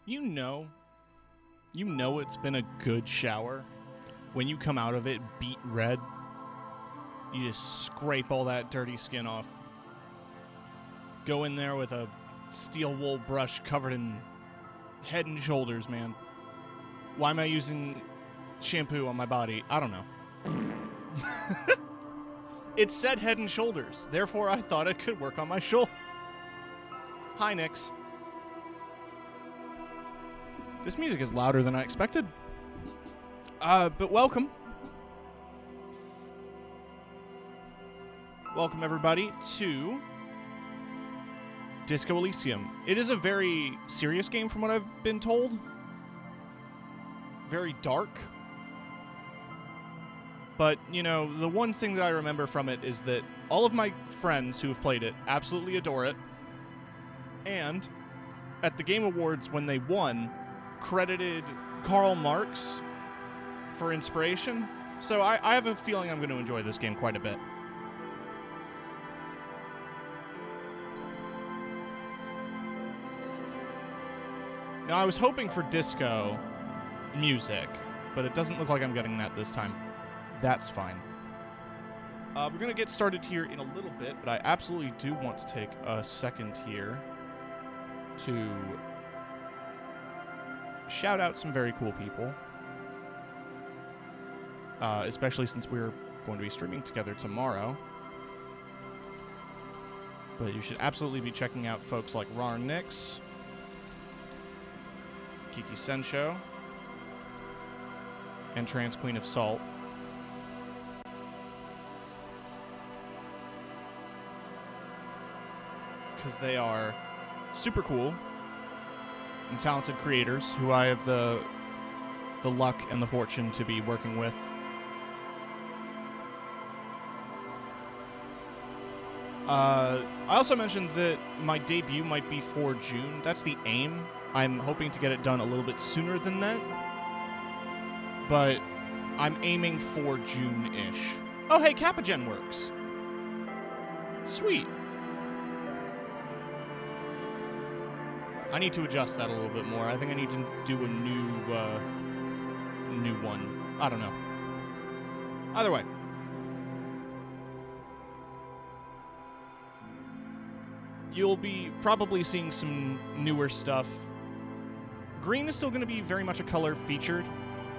You know it's been a good shower when you come out of it beet red. You just scrape all that dirty skin off. Go in there with a steel wool brush covered in Head and Shoulders, man. Why am I using shampoo on my body? I don't know. It said Head and Shoulders, therefore I thought it could work on my shoulder. Hi, Nix. This music is louder than I expected. But welcome. Welcome, everybody, to Disco Elysium. It is a very serious game from what I've been told. Very dark. But, you know, the one thing that I remember from it is that all of my friends who have played it absolutely adore it. And at the Game Awards, when they won, credited Karl Marx for inspiration. So I have a feeling I'm going to enjoy this game quite a bit. Now, I was hoping for disco music, but it doesn't look like I'm getting that this time. That's fine. We're going to get started here in a little bit, but I absolutely do want to take a second here to shout out some very cool people. Especially since we're going to be streaming together tomorrow. But you should absolutely be checking out folks like Rar Nix, Kiki Sensho, and Trans Queen of Salt. Because they are super cool and talented creators who I have the luck and the fortune to be working with. I also mentioned that my debut might be for June. That's the aim. I'm hoping to get it done a little bit sooner than that. But I'm aiming for June-ish. Oh, hey, Capagen works. Sweet. I need to adjust that a little bit more. I think I need to do a new one. I don't know. Either way. You'll be probably seeing some newer stuff. Green is still going to be very much a color featured,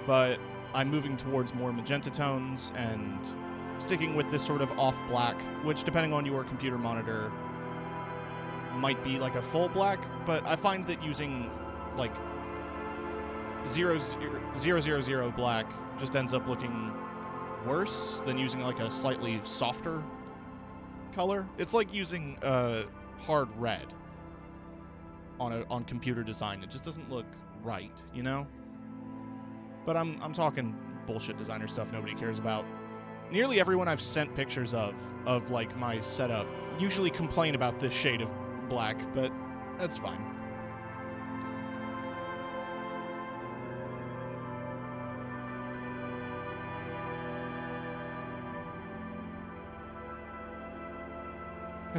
but I'm moving towards more magenta tones and sticking with this sort of off black, which depending on your computer monitor might be like a full black, but I find that using like 000 black just ends up looking worse than using like a slightly softer color. It's like using hard red on computer design. It just doesn't look right, you know? But I'm talking bullshit designer stuff nobody cares about. Nearly everyone I've sent pictures of like my setup usually complain about this shade of black, but that's fine.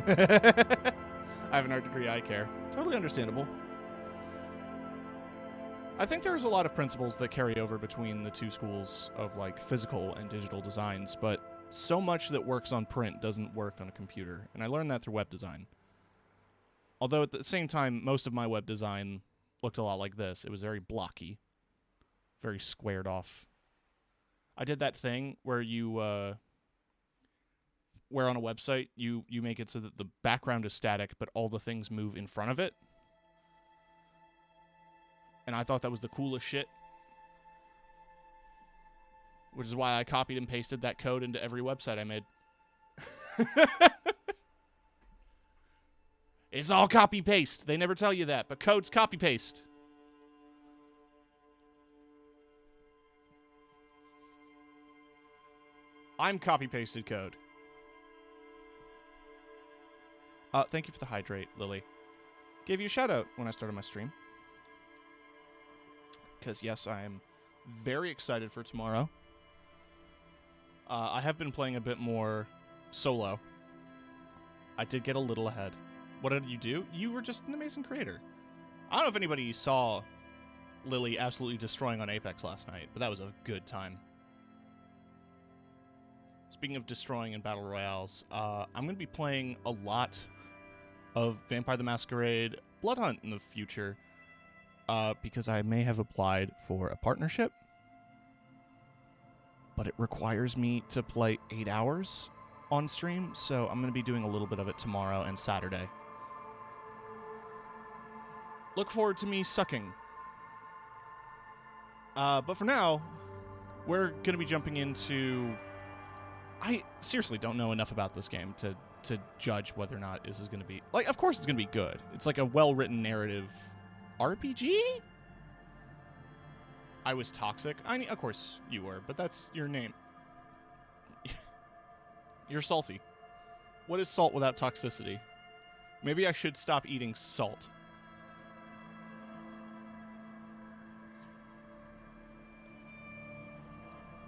I have an art degree, I care. Totally understandable. I think there's a lot of principles that carry over between the two schools of like physical and digital designs, but so much that works on print doesn't work on a computer, and I learned that through web design. Although at the same time, most of my web design looked a lot like this. It was very blocky, very squared off. I did that thing where you, where on a website, you make it so that the background is static, but all the things move in front of it. And I thought that was the coolest shit. Which is why I copied and pasted that code into every website I made. It's all copy-paste. They never tell you that, but code's copy-paste. I'm copy-pasted code. Thank you for the hydrate, Lily. Gave you a shout-out when I started my stream. Because, yes, I am very excited for tomorrow. I have been playing a bit more solo. I did get a little ahead. What did you do? You were just an amazing creator. I don't know if anybody saw Lily absolutely destroying on Apex last night, but that was a good time. Speaking of destroying in Battle Royales, I'm going to be playing a lot of Vampire the Masquerade Blood Hunt in the future, because I may have applied for a partnership, but it requires me to play 8 hours on stream, so I'm going to be doing a little bit of it tomorrow and Saturday. Look forward to me sucking. But for now, we're going to be jumping into... I seriously don't know enough about this game to judge whether or not this is going to be... Like, of course it's going to be good. It's like a well-written narrative RPG? I was toxic. Of course you were, but that's your name. You're salty. What is salt without toxicity? Maybe I should stop eating salt.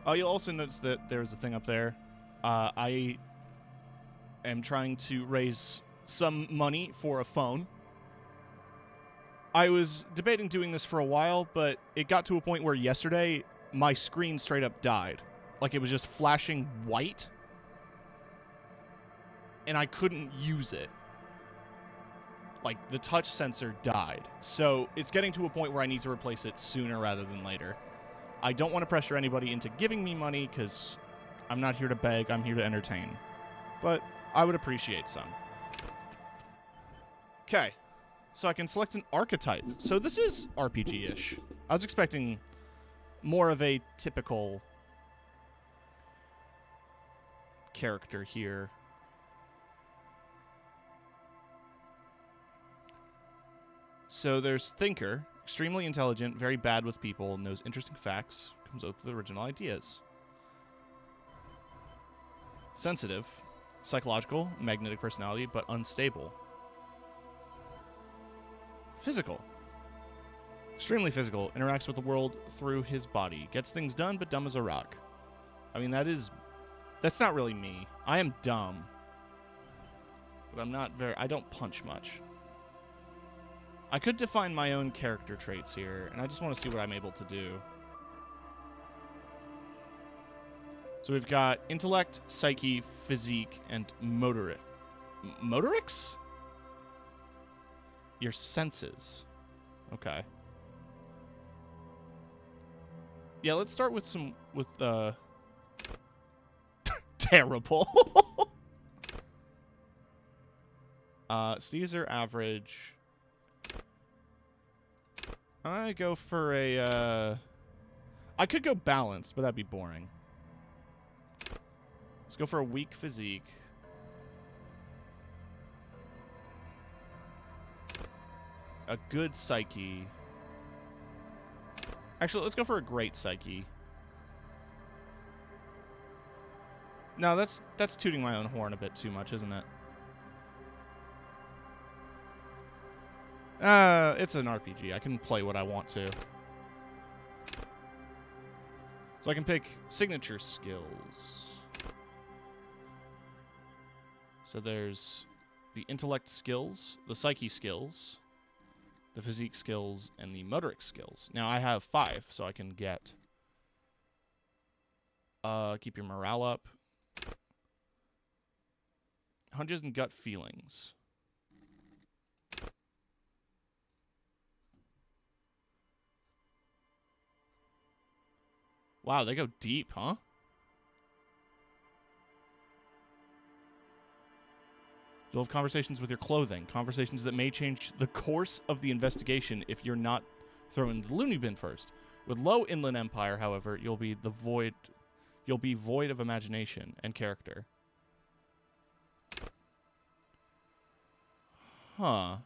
Oh, you'll also notice that there's a thing up there. I am trying to raise some money for a phone. I was debating doing this for a while, but it got to a point where yesterday my screen straight up died. Like, it was just flashing white, and I couldn't use it. Like, the touch sensor died. So it's getting to a point where I need to replace it sooner rather than later. I don't want to pressure anybody into giving me money, because I'm not here to beg, I'm here to entertain. But I would appreciate some. Okay. So I can select an archetype. So this is RPG-ish. I was expecting more of a typical character here. So there's Thinker, extremely intelligent, very bad with people, knows interesting facts, comes up with original ideas. Sensitive, psychological, magnetic personality, but unstable. Physical. Extremely physical, interacts with the world through his body, gets things done, but dumb as a rock. I mean, that's not really me. I am dumb, but I don't punch much. I could define my own character traits here, and I just want to see what I'm able to do. So we've got intellect, psyche, physique, and motorics? Your senses. Okay. Yeah, let's start with terrible. These are average. I go for a, I could go balanced, but that'd be boring. Let's go for a weak physique. A good psyche. Actually, let's go for a great psyche. No, that's tooting my own horn a bit too much, isn't it? It's an RPG. I can play what I want to. So I can pick signature skills. So there's the intellect skills, the psyche skills, the physique skills, and the motoric skills. Now, I have 5, so I can get... keep your morale up. Hunches and gut feelings. Wow, they go deep, huh? You'll have conversations with your clothing. Conversations that may change the course of the investigation if you're not thrown into the loony bin first. With low Inland Empire, however, you'll be void of imagination and character. Huh.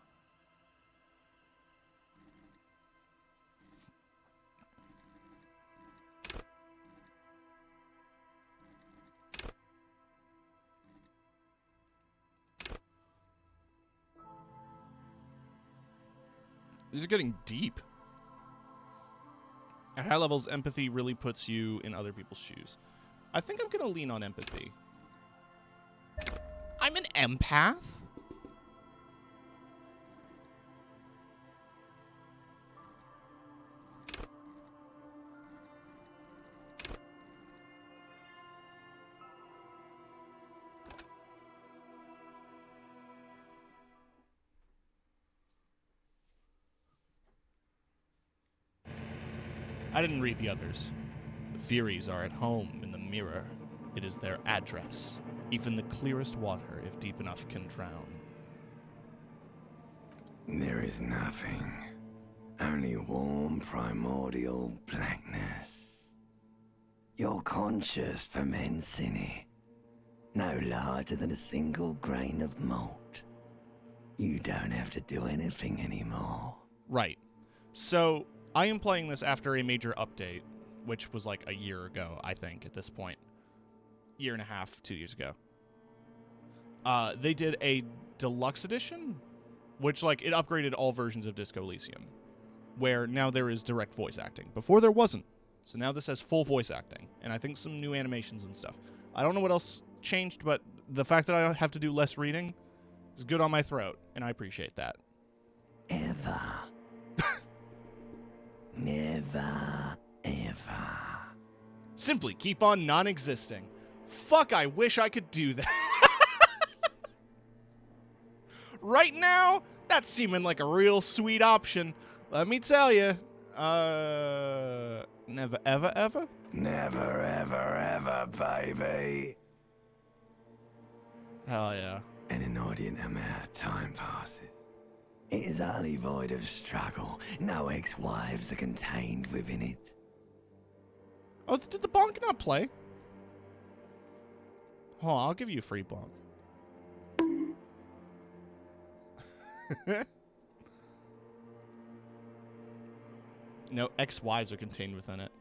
These are getting deep. At high levels, empathy really puts you in other people's shoes. I think I'm going to lean on empathy. I'm an empath? I didn't read the others. The Furies are at home in the mirror. It is their address. Even the clearest water, if deep enough, can drown. There is nothing. Only warm primordial blackness. Your conscious ferments in it. No larger than a single grain of malt. You don't have to do anything anymore. Right. So, I am playing this after a major update, which was like a year ago, I think, at this point. Year and a half, 2 years ago. They did a deluxe edition, which, like, it upgraded all versions of Disco Elysium, where now there is direct voice acting. Before there wasn't. So now this has full voice acting, and I think some new animations and stuff. I don't know what else changed, but the fact that I have to do less reading is good on my throat, and I appreciate that. Ever. Never, ever. Simply keep on non-existing. Fuck, I wish I could do that. Right now, that's seeming like a real sweet option. Let me tell you. Never, ever, ever? Never, ever, ever, baby. Hell yeah. An inordinate amount of time passes. It is utterly void of struggle. No ex-wives are contained within it. Oh, did the bonk not play? Oh, I'll give you a free bonk. No ex-wives are contained within it.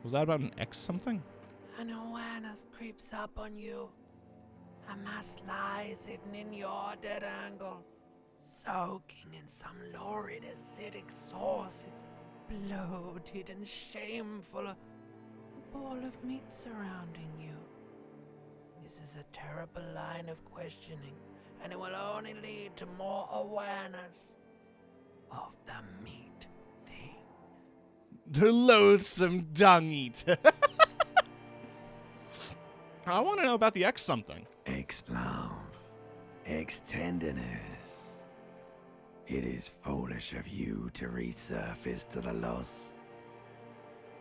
Was that about an ex something? An awareness creeps up on you. A mass lies hidden in your dead angle, soaking in some lurid acidic sauce. It's bloated and shameful, a ball of meat surrounding you. This is a terrible line of questioning, and it will only lead to more awareness of the meat thing. The loathsome dung eater. I want to know about the X something. Ex-love. Ex-tenderness. It is foolish of you to resurface to the loss.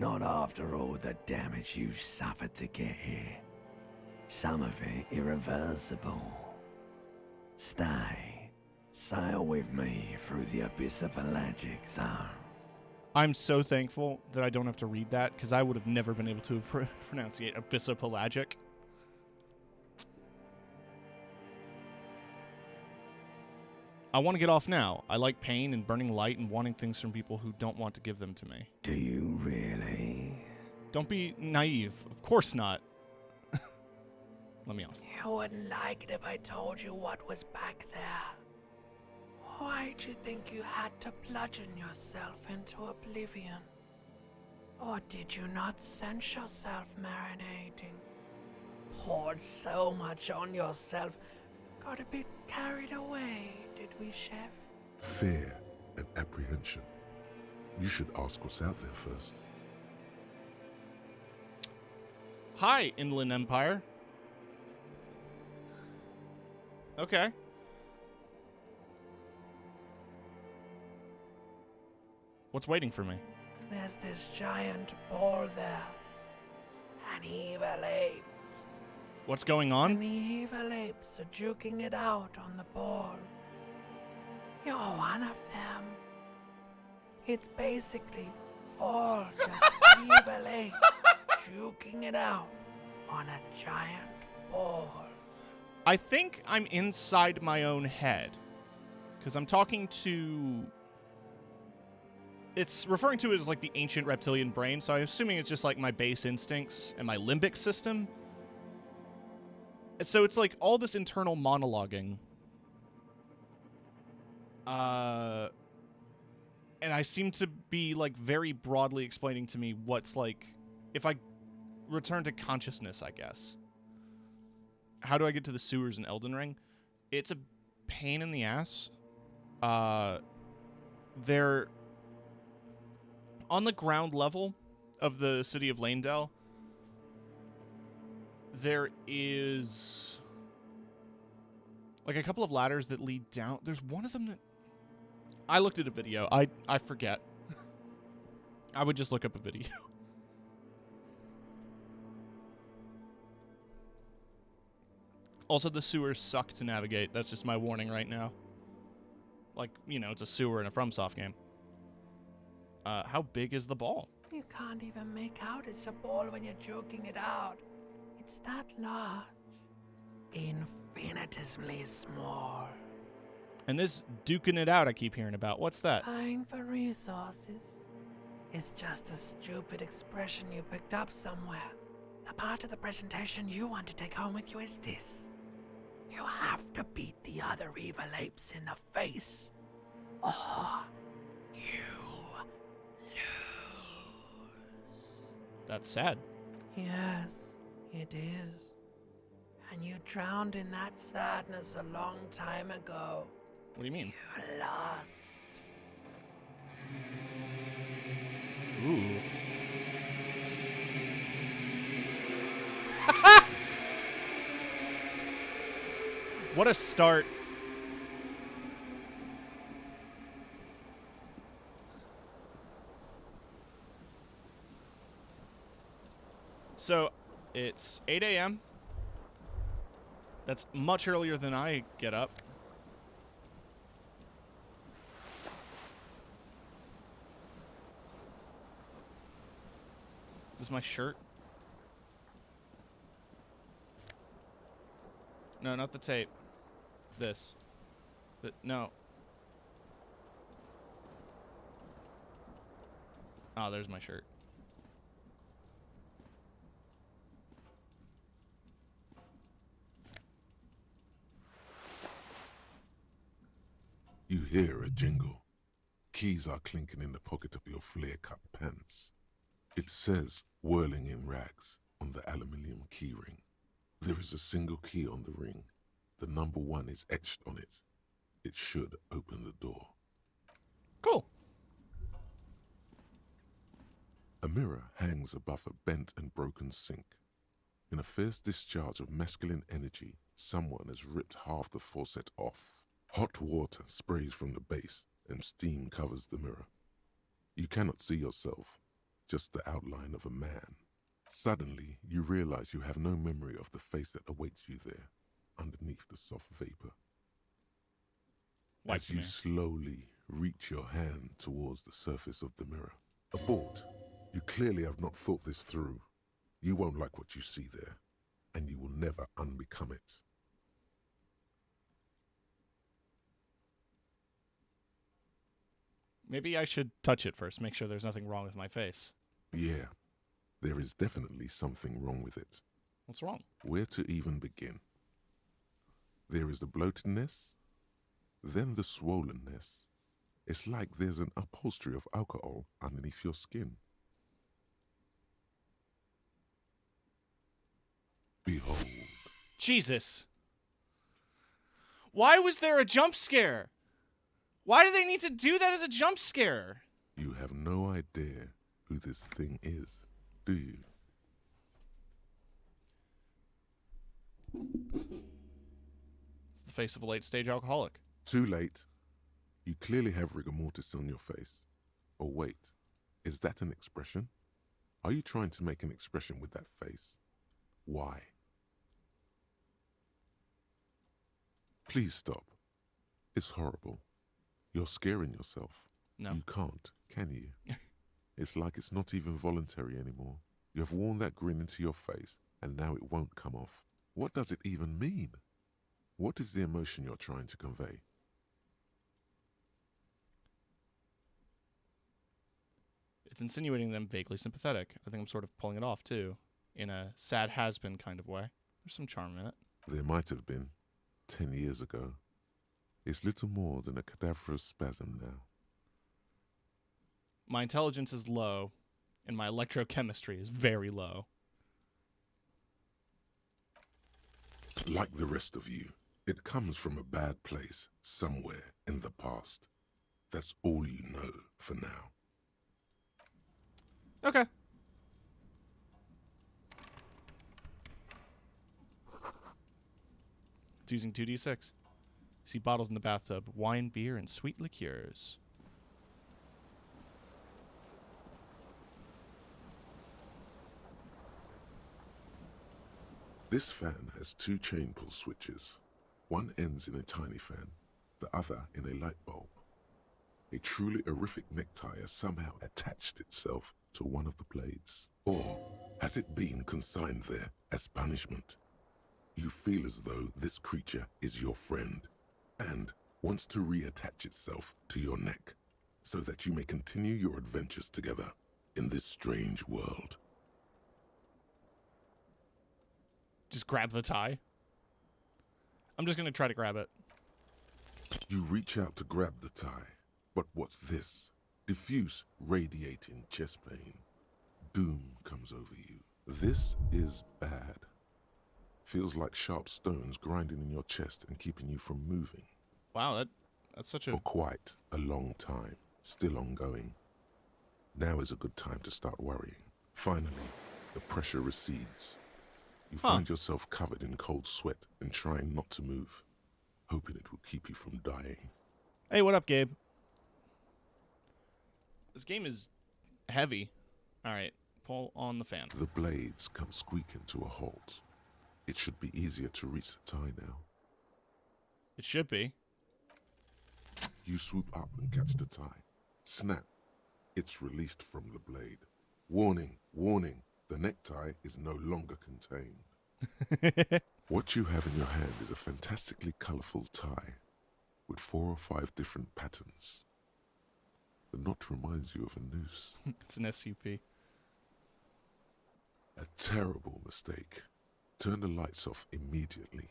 Not after all the damage you've suffered to get here. Some of it irreversible. Stay. Sail with me through the abyssopelagic zone. I'm so thankful that I don't have to read that, because I would have never been able to pronunciate abyssopelagic. I want to get off now. I like pain and burning light and wanting things from people who don't want to give them to me. Do you really? Don't be naive. Of course not. Let me off. You wouldn't like it if I told you what was back there. Why'd you think you had to bludgeon yourself into oblivion? Or did you not sense yourself marinating? Poured so much on yourself, got a bit carried away, did we, Chef? Fear and apprehension. You should ask what's out there first. Hi, Inland Empire. Okay. What's waiting for me? There's this giant ball there. An evil ape. What's going on? And the evil apes are juking it out on the ball. You're one of them. It's basically all just evil apes juking it out on a giant ball. I think I'm inside my own head, because I'm talking to... It's referring to it as like the ancient reptilian brain, so I'm assuming it's just like my base instincts and my limbic system. So it's like all this internal monologuing. And I seem to be like very broadly explaining to me what's like, if I return to consciousness, I guess. How do I get to the sewers in Elden Ring? It's a pain in the ass. They're on the ground level of the city of Lanedale. There is like a couple of ladders that lead down. There's one of them that I looked at a video. I forget. I would just look up a video. Also, the sewers suck to navigate. That's just my warning right now. Like, you know, it's a sewer in a FromSoft game. How big is the ball? You can't even make out it's a ball when you're joking it out. It's that large. Infinitesimally small. And this duking it out I keep hearing about. What's that? Vying for resources. It's just a stupid expression you picked up somewhere. The part of the presentation you want to take home with you is this. You have to beat the other evil apes in the face, or you lose. That's sad. Yes, it is. And you drowned in that sadness a long time ago. What do you mean? You lost. Ooh. What a start. So, it's 8 a.m. That's much earlier than I get up. Is this my shirt? No, not the tape. This. No. Oh, there's my shirt. You hear a jingle. Keys are clinking in the pocket of your flare-cut pants. It says, whirling in rags, on the aluminium key ring. There is a single key on the ring. The number 1 is etched on it. It should open the door. Cool. A mirror hangs above a bent and broken sink. In a fierce discharge of masculine energy, someone has ripped half the faucet off. Hot water sprays from the base and steam covers the mirror. You cannot see yourself, just the outline of a man. Suddenly, you realize you have no memory of the face that awaits you there, underneath the soft vapor. As you slowly reach your hand towards the surface of the mirror. Abort. You clearly have not thought this through. You won't like what you see there, and you will never unbecome it. Maybe I should touch it first, make sure there's nothing wrong with my face. Yeah, there is definitely something wrong with it. What's wrong? Where to even begin? There is the bloatedness, then the swollenness. It's like there's an upholstery of alcohol underneath your skin. Behold. Jesus. Why was there a jump scare? Why do they need to do that as a jump scare? You have no idea who this thing is, do you? It's the face of a late-stage alcoholic. Too late. You clearly have rigor mortis on your face. Or wait, is that an expression? Are you trying to make an expression with that face? Why? Please stop. It's horrible. You're scaring yourself. No. You can't, can you? It's like it's not even voluntary anymore. You have worn that grin into your face, and now it won't come off. What does it even mean? What is the emotion you're trying to convey? It's insinuating them vaguely sympathetic. I think I'm sort of pulling it off, too, in a sad has-been kind of way. There's some charm in it. There might have been, 10 years ago. It's little more than a cadaverous spasm now. My intelligence is low, and my electrochemistry is very low. Like the rest of you, it comes from a bad place somewhere in the past. That's all you know for now. Okay. It's using 2d6. See bottles in the bathtub. Wine, beer, and sweet liqueurs. This fan has 2 chain pull switches. One ends in a tiny fan, the other in a light bulb. A truly horrific necktie has somehow attached itself to one of the blades. Or has it been consigned there as punishment? You feel as though this creature is your friend and wants to reattach itself to your neck so that you may continue your adventures together in this strange world. Just grab the tie. I'm just going to try to grab it. You reach out to grab the tie, but what's this? Diffuse, radiating chest pain. Doom comes over you. This is bad. Feels like sharp stones grinding in your chest and keeping you from moving. Wow, that's such a... For quite a long time, still ongoing. Now is a good time to start worrying. Finally, the pressure recedes. You find yourself covered in cold sweat and trying not to move, hoping it will keep you from dying. Hey, what up, Gabe? This game is heavy. All right, pull on the fan. The blades come squeaking to a halt. It should be easier to reach the tie now. It should be. You swoop up and catch the tie. Snap. It's released from the blade. Warning, warning. The necktie is no longer contained. What you have in your hand is a fantastically colorful tie with 4 or 5 different patterns. The knot reminds you of a noose. It's an SCP. A terrible mistake. Turn the lights off immediately.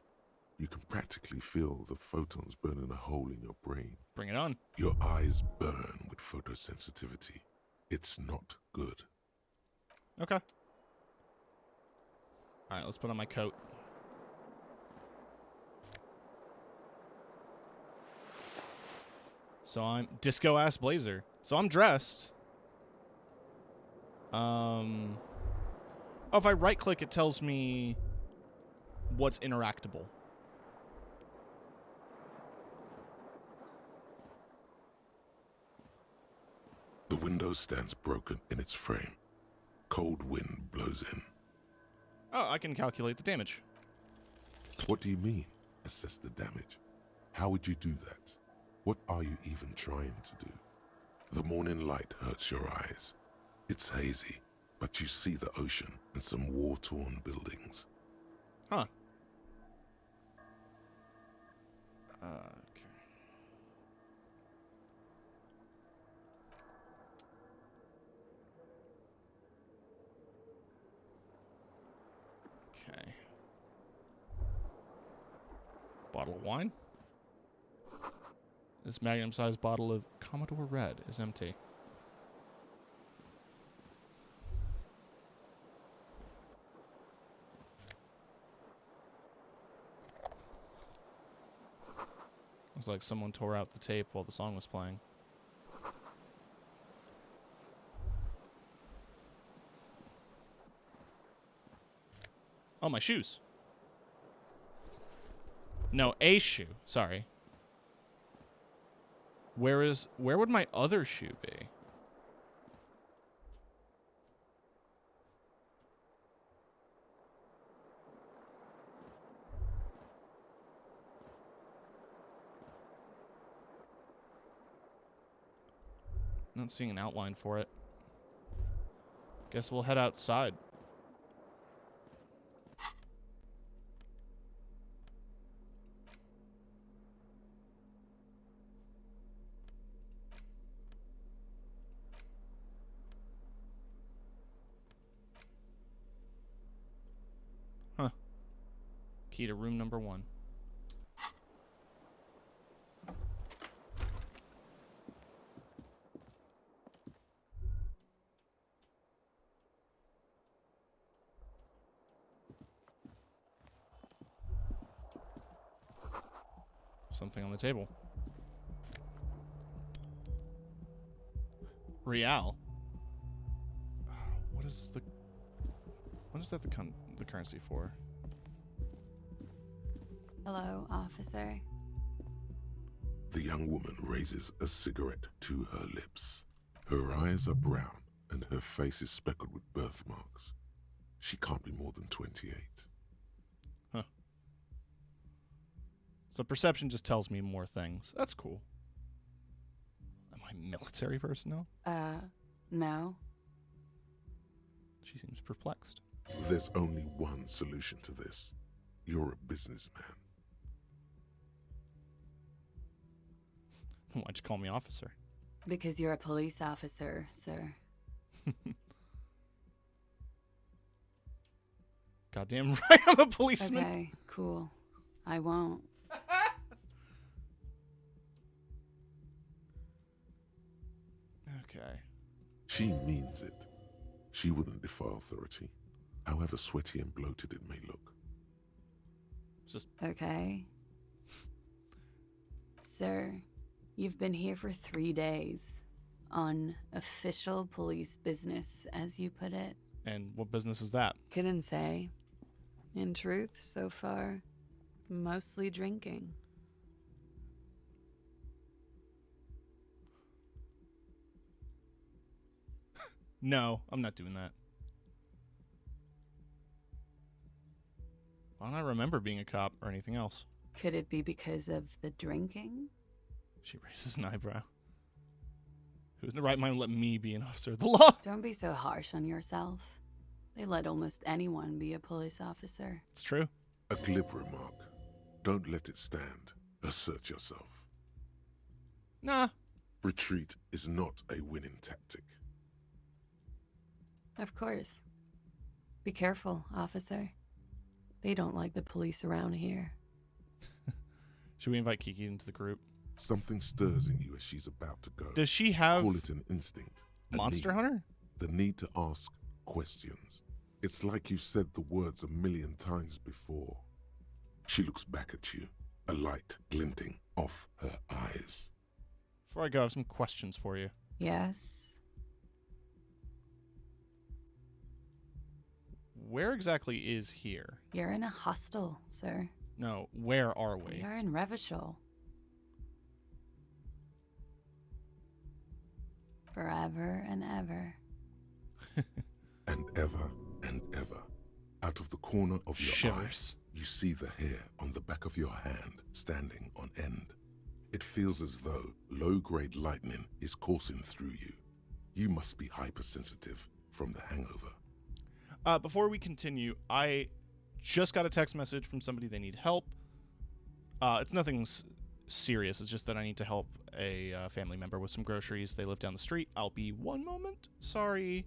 You can practically feel the photons burning a hole in your brain. Bring it on. Your eyes burn with photosensitivity. It's not good. Okay. All right, let's put on my coat. So I'm disco-ass blazer. So I'm dressed. Oh, if I right-click, it tells me what's interactable. The window stands broken in its frame. Cold wind blows in. Oh, I can calculate the damage. What do you mean, assess the damage? How would you do that? What are you even trying to do? The morning light hurts your eyes. It's hazy, but you see the ocean and some war-torn buildings. Huh. Okay. Okay. Bottle of wine. This magnum-sized bottle of Commodore Red is empty. Looks like someone tore out the tape while the song was playing. Oh, my shoes. No, a shoe. Sorry. Where would my other shoe be? Not seeing an outline for it. Guess we'll head outside. Huh. Key to room number 1. Something on the table. Real. What is that the currency for? Hello, officer. The young woman raises a cigarette to her lips. Her eyes are brown and her face is speckled with birthmarks. She can't be more than 28. Huh. So perception just tells me more things. That's cool. Am I military personnel? No. She seems perplexed. There's only one solution to this. You're a businessman. Why'd you call me officer? Because you're a police officer, sir. Goddamn right, I'm a policeman. Okay, cool. I won't. Okay. She means it. She wouldn't defy authority, however sweaty and bloated it may look. Just Okay. Sir, you've been here for 3 days. On official police business, as you put it. and what business is that? Couldn't say. In truth, so far, mostly drinking. No, I'm not doing that. I don't remember being a cop or anything else. Could it be because of the drinking? She raises an eyebrow. Who in the right mind would let me be an officer of the law? Don't be so harsh on yourself. They let almost anyone be a police officer. It's true. A glib remark. Don't let it stand. Assert yourself. Nah. Retreat is not a winning tactic. Of course. Be careful, officer. They don't like the police around here. Should we invite Kiki into the group? Something stirs in you as she's about to go. Does she have Call it an instinct. A Monster need. Hunter? The need to ask questions. It's like you said the words 1,000,000 times before. She looks back at you, a light glinting off her eyes. Before I go, I have some questions for you. Yes? Where exactly is here? You're in a hostel, sir. No, where are we? We are in Revachol. Forever and ever. And ever, out of the corner of your Shivers. eye, you see the hair on the back of your hand standing on end. It feels as though low-grade lightning is coursing through you. You must be hypersensitive from the hangover. Before we continue, I just got a text message from somebody they need help. It's nothing serious. It's just that I need to help a family member with some groceries. They live down the street. I'll be one moment. Sorry.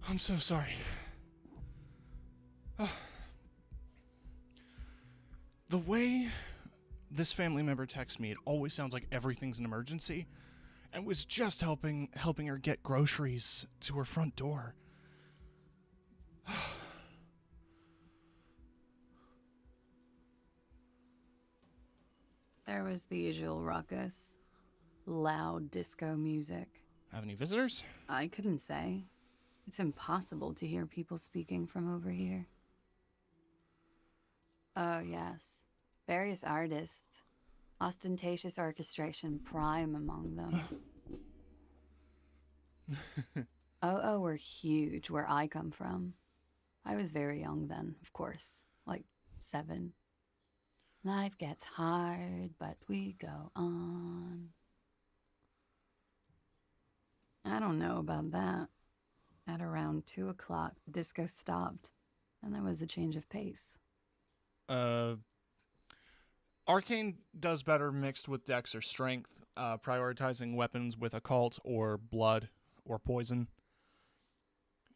I'm so sorry. The way this family member texts me, it always sounds like everything's an emergency, and was just helping her get groceries to her front door. There was the usual ruckus. Loud disco music. Have any visitors? I couldn't say. It's impossible to hear people speaking from over here. Oh, yes. Various artists. Ostentatious orchestration prime among them. Oh, were huge where I come from. I was very young then, of course. Like 7. Life gets hard, but we go on. I don't know about that. At around 2 o'clock, the disco stopped, and there was a change of pace. Arcane does better mixed with dex or strength, prioritizing weapons with occult or blood or poison.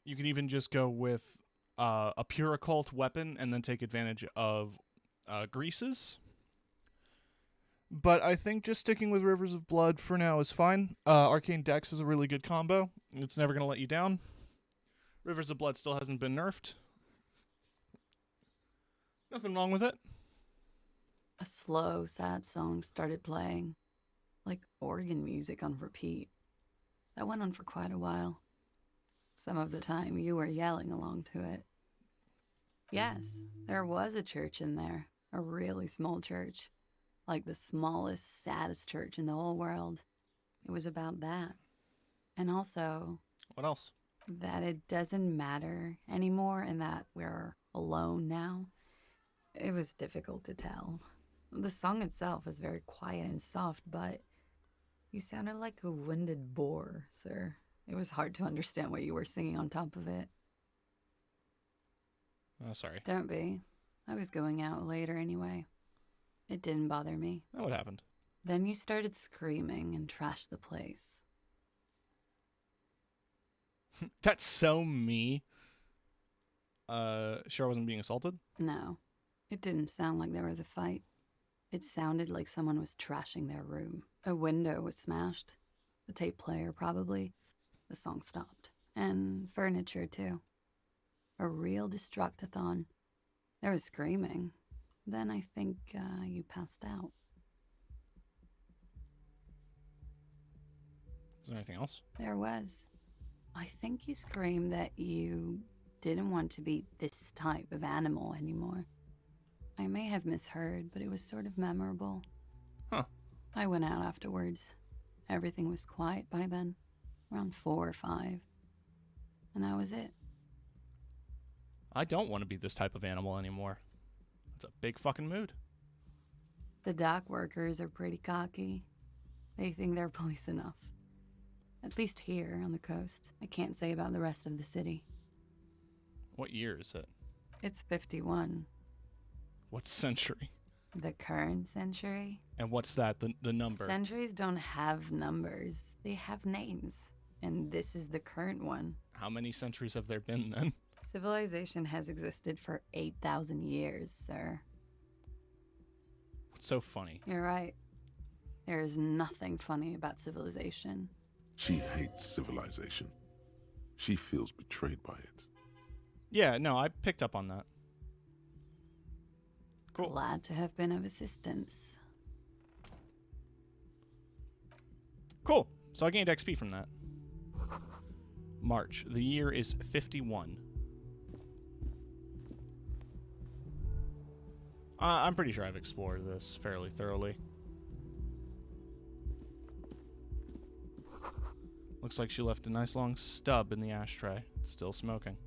You can even just go with a pure occult weapon and then take advantage of greases. But I think just sticking with Rivers of Blood for now is fine. Arcane Dex is a really good combo. It's never going to let you down. Rivers of Blood still hasn't been nerfed. Nothing wrong with it. A slow, sad song started playing, like organ music on repeat. That went on for quite a while. Some of the time you were yelling along to it. Yes, there was a church in there, a really small church. Like the smallest, saddest church in the whole world. It was about that. And also... What else? That it doesn't matter anymore and that we're alone now. It was difficult to tell. The song itself was very quiet and soft, but you sounded like a winded boar, sir. It was hard to understand what you were singing on top of it. Oh, sorry. Don't be. I was going out later anyway. It didn't bother me. Oh, what happened? Then you started screaming and trashed the place. That's so me. Sure I wasn't being assaulted? No, it didn't sound like there was a fight. It sounded like someone was trashing their room. A window was smashed. The tape player, probably. The song stopped. And furniture, too. A real destructathon. There was screaming. Then I think you passed out. Is there anything else? There was. I think you screamed that you didn't want to be this type of animal anymore. I may have misheard, but it was sort of memorable. Huh. I went out afterwards. Everything was quiet by then, around 4 or 5. And that was it. I don't want to be this type of animal anymore. It's a big fucking mood. The dock workers are pretty cocky. They think they're police enough. At least here on the coast. I can't say about the rest of the city. What year is it? It's 51. What century? The current century? And what's that, the number? Centuries don't have numbers. They have names. And this is the current one. How many centuries have there been then? Civilization has existed for 8,000 years, sir. What's so funny? You're right. There is nothing funny about civilization. She hates civilization. She feels betrayed by it. Yeah, no, I picked up on that. Cool. Glad to have been of assistance. Cool. So I gained XP from that. March. The year is 51. I'm pretty sure I've explored this fairly thoroughly. Looks like she left a nice long stub in the ashtray. It's still smoking.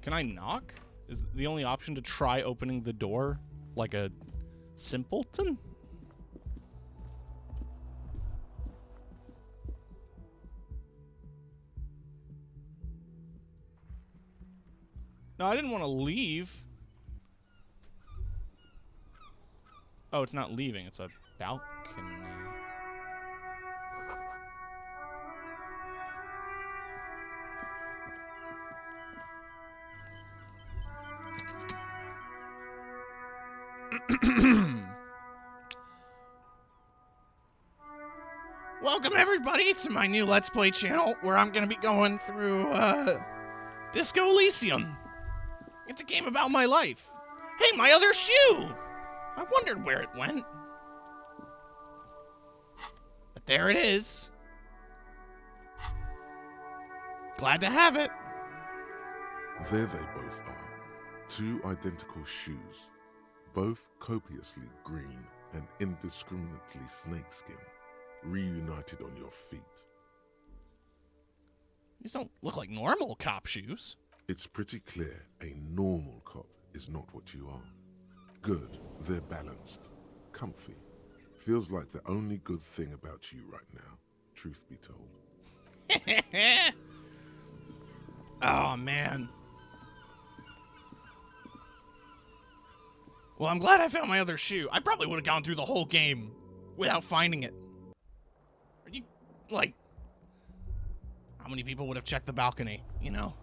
Can I knock? Is the only option to try opening the door like a simpleton? No, I didn't want to leave. Oh, it's not leaving. It's a balcony. Welcome everybody to my new Let's Play channel where I'm gonna be going through Disco Elysium. It's a game about my life. Hey, my other shoe! I wondered where it went. But there it is. Glad to have it. There they both are. Two identical shoes, both copiously green and indiscriminately snakeskin, reunited on your feet. These don't look like normal cop shoes. It's pretty clear a normal cop is not what you are. Good, they're balanced, comfy. Feels like the only good thing about you right now, truth be told. Oh, man. Well, I'm glad I found my other shoe. I probably would have gone through the whole game without finding it. Are you, like... How many people would have checked the balcony, you know?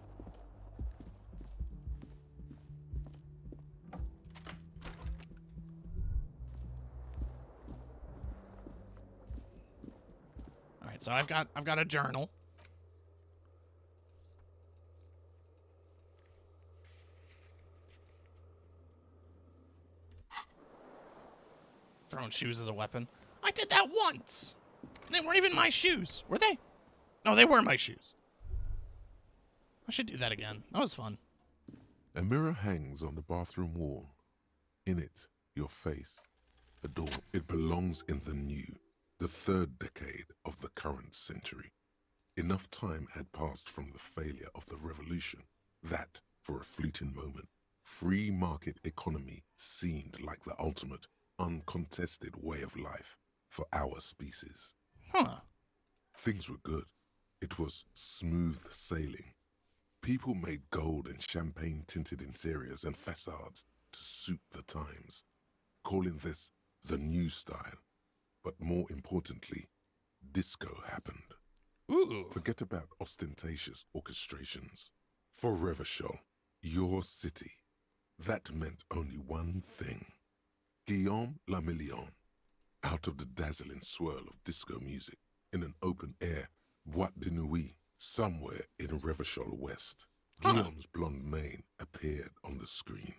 Alright, so I've got a journal. Throwing shoes as a weapon. I did that once! They weren't even my shoes, were they? No, they were my shoes. I should do that again. That was fun. A mirror hangs on the bathroom wall. In it, your face. A door. It belongs in the new, the third decade of the current century. Enough time had passed from the failure of the revolution that, for a fleeting moment, free market economy seemed like the ultimate, uncontested way of life for our species. Huh. Things were good. It was smooth sailing. People made gold and champagne-tinted interiors and facades to suit the times, calling this the new style. But more importantly, disco happened. Ooh. Forget about ostentatious orchestrations. For Revachol, your city, that meant only one thing. Guillaume Lamillion, out of the dazzling swirl of disco music, in an open-air boîte de nuit somewhere in Revachol West, Guillaume's blonde mane appeared on the screen.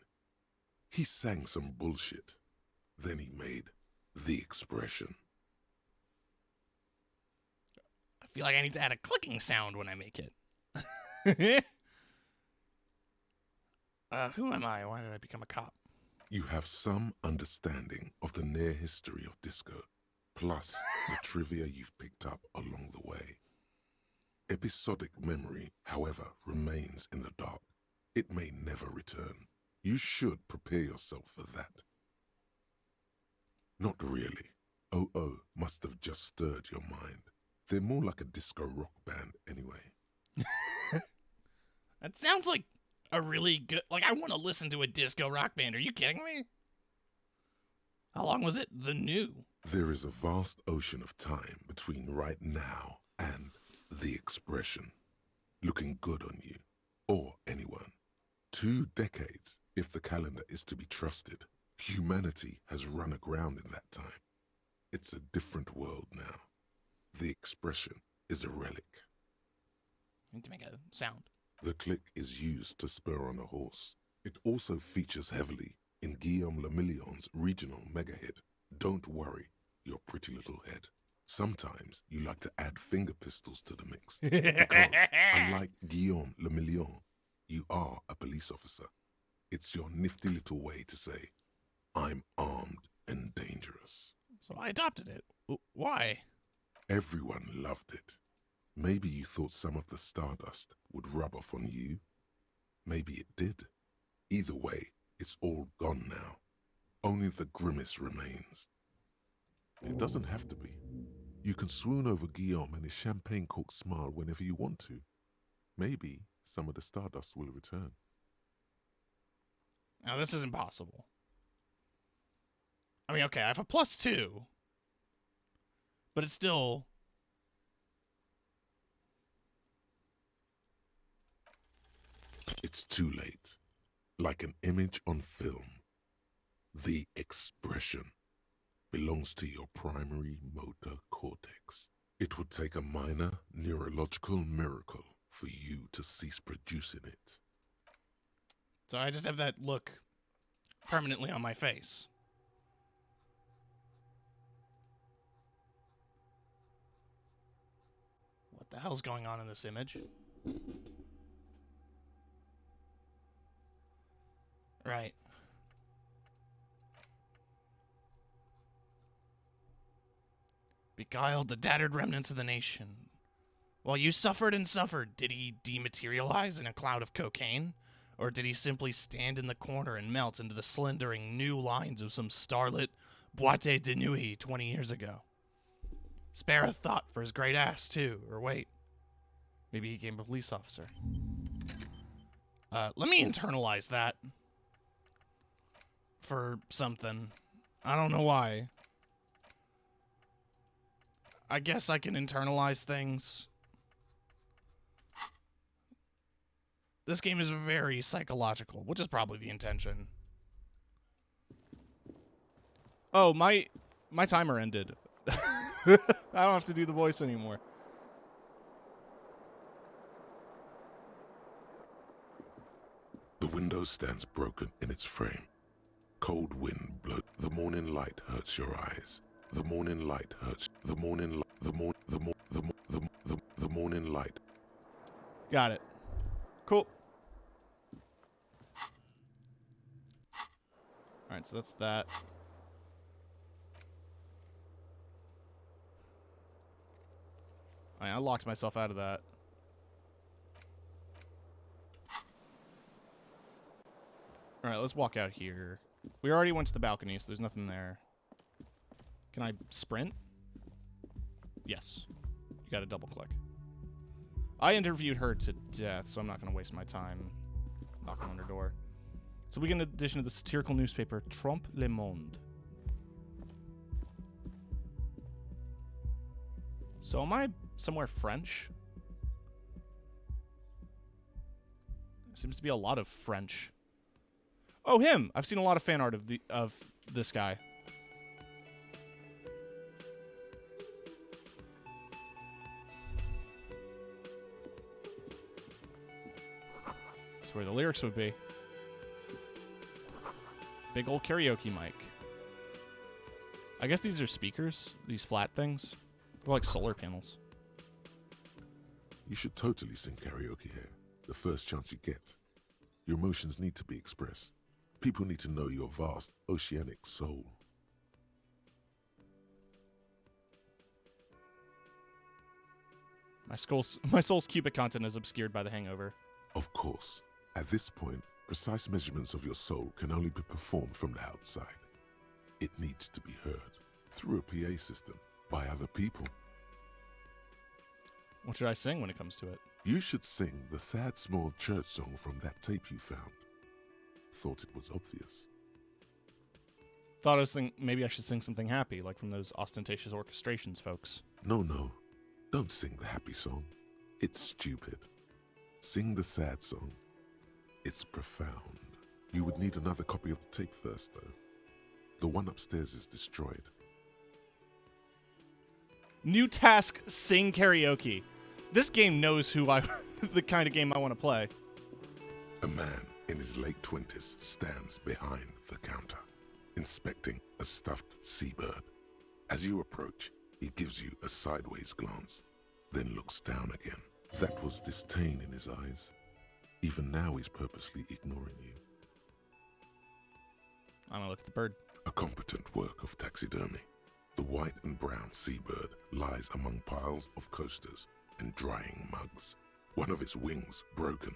He sang some bullshit. Then he made the expression. I feel like I need to add a clicking sound when I make it. Who am I? Why did I become a cop? You have some understanding of the near history of disco, plus the trivia you've picked up along the way. Episodic memory, however, remains in the dark. It may never return. You should prepare yourself for that. Not really. OO must have just stirred your mind. They're more like a disco rock band anyway. That sounds like a really good... Like, I want to listen to a disco rock band. Are you kidding me? How long was it? The new? There is a vast ocean of time between right now and the expression. Looking good on you. Or anyone. 2 decades, if the calendar is to be trusted. Humanity has run aground in that time. It's a different world now. The expression is a relic. I need to make a sound. The click is used to spur on a horse. It also features heavily in Guillaume Lamillion's regional mega hit, Don't Worry, Your Pretty Little Head. Sometimes you like to add finger pistols to the mix, because unlike Guillaume Lamillion, you are a police officer. It's your nifty little way to say, I'm armed and dangerous. So I adopted it. Why? Everyone loved it. Maybe you thought some of the stardust would rub off on you. Maybe it did. Either way, it's all gone now. Only the grimace remains. It doesn't have to be. You can swoon over Guillaume and his champagne-corked smile whenever you want to. Maybe some of the stardust will return. Now, this is impossible. I mean, okay, I have a +2. But it's still... It's too late. Like an image on film. The expression belongs to your primary motor cortex. It would take a minor neurological miracle for you to cease producing it. So I just have that look permanently on my face. What the hell's going on in this image? Right. Beguiled the tattered remnants of the nation. While you suffered and suffered, did he dematerialize in a cloud of cocaine? Or did he simply stand in the corner and melt into the slendering new lines of some starlit boîte de nuit 20 years ago? Spare a thought for his great ass, too. Or wait, maybe he became a police officer. Let me internalize that. For something. I don't know why. I guess I can internalize things. This game is very psychological, which is probably the intention. Oh, my timer ended. I don't have to do the voice anymore. The window stands broken in its frame. Cold wind blows. The morning light hurts your eyes. The morning light hurts. The morning light. Got it. Cool. Alright, so that's that. I locked myself out of that. Alright, let's walk out here. We already went to the balcony, so there's nothing there. Can I sprint? Yes. You gotta double click. I interviewed her to death, so I'm not gonna waste my time knocking on her door. So we get an edition of the satirical newspaper Trompe le Monde. So am I somewhere French? There seems to be a lot of French. Oh, him! I've seen a lot of fan art of this guy. That's where the lyrics would be. Big old karaoke mic. I guess these are speakers, these flat things. They're like solar panels. You should totally sing karaoke here, the first chance you get. Your emotions need to be expressed. People need to know your vast, oceanic soul. My soul's cubic content is obscured by the hangover. Of course, at this point, precise measurements of your soul can only be performed from the outside. It needs to be heard through a PA system by other people. What should I sing when it comes to it? You should sing the sad small church song from that tape you found. Thought it was obvious. Thought I was thinking maybe I should sing something happy, like from those ostentatious orchestrations folks. No. Don't sing the happy song. It's stupid. Sing the sad song. It's profound. You would need another copy of the tape first, though. The one upstairs is destroyed. New task, sing karaoke. This game knows who the kind of game I want to play. A man in his late 20s stands behind the counter, inspecting a stuffed seabird. As you approach, he gives you a sideways glance, then looks down again. That was disdain in his eyes. Even now, he's purposely ignoring you. I'm gonna look at the bird. A competent work of taxidermy. The white and brown seabird lies among piles of coasters and drying mugs. One of its wings broken.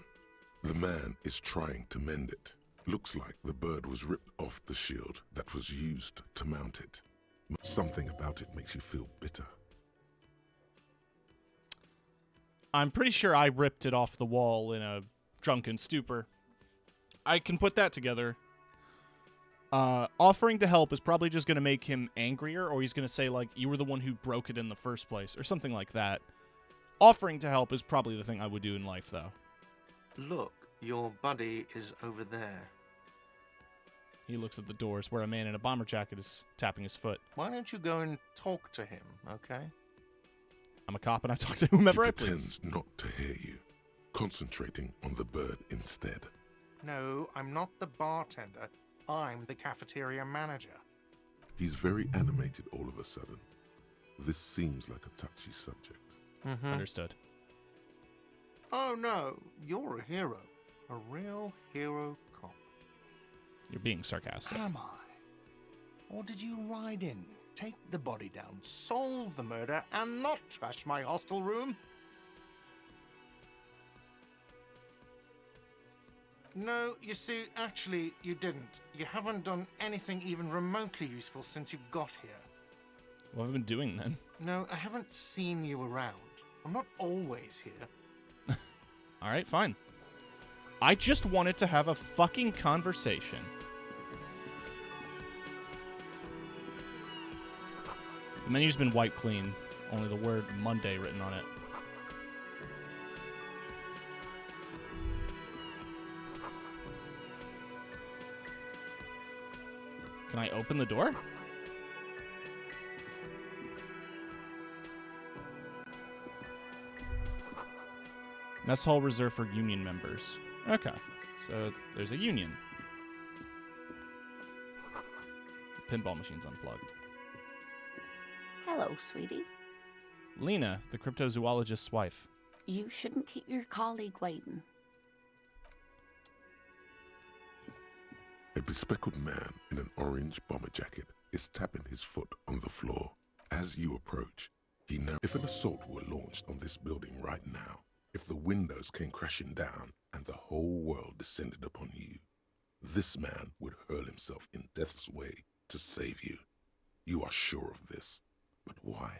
The man is trying to mend it. Looks like the bird was ripped off the shield that was used to mount it. Something about it makes you feel bitter. I'm pretty sure I ripped it off the wall in a drunken stupor. I can put that together. Offering to help is probably just going to make him angrier, or he's going to say, like, you were the one who broke it in the first place, or something like that. Offering to help is probably the thing I would do in life, though. Look, your buddy is over there. He looks at the doors where a man in a bomber jacket is tapping his foot. Why don't you go and talk to him, okay? I'm a cop and I talk to whomever He I please. pretends not to hear you, concentrating on the bird instead. No, I'm not the bartender. I'm the cafeteria manager. He's very animated all of a sudden. This seems like a touchy subject. Understood. Oh no, you're a hero. A real hero cop. You're being sarcastic. Am I? Or did you ride in, take the body down, solve the murder, and not trash my hostel room? No, you see, actually, you didn't. You haven't done anything even remotely useful since you got here. What have I been doing then? No, I haven't seen you around. I'm not always here. All right, fine. I just wanted to have a fucking conversation. The menu's been wiped clean. Only the word Monday written on it. Can I open the door? Mess hall reserved for union members. Okay, so there's a union. The pinball machine's unplugged. Hello, sweetie. Lena, the cryptozoologist's wife. You shouldn't keep your colleague waiting. A bespectacled man in an orange bomber jacket is tapping his foot on the floor. As you approach, he knows if an assault were launched on this building right now, if the windows came crashing down and the whole world descended upon you, this man would hurl himself in death's way to save you. You are sure of this, but why?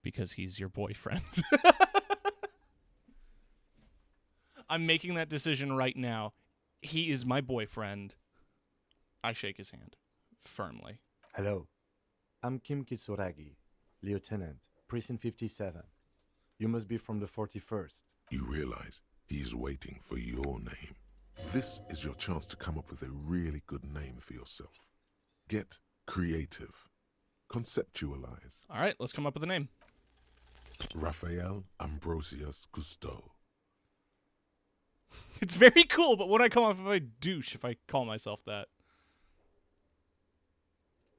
Because he's your boyfriend. I'm making that decision right now. He is my boyfriend. I shake his hand firmly. Hello, I'm Kim Kitsuragi, Lieutenant, Precinct 57. You must be from the 41st. You realize he's waiting for your name. This is your chance to come up with a really good name for yourself. Get creative. Conceptualize. All right, let's come up with a name. Raphael Ambrosius Cousteau. It's very cool, but would I come off of a douche if I call myself that?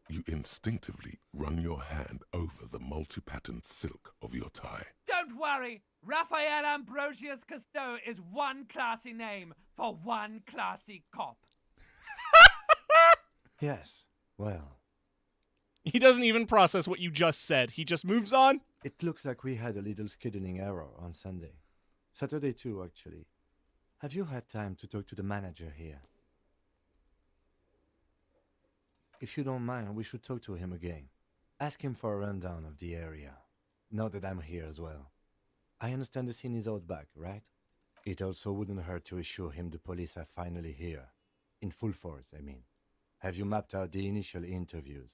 You instinctively run your hand over the multi-patterned silk of your tie. Don't worry, Raphael Ambrosius Cousteau is one classy name for one classy cop. Yes, well, He doesn't even process what you just said. He just moves on. it looks like we had a little scheduling error on Sunday. Saturday too, actually. Have you had time to talk to the manager here? If you don't mind, we should talk to him again. Ask him for a rundown of the area. Now that I'm here as well. I understand the scene is out back, right? It also wouldn't hurt to assure him the police are finally here. In full force, I mean. Have you mapped out the initial interviews?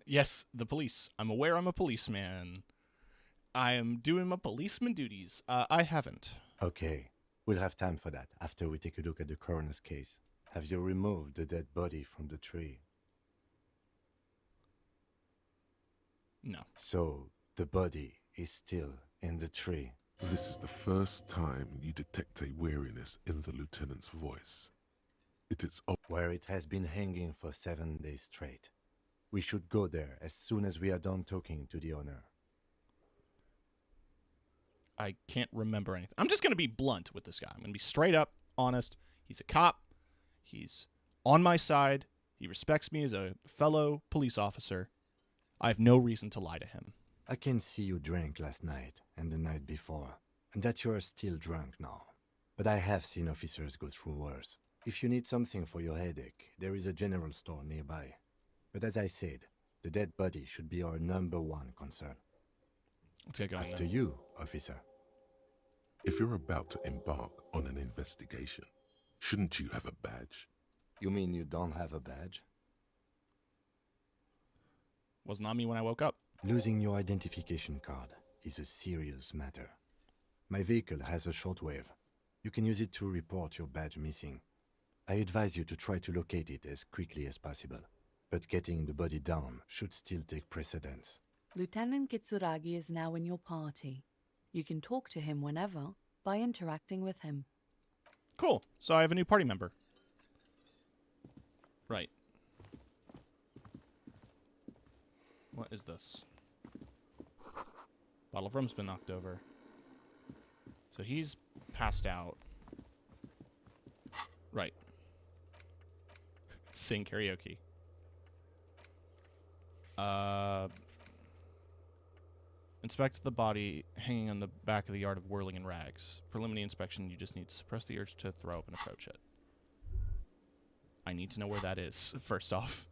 Yes, the police. I'm aware I'm a policeman. I am doing my policeman duties. I haven't. Okay, we'll have time for that after we take a look at the coroner's case. Have you removed the dead body from the tree? No. So, the body is still in the tree. This is the first time you detect a weariness in the lieutenant's voice. It is Where it has been hanging for 7 days straight. We should go there as soon as we are done talking to the owner. I can't remember anything. I'm just going to be blunt with this guy. I'm going to be straight up, honest. He's a cop. He's on my side. He respects me as a fellow police officer. I have no reason to lie to him. I can see you drank last night and the night before, and that you are still drunk now. But I have seen officers go through worse. If you need something for your headache, there is a general store nearby. But as I said, the dead body should be our #1 concern. Let's get going. To you, officer. If you're about to embark on an investigation, Shouldn't you have a badge? You mean you don't have a badge? Wasn't on me when I woke up. Losing your identification card is a serious matter. My vehicle has a shortwave. You can use it to report your badge missing. I advise you to try to locate it as quickly as possible, but getting the body down should still take precedence. Lieutenant Kitsuragi is now in your party. You can talk to him whenever by interacting with him. Cool. So I have a new party member. Right. What is this? Bottle of rum's been knocked over. So he's passed out. Right. Sing karaoke. Inspect the body hanging on the back of the yard of whirling in rags. Preliminary inspection, you just need to suppress the urge to throw up and approach it. I need to know where that is, first off.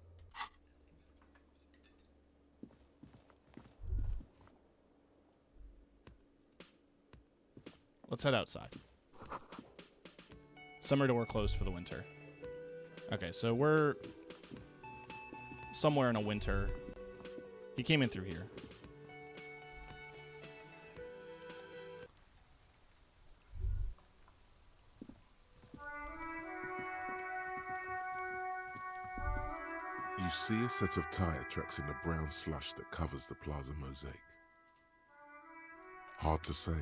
Let's head outside. Summer door closed for the winter. Okay, so we're somewhere in a winter. He came in through here. You see a set of tire tracks in the brown slush that covers the plaza mosaic. Hard to say.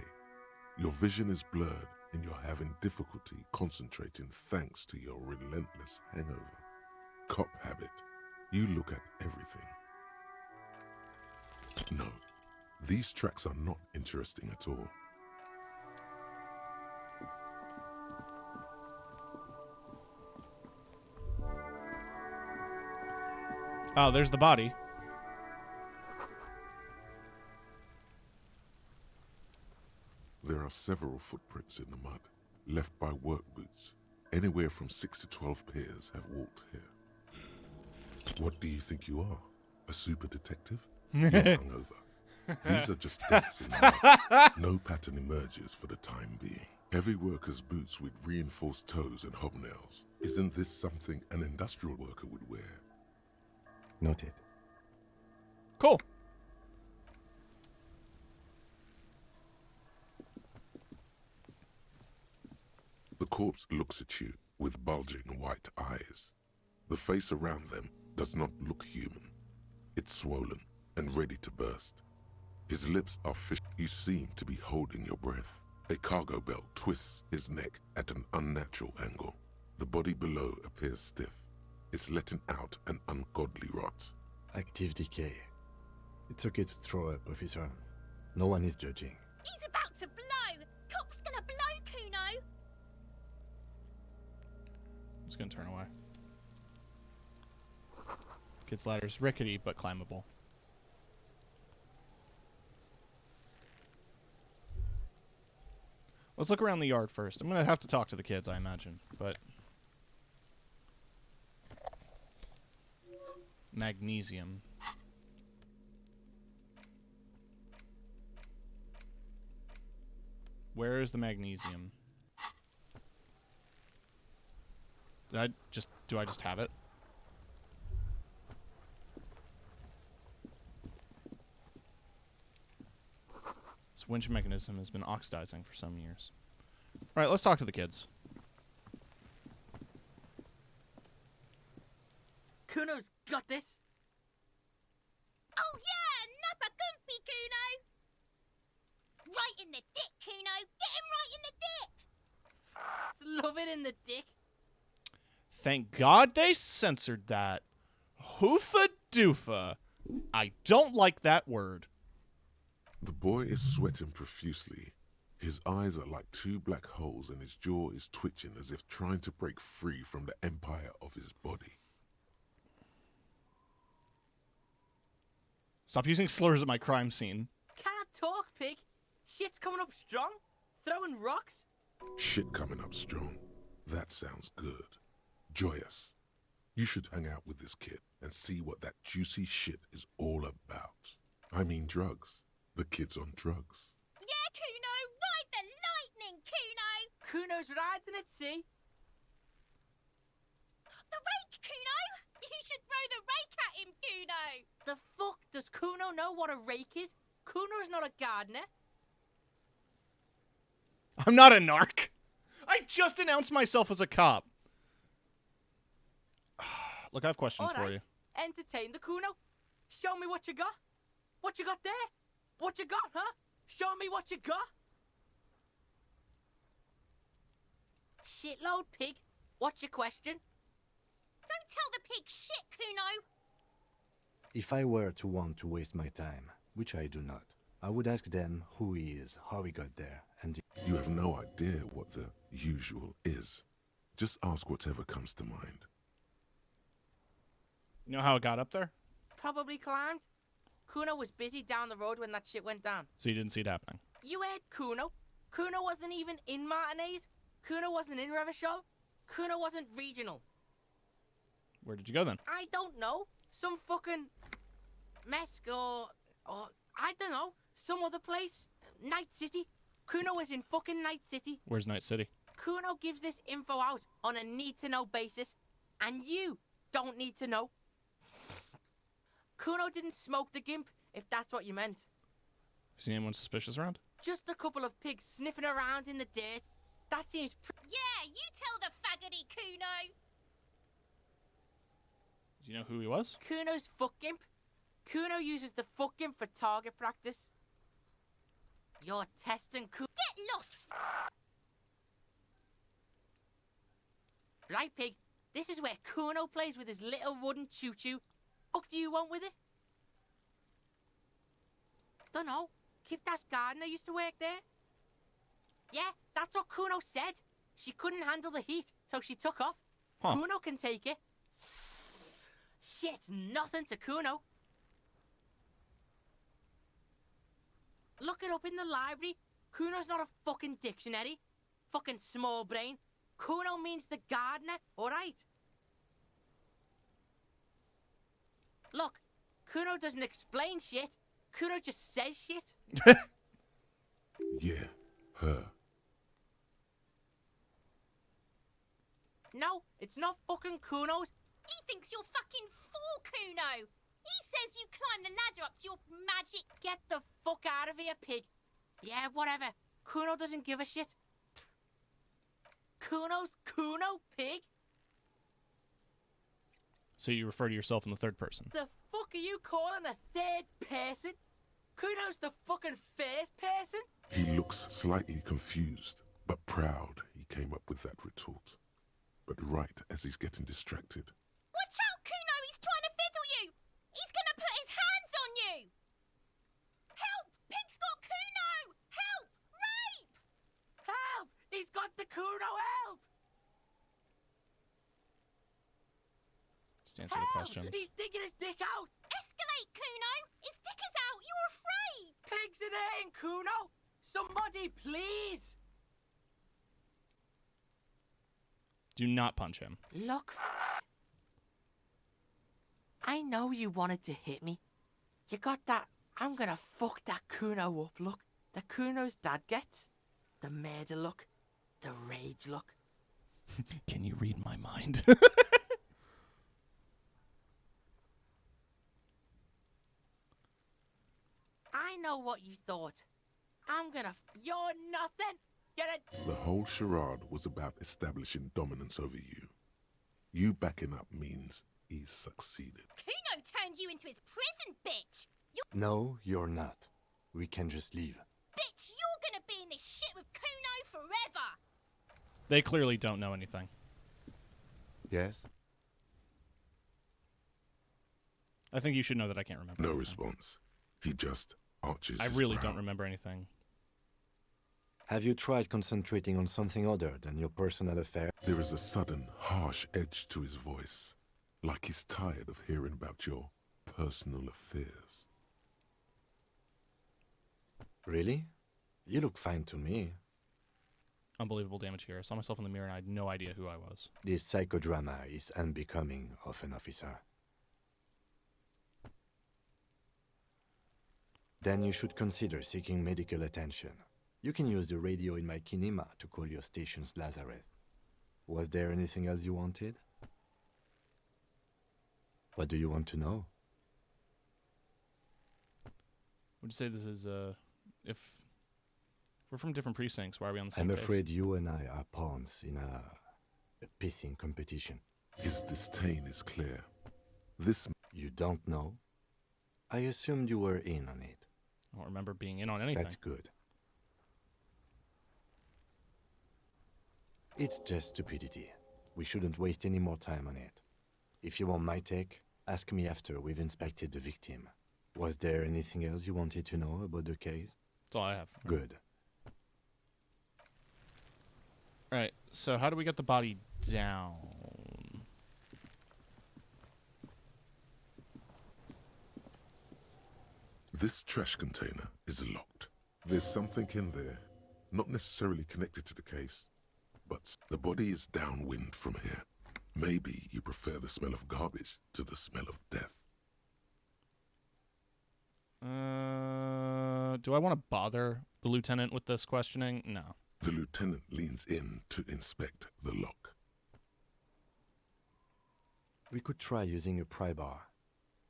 Your vision is blurred and you're having difficulty concentrating thanks to your relentless hangover. Cop habit. You look at everything. No, these tracks are not interesting at all. Oh, there's the body. There are several footprints in the mud, left by work boots. Anywhere from 6 to 12 pairs have walked here. What do you think you are? A super detective? You're hungover. These are just dents in the mud. No pattern emerges for the time being. Heavy workers' boots with reinforced toes and hobnails. Isn't this something an industrial worker would wear? Noted. Cool. The corpse looks at you with bulging white eyes. The face around them does not look human. It's swollen and ready to burst. His lips are fish. You seem to be holding your breath. A cargo belt twists his neck at an unnatural angle. The body below appears stiff. It's letting out an ungodly rot. Active decay. It's okay to throw up, officer. No one is judging. He's about to blow! Cop's gonna blow, Kuno! I'm just gonna turn away. Kid's ladder's rickety but climbable. Let's look around the yard first. I'm gonna have to talk to the kids, I imagine, but... Magnesium. Where is the magnesium? Do I just have it? This winch mechanism has been oxidizing for some years. Alright, let's talk to the kids. Kuno's got this. Oh yeah, Nappa Gumpy, Kuno! Right in the dick, Kuno! Get him right in the dick! Love it in the dick. Thank God they censored that. Hoofa doofa. I don't like that word. The boy is sweating profusely. His eyes are like two black holes and his jaw is twitching as if trying to break free from the empire of his body. Stop using slurs at my crime scene. Can't talk, pig. Shit's coming up strong. Throwing rocks. Shit coming up strong. That sounds good. Joyous. You should hang out with this kid and see what that juicy shit is all about. I mean drugs. The kid's on drugs. Yeah, Kuno! Ride the lightning, Kuno! Kuno's riding it, see? The rake, Kuno! You should throw the rake at him, Kuno! The fuck? Does Kuno know what a rake is? Kuno is not a gardener. I'm not a narc. I just announced myself as a cop. Look, I have questions for you. Entertain the Kuno. Show me what you got. What you got there? What you got, huh? Show me what you got. Shitload pig. What's your question? Don't tell the pig shit, Kuno! If I were to want to waste my time, which I do not, I would ask them who he is, how he got there, and... You have no idea what the usual is. Just ask whatever comes to mind. You know how it got up there? Probably climbed. Kuno was busy down the road when that shit went down. So you didn't see it happening? You heard Kuno. Kuno wasn't even in Martinez. Kuno wasn't in Revachol. Kuno wasn't regional. Where did you go then? I don't know. Some fucking Mesk or I don't know. Some other place. Night City. Kuno was in fucking Night City. Where's Night City? Kuno gives this info out on a need-to-know basis, and you don't need to know. Kuno didn't smoke the gimp, if that's what you meant. Seen anyone suspicious around? Just a couple of pigs sniffing around in the dirt. That seems Yeah, you tell the faggoty, Kuno! Do you know who he was? Kuno's fuck gimp. Kuno uses the fuck gimp for target practice. You're testing Kuno. Get lost, Right, pig. This is where Kuno plays with his little wooden choo-choo. What do you want with it? Dunno. Kipta's gardener used to work there. Yeah, that's what Kuno said. She couldn't handle the heat, so she took off. Huh. Kuno can take it. Shit's nothing to Kuno. Look it up in the library. Kuno's not a fucking dictionary. Fucking small brain. Kuno means the gardener, alright? Look, Kuno doesn't explain shit. Kuno just says shit. Yeah, her. No, it's not fucking Kuno's. He thinks you're fucking fool, Kuno! He says you climb the ladder up to your magic... Get the fuck out of here, pig. Yeah, whatever. Kuno doesn't give a shit. Kuno's Kuno, pig? So you refer to yourself in the third person? The fuck are you calling a third person? Kuno's the fucking first person? He looks slightly confused, but proud he came up with that retort. But right as he's getting distracted, Watch out, Kuno! He's trying to fiddle you! He's gonna put his hands on you! Help! Pig's got Kuno! Help! Rape! Help! He's got the Kuno, help! Just answer the questions. He's digging his dick out! Escalate, Kuno! His dick is out! You're afraid! Pigs in here, Kuno! Somebody, please! Do not punch him. Look, I know you wanted to hit me. You got that, I'm gonna fuck that Kuno up look. The Kuno's dad gets. The murder look. The rage look. Can you read my mind? I know what you thought. I'm gonna... You're nothing! You're a... the whole charade was about establishing dominance over you. You backing up means he's succeeded. Kuno turned you into his prison, bitch! No, you're not. We can just leave. Bitch, you're gonna be in this shit with Kuno forever! They clearly don't know anything. Yes? I think you should know that I can't remember. No anything. response. He just arches I his really brow. don't remember anything. Have you tried concentrating on something other than your personal affair? There is a sudden, harsh edge to his voice, like he's tired of hearing about your personal affairs. Really? You look fine to me. Unbelievable damage here. I saw myself in the mirror and I had no idea who I was. This psychodrama is unbecoming of an officer. Then you should consider seeking medical attention. You can use the radio in my kinema to call your station's Lazareth. Was there anything else you wanted? What do you want to know? Would you say this is if we're from different precincts, why are we on the same I'm case? afraid you and I are pawns in a pissing competition. His disdain is clear. This You don't know? I assumed you were in on it. I don't remember being in on anything. That's good. It's just stupidity. We shouldn't waste any more time on it. If you want my take, ask me after we've inspected the victim. Was there anything else you wanted to know about the case? That's all I have. Good. Right, so how do we get the body down? This trash container is locked. There's something in there, not necessarily connected to the case, but the body is downwind from here. Maybe you prefer the smell of garbage to the smell of death. Do I want to bother the lieutenant with this questioning? No. The lieutenant leans in to inspect the lock. We could try using a pry bar.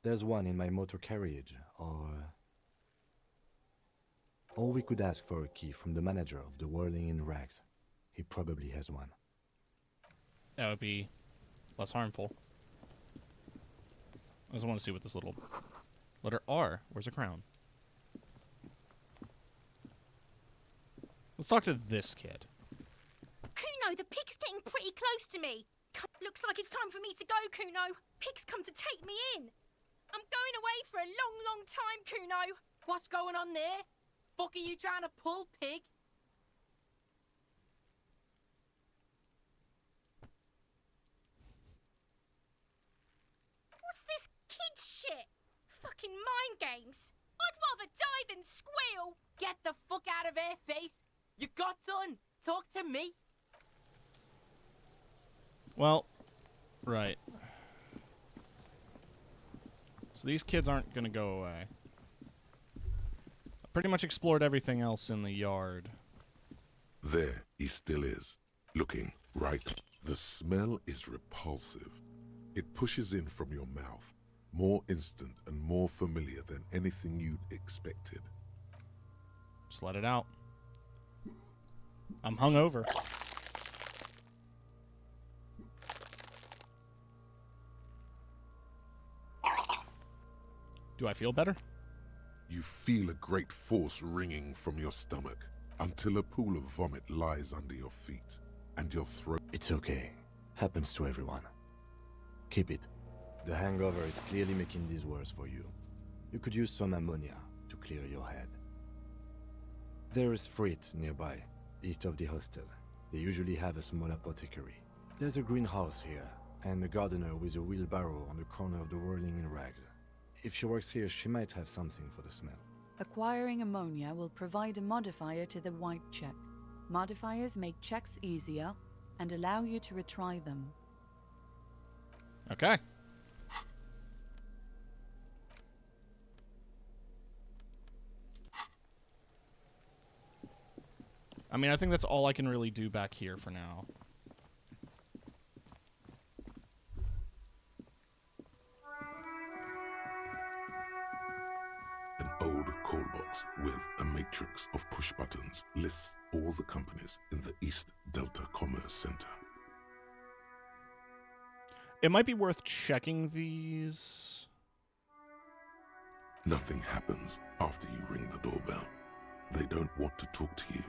There's one in my motor carriage, or we could ask for a key from the manager of the Whirling in Rags. He probably has one. That would be less harmful. I just want to see what this little letter R. Where's a crown? Let's talk to this kid. Kuno, the pig's getting pretty close to me. Looks like it's time for me to go, Kuno. Pig's come to take me in. I'm going away for a long, long time, Kuno. What's going on there? Fuck are you trying to pull, pig? What's this kid shit? Fucking mind games. I'd rather die than squeal. Get the fuck out of here, face. You got done. Talk to me. Well, right. So these kids aren't going to go away. I pretty much explored everything else in the yard. There he still is, looking right. The smell is repulsive. It pushes in from your mouth, more instant and more familiar than anything you'd expected. Just let it out. I'm hungover. Do I feel better? You feel a great force ringing from your stomach until a pool of vomit lies under your feet and your throat. It's okay. Happens to everyone. Keep it. The hangover is clearly making this worse for you. You could use some ammonia to clear your head. There is Frit nearby, east of the hostel. They usually have a small apothecary. There's a greenhouse here, and a gardener with a wheelbarrow on the corner of the Whirling in Rags. If she works here, she might have something for the smell. Acquiring ammonia will provide a modifier to the white check. Modifiers make checks easier and allow you to retry them. Okay. I mean, I think that's all I can really do back here for now. An old call box with a matrix of push buttons lists all the companies in the East Delta Commerce Center. It might be worth checking these. Nothing happens after you ring the doorbell. They don't want to talk to you.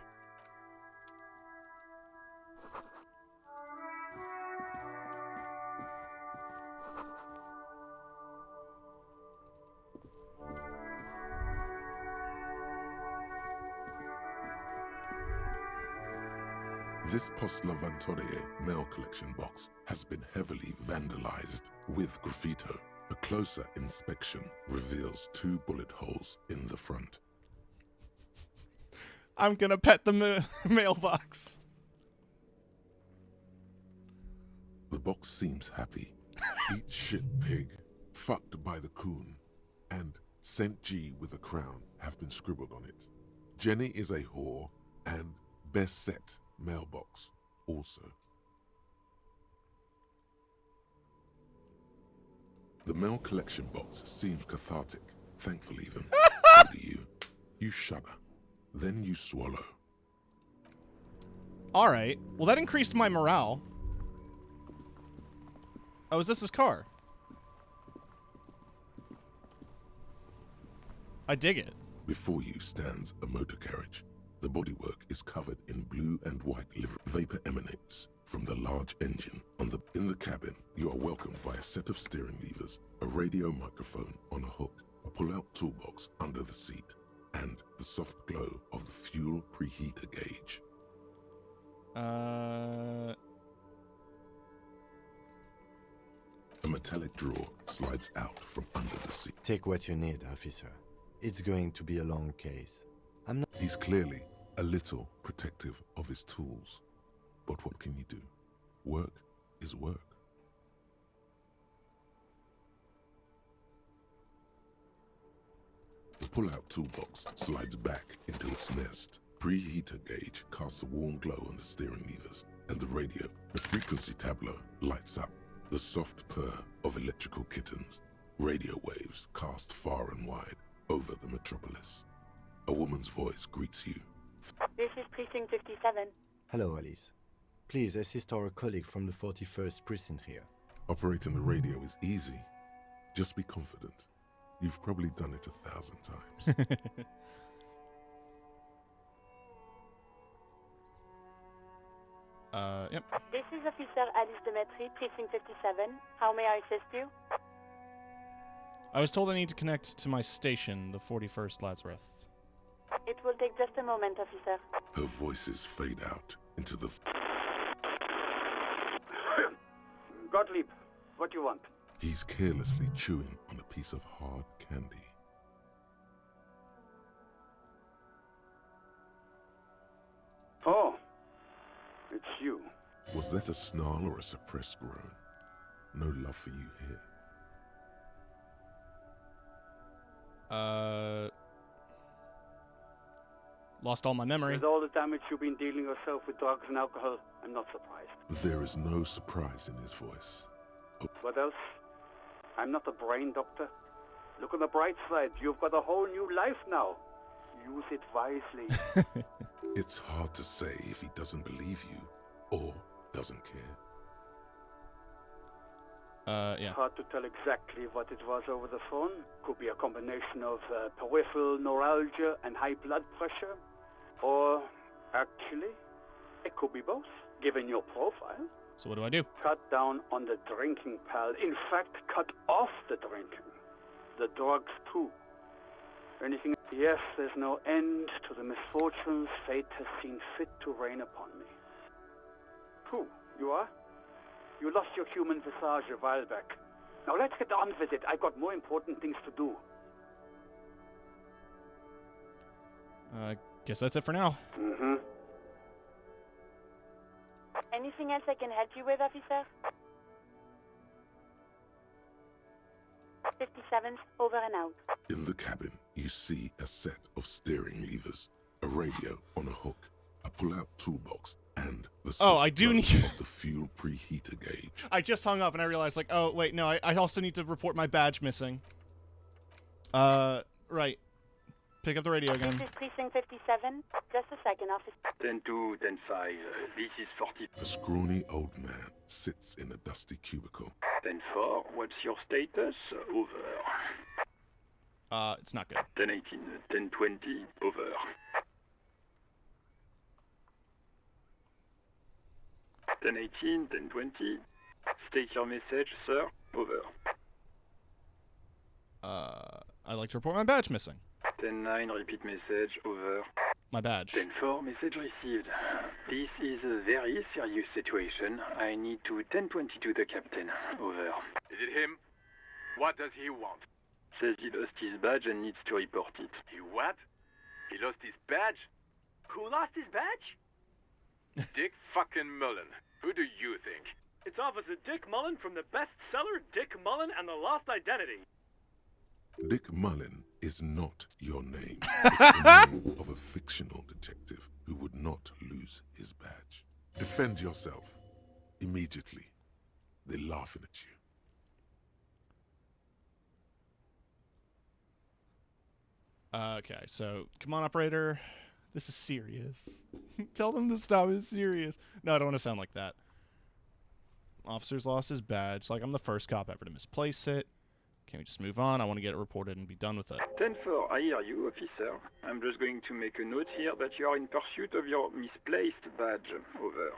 This Post Lavantorie mail collection box has been heavily vandalized with graffito. A closer inspection reveals 2 bullet holes in the front. I'm gonna pet the mailbox. The box seems happy. Eat shit, pig. Fucked by the coon. And St. G with a crown have been scribbled on it. Jenny is a whore, and best set mailbox also. The mail collection box seems cathartic. Thankful even. So do you. You shudder. Then you swallow. Alright. Well, that increased my morale. Oh, is this his car? I dig it. Before you stands a motor carriage. The bodywork is covered in blue and white livery. Vapor emanates from the large engine. In the cabin, you are welcomed by a set of steering levers, a radio microphone on a hook, a pull-out toolbox under the seat, and the soft glow of the fuel preheater gauge. A metallic drawer slides out from under the seat. Take what you need, officer. It's going to be a long case. I'm not... He's clearly a little protective of his tools. But what can you do? Work is work. The pull-out toolbox slides back into its nest. Preheater gauge casts a warm glow on the steering levers, and the radio, the frequency tableau, lights up. The soft purr of electrical kittens. Radio waves cast far and wide over the metropolis. A woman's voice greets you. This is Precinct 57. Hello, Alice. Please assist our colleague from the 41st precinct here. Operating the radio is easy. Just be confident. You've probably done it 1,000 times. Yep. This is Officer Alice Demetri, Precinct 57. How may I assist you? I was told I need to connect to my station, the 41st Lazarus. It will take just a moment, officer. Her voices fade out into the... Gottlieb, what do you want? He's carelessly chewing on a piece of hard candy. Oh, it's you. Was that a snarl or a suppressed groan? No love for you here. Lost all my memory. With all the damage you've been dealing yourself with drugs and alcohol, I'm not surprised. There is no surprise in his voice. Oh. What else? I'm not a brain doctor. Look on the bright side. You've got a whole new life now. Use it wisely. It's hard to say if he doesn't believe you or doesn't care. Yeah. Hard to tell exactly what it was over the phone. Could be a combination of peripheral neuralgia and high blood pressure. Or, actually, it could be both, given your profile. So what do I do? Cut down on the drinking, pal. In fact, cut off the drinking. The drugs, too. Anything? Yes, there's no end to the misfortunes fate has seen fit to rain upon me. Who? You are? You lost your human visage a while back. Now let's get on with it. I've got more important things to do. Guess that's it for now. Mm-hmm. Anything else I can help you with, officer? 57's over and out. In the cabin, you see a set of steering levers, a radio on a hook, a pull-out toolbox, and the I do need of the fuel preheater gauge. I just hung up and I realized, like, oh wait, no, I also need to report my badge missing. Right. Pick up the radio again. This is Precinct 57. Just a second, officer. 10-2, 10-5. This is 40. A scrawny old man sits in a dusty cubicle. 10-4, what's your status? Over. It's not good. 10-18, 10-20, over. 10-18, 10-20. State your message, sir. Over. I'd like to report my badge missing. 10-9, repeat message. Over. My badge. 10-4, message received. This is a very serious situation. I need to 10-22 the captain. Over. Is it him? What does he want? Says he lost his badge and needs to report it. He what? He lost his badge? Who lost his badge? Dick fucking Mullen. Who do you think? It's Officer Dick Mullen from the bestseller Dick Mullen and the Lost Identity. Dick Mullen is not your name. It's the name of a fictional detective who would not lose his badge. Defend yourself. Immediately. They're laughing at you. Okay, so come on, operator. This is serious. Tell them to stop. It's serious. No, I don't want to sound like that. Officer's lost his badge. Like, I'm the first cop ever to misplace it. Can we just move on? I want to get it reported and be done with it. 10-4, I hear you, officer. I'm just going to make a note here that you are in pursuit of your misplaced badge. Over.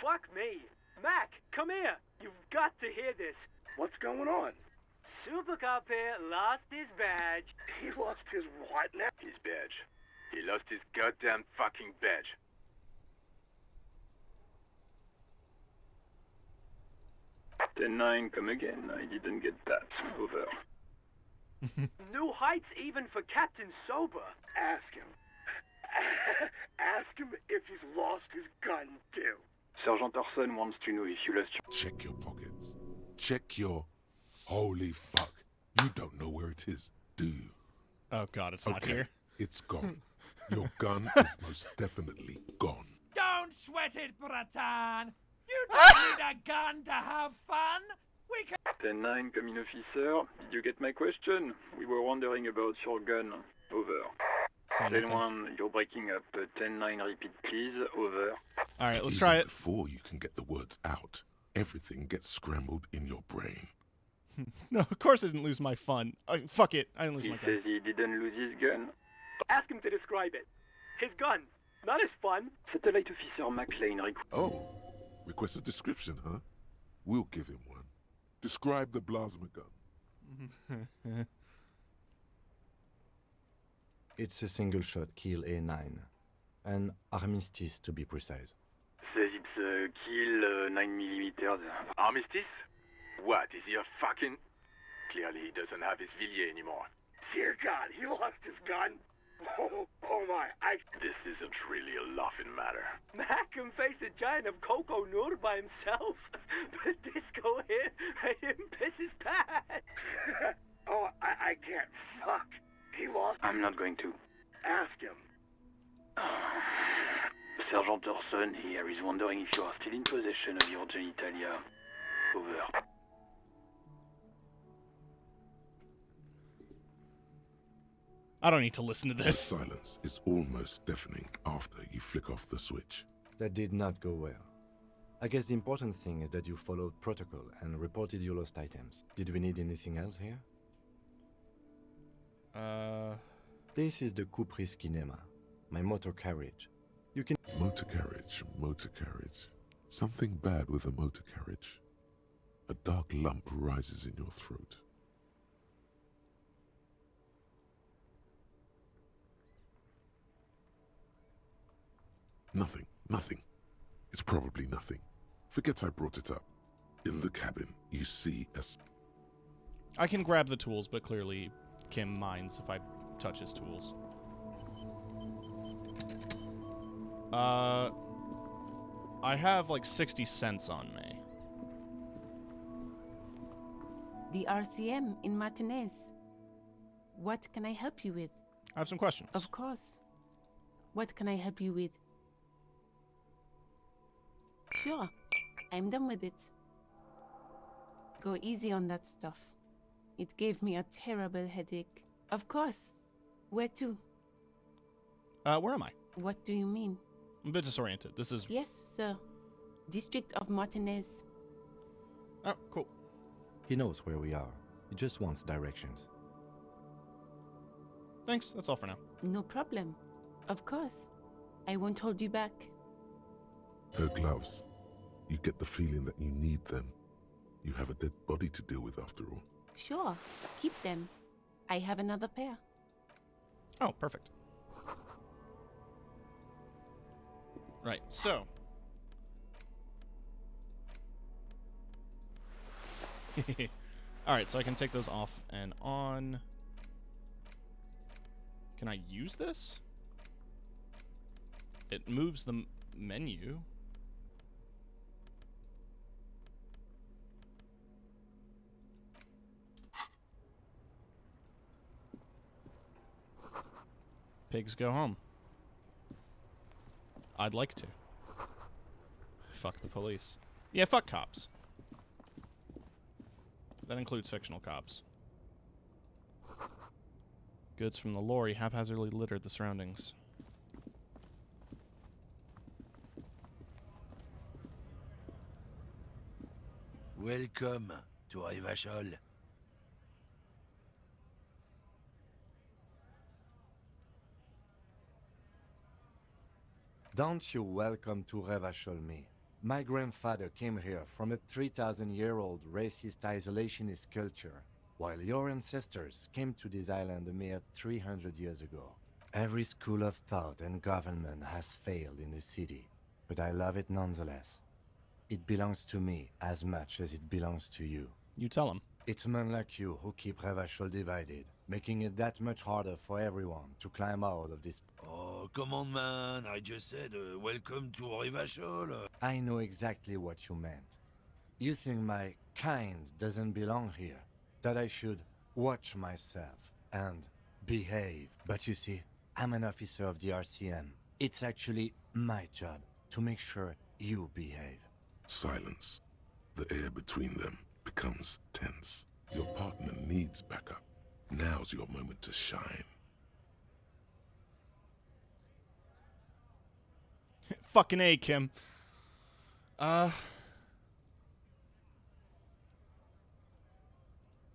Fuck me. Mac, come here. You've got to hear this. What's going on? Super Cop here lost his badge. He lost his what now? His badge. He lost his goddamn fucking badge. Ten-9, come again. I didn't get that. Over. New heights even for Captain Sober. Ask him. Ask him if he's lost his gun, too. Sergeant Orson wants to know if you lost your... Check your pockets. Check your... Holy fuck. You don't know where it is, do you? Oh god, it's not here. It's gone. Your gun is most definitely gone. Don't sweat it, Bratan. You don't need a gun to have fun. We can... 10-9, come in, officer. Did you get my question? We were wondering about your gun. Over. 10-1, you're breaking up. 10-9, repeat, please. Over. Alright, let's try it. Before you can get the words out, everything gets scrambled in your brain. No, of course I didn't lose my fun. Fuck it, I didn't lose He my gun. says he didn't lose his gun. Ask him to describe it. His gun, not his fun. Satellite Officer McLean Oh, request a description, huh? We'll give him one. Describe the plasma gun. It's a single-shot kill A9. An armistice, to be precise. Says it's a kill 9mm. Armistice? What, is he a fucking... Clearly he doesn't have his Villiers anymore. Dear God, he lost his gun. Oh my, This isn't really a laughing matter. Mac can face a giant of Coco Nur by himself. But Disco here made him piss his pants. Oh, I can't. Fuck. He lost... I'm not going to. Ask him. Sergeant Orson here is wondering if you are still in possession of your genitalia. Over. I don't need to listen to The this. silence is almost deafening after you flick off the switch. That did not go well. I guess the important thing is that you followed protocol and reported your lost items. Did we need anything else here? This is the Kupris Kinema, my motor carriage. You can... Motor carriage, motor carriage. Something bad with a motor carriage. A dark lump rises in your throat. Nothing. It's probably nothing. Forget I brought it up. In the cabin, you see a... I can grab the tools, but clearly Kim minds if I touch his tools. I have like 60 cents on me. The RCM in Martinez. What can I help you with? I have some questions. Of course. What can I help you with? Sure, I'm done with it. Go easy on that stuff. It gave me a terrible headache. Of course. Where to? Where am I? What do you mean? I'm a bit disoriented. This is... Yes, sir. District of Martinez. Oh, cool. He knows where we are. He just wants directions. Thanks, that's all for now. No problem. Of course. I won't hold you back. Her gloves. You get the feeling that you need them. You have a dead body to deal with after all. Sure. Keep them. I have another pair. Oh, perfect. Right, so... Alright, so I can take those off and on. Can I use this? It moves the menu. Pigs go home. I'd like to. Fuck the police. Yeah, fuck cops. That includes fictional cops. Goods from the lorry haphazardly littered the surroundings. Welcome to Revachol. Don't you welcome to Revachol me. My grandfather came here from a 3,000-year-old racist isolationist culture, while your ancestors came to this island a mere 300 years ago. Every school of thought and government has failed in the city, but I love it nonetheless. It belongs to me as much as it belongs to you. You tell him. It's men like you who keep Revachol divided, making it that much harder for everyone to climb out of this. Oh, come on, man. I just said, welcome to Revachol. I know exactly what you meant. You think my kind doesn't belong here, that I should watch myself and behave. But you see, I'm an officer of the RCM. It's actually my job to make sure you behave. Silence. The air between them becomes tense. Your partner needs backup. Now's your moment to shine. Fucking A, Kim.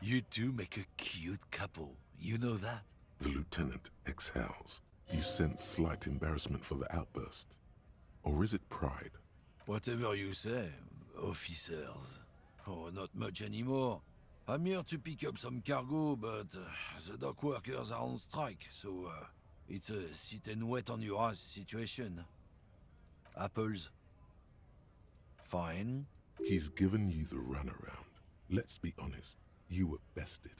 You two make a cute couple. You know that? The lieutenant exhales. You sense slight embarrassment for the outburst. Or is it pride? Whatever you say, officers. Oh, not much anymore. I'm here to pick up some cargo, but the dock workers are on strike, so it's a sit and wait on your ass situation. Apples? Fine. He's given you the runaround. Let's be honest, you were bested.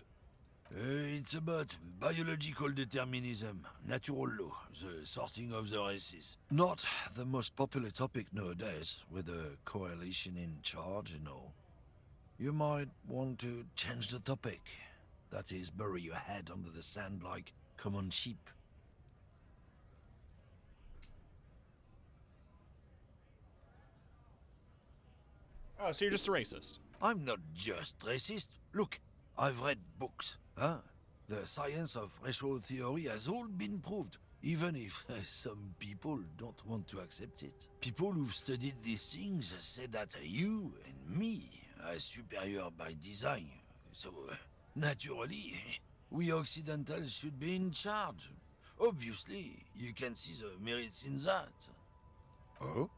It's about biological determinism, natural law, the sorting of the races. Not the most popular topic nowadays, with a coalition in charge and all. You might want to change the topic. That is, bury your head under the sand like common sheep. Oh, so you're just a racist? I'm not just racist. Look, I've read books. Huh? The science of racial theory has all been proved, even if some people don't want to accept it. People who've studied these things say that you and me are superior by design. So, naturally, we Occidentals should be in charge. Obviously, you can see the merits in that. Oh?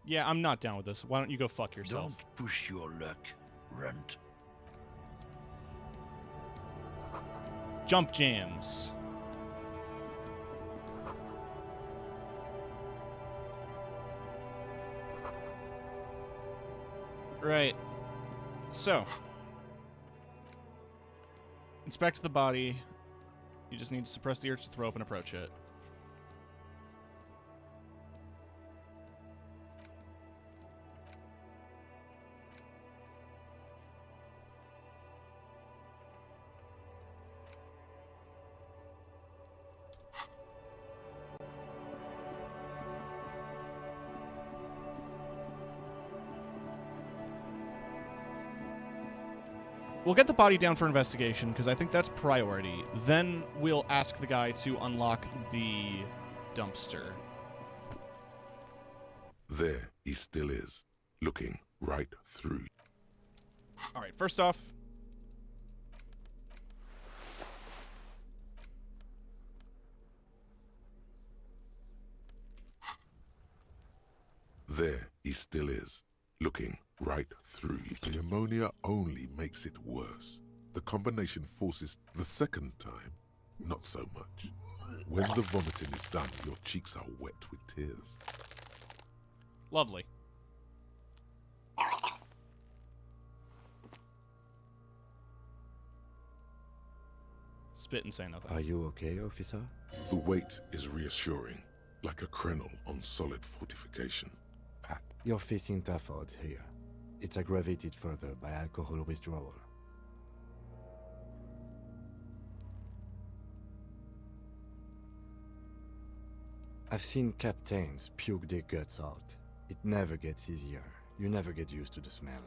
Yeah, I'm not down with this. Why don't you go fuck yourself? Don't push your luck, runt. Jump jams. Right. So. Inspect the body. You just need to suppress the urge to throw up and approach it. We'll get the body down for investigation, because I think that's priority. Then we'll ask the guy to unlock the dumpster. There he still is, looking right through. All right, first off, there he still is, looking right through you. The ammonia only makes it worse. The combination forces the second time, not so much. When the vomiting is done, your cheeks are wet with tears. Lovely. Spit and say nothing. Are you okay, officer? The weight is reassuring, like a krenel on solid fortification. Pat. You're facing tough odds here. It's aggravated further by alcohol withdrawal. I've seen captains puke their guts out. It never gets easier. You never get used to the smell.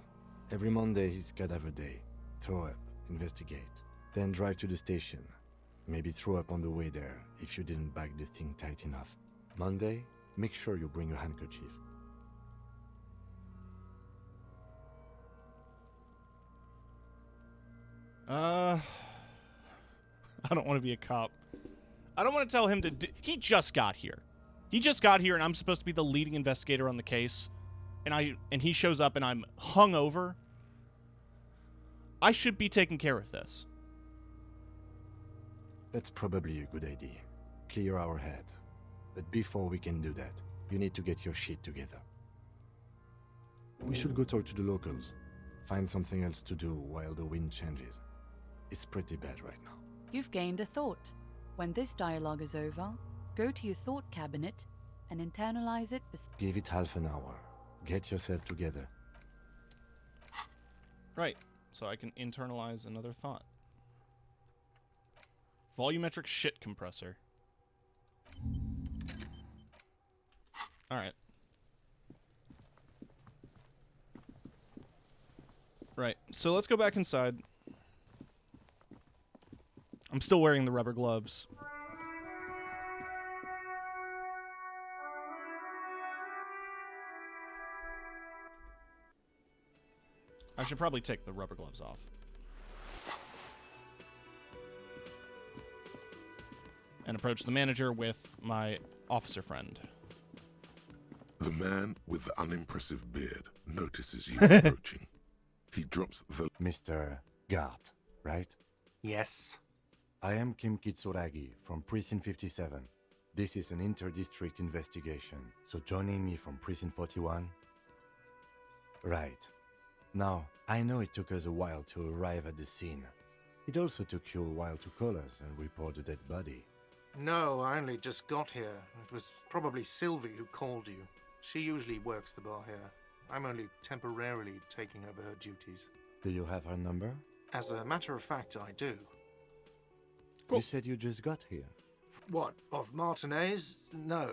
Every Monday is cadaver day. Throw up investigate. Then drive to the station. Maybe throw up on the way there if you didn't bag the thing tight enough. Monday, make sure you bring a handkerchief. I don't want to be a cop. I don't want to tell him to he just got here. He just got here and I'm supposed to be the leading investigator on the case. And he shows up and I'm hungover. I should be taking care of this. That's probably a good idea. Clear our head. But before we can do that, you need to get your shit together. We should go talk to the locals. Find something else to do while the wind changes. It's pretty bad right now. You've gained a thought. When this dialogue is over, go to your thought cabinet and internalize it. Give it half an hour. Get yourself together. Right. So I can internalize another thought. Volumetric shit compressor. Alright. Right. So let's go back inside. I'm still wearing the rubber gloves. I should probably take the rubber gloves off. And approach the manager with my officer friend. The man with the unimpressive beard notices you approaching. He drops the... Mr. Gart, right? Yes. I am Kim Kitsuragi from Precinct 57. This is an inter-district investigation, so joining me from Precinct 41? Right. Now, I know it took us a while to arrive at the scene. It also took you a while to call us and report the dead body. No, I only just got here. It was probably Sylvie who called you. She usually works the bar here. I'm only temporarily taking over her duties. Do you have her number? As a matter of fact, I do. Cool. You said you just got here. What, of Martinez? No,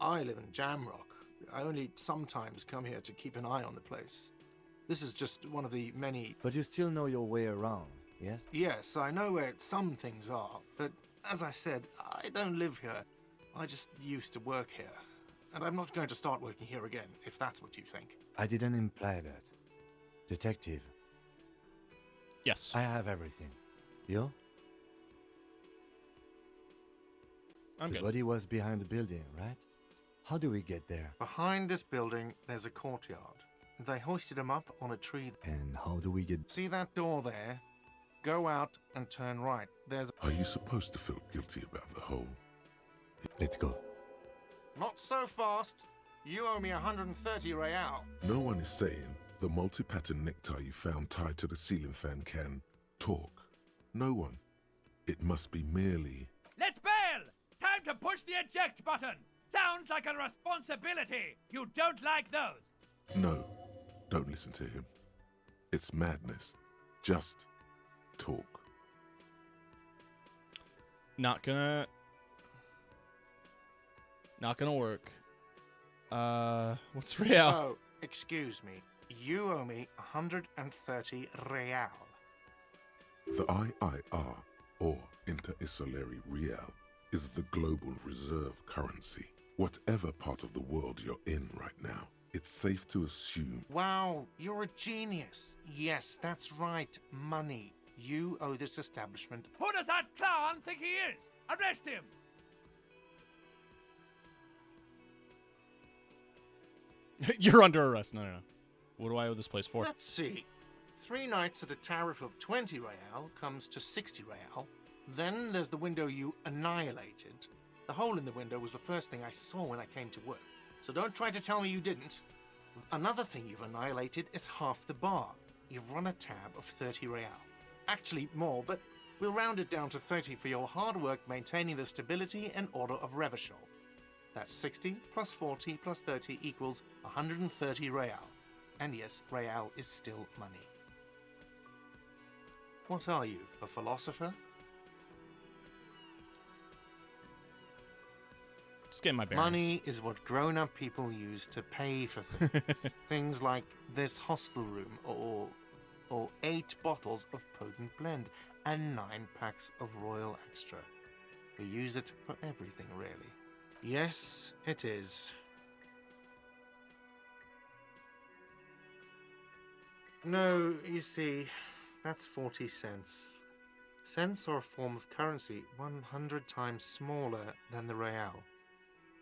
I live in Jamrock. I only sometimes come here to keep an eye on the place. This is just one of the many... But you still know your way around, yes? Yes, I know where some things are, but as I said, I don't live here. I just used to work here. And I'm not going to start working here again, if that's what you think. I didn't imply that. Detective. Yes. I have everything. You? I'm good. The body was behind the building, right? How do we get there? Behind this building, there's a courtyard. They hoisted him up on a tree. And how do we get... See that door there? Go out and turn right. There's... Are you supposed to feel guilty about the whole... Let's go. Not so fast. You owe me 130 real. No one is saying the multi-pattern necktie you found tied to the ceiling fan can talk. No one. It must be merely... Let's bail! Time to push the eject button! Sounds like a responsibility! You don't like those! No, don't listen to him. It's madness. Just talk. Not gonna work. What's real? Oh, excuse me. You owe me 130 real. The IIR, or Inter-Isolary Real, is the global reserve currency. Whatever part of the world you're in right now, it's safe to assume... Wow, you're a genius. Yes, that's right. Money. You owe this establishment... Who does that clown think he is? Arrest him! You're under arrest. No. What do I owe this place for? Let's see. 3 nights at a tariff of 20 real comes to 60 real. Then there's the window you annihilated. The hole in the window was the first thing I saw when I came to work. So don't try to tell me you didn't. Another thing you've annihilated is half the bar. You've run a tab of 30 real. Actually more, but we'll round it down to 30 for your hard work maintaining the stability and order of Revachol. That's 60 plus 40 plus 30 equals 130 real. And yes, real is still money. What are you, a philosopher? Just getting my bearings. Money is what grown-up people use to pay for things. Things like this hostel room or or 8 bottles of potent blend, and 9 packs of Royal Extra. We use it for everything, really. Yes, it is. No, you see, that's 40 cents. Cents are a form of currency 100 times smaller than the real.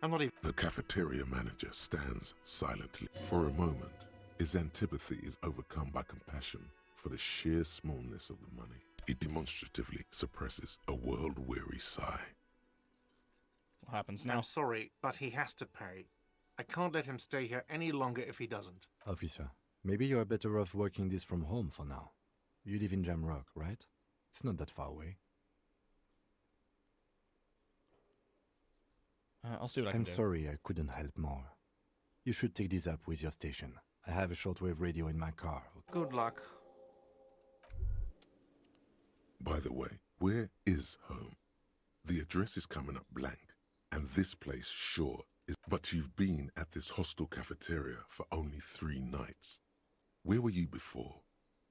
I'm not even... The cafeteria manager stands silently. For a moment, his antipathy is overcome by compassion for the sheer smallness of the money. He demonstratively suppresses a world-weary sigh. What happens now? I'm sorry, but he has to pay. I can't let him stay here any longer if he doesn't. Officer, maybe you are better off working this from home for now. You live in Jamrock, right? It's not that far away. I'll see what I can do. I'm sorry I couldn't help more. You should take this up with your station. I have a shortwave radio in my car. Good luck. By the way, where is home? The address is coming up blank, and this place sure is. But you've been at this hostel cafeteria for only 3 nights. Where were you before?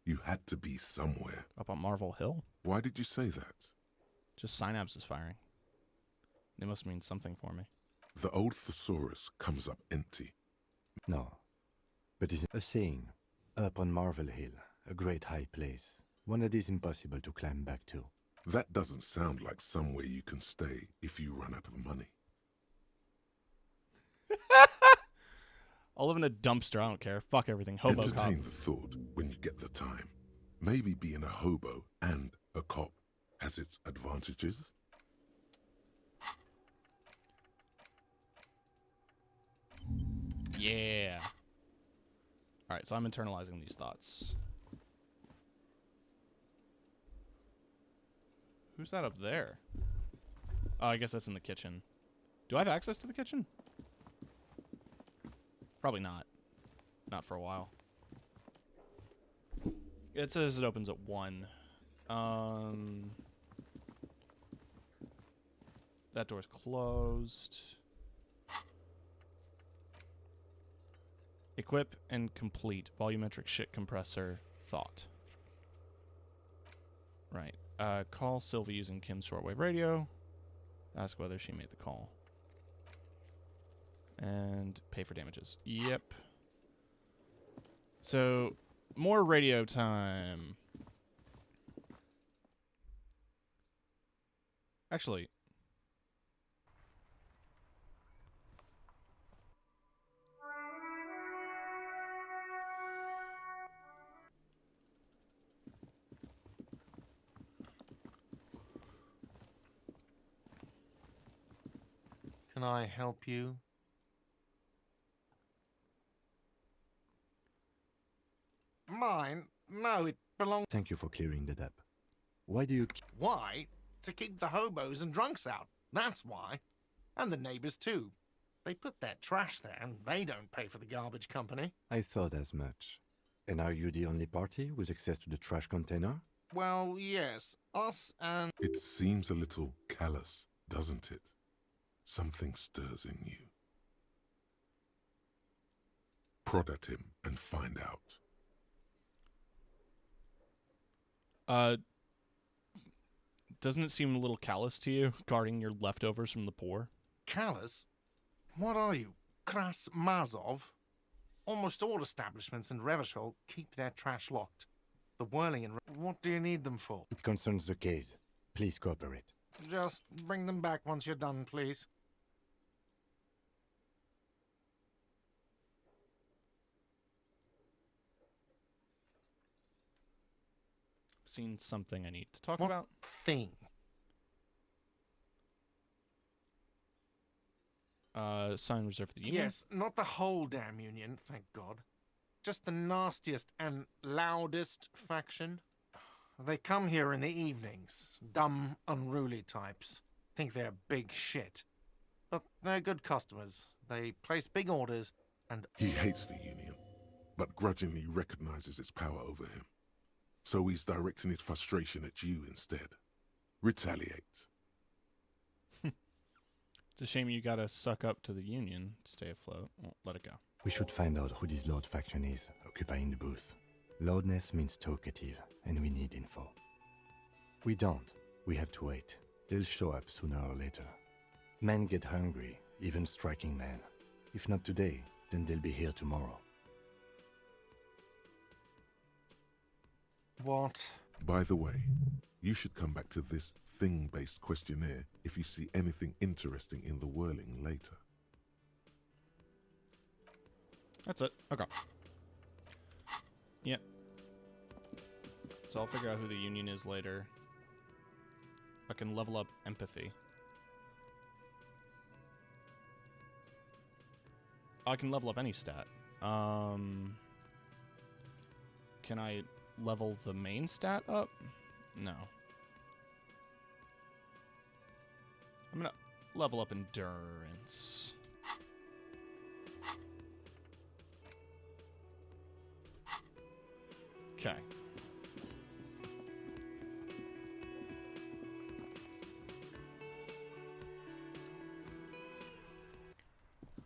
You had to be somewhere. Up on Marvel Hill? Why did you say that? Just synapse is firing. They must mean something for me. The old thesaurus comes up empty. No, but it's a saying. Up on Marvel Hill, a great high place. One that is impossible to climb back to. That doesn't sound like somewhere you can stay if you run out of money. I'll live in a dumpster, I don't care. Fuck everything. Hobo cop. Entertain the thought when you get the time. Maybe being a hobo and a cop has its advantages. Yeah. Alright, so I'm internalizing these thoughts. Who's that up there? Oh, I guess that's in the kitchen. Do I have access to the kitchen? Probably not. Not for a while. It says it opens at 1. That door's closed. Equip and complete volumetric shit compressor thought. Right. Call Sylvie using Kim's shortwave radio. Ask whether she made the call. And pay for damages. Yep. So, more radio time. Actually, Can I help you? Mine? No, it belongs... Thank you for clearing that up. Why do you... Why? To keep the hobos and drunks out. That's why. And the neighbors, too. They put their trash there, and they don't pay for the garbage company. I thought as much. And are you the only party with access to the trash container? Well, yes. Us and... It seems a little callous, doesn't it? Something stirs in you. Prod at him and find out. Doesn't it seem a little callous to you, guarding your leftovers from the poor? Callous? What are you, Kras Mazov? Almost all establishments in Revachol keep their trash locked. The whirling and... What do you need them for? It concerns the case. Please cooperate. Just bring them back once you're done, please. Seen something I need to talk What about? Thing? Sign reserved for the union? Yes, not the whole damn union, thank God. Just the nastiest and loudest faction. They come here in the evenings. Dumb, unruly types. Think they're big shit. But they're good customers. They place big orders and... He hates the union, but grudgingly recognizes its power over him. So he's directing his frustration at you instead. Retaliate. It's a shame you gotta suck up to the union to stay afloat. Well, let it go. We should find out who this Lord faction is, occupying the booth. Loudness means talkative, and we need info. We don't. We have to wait. They'll show up sooner or later. Men get hungry, even striking men. If not today, then they'll be here tomorrow. What? By the way, you should come back to this thing-based questionnaire if you see anything interesting in the whirling later. That's it. Okay. Yep. So I'll figure out who the Union is later. I can level up empathy. I can level up any stat. Can I level the main stat up? No. I'm gonna level up endurance. Okay.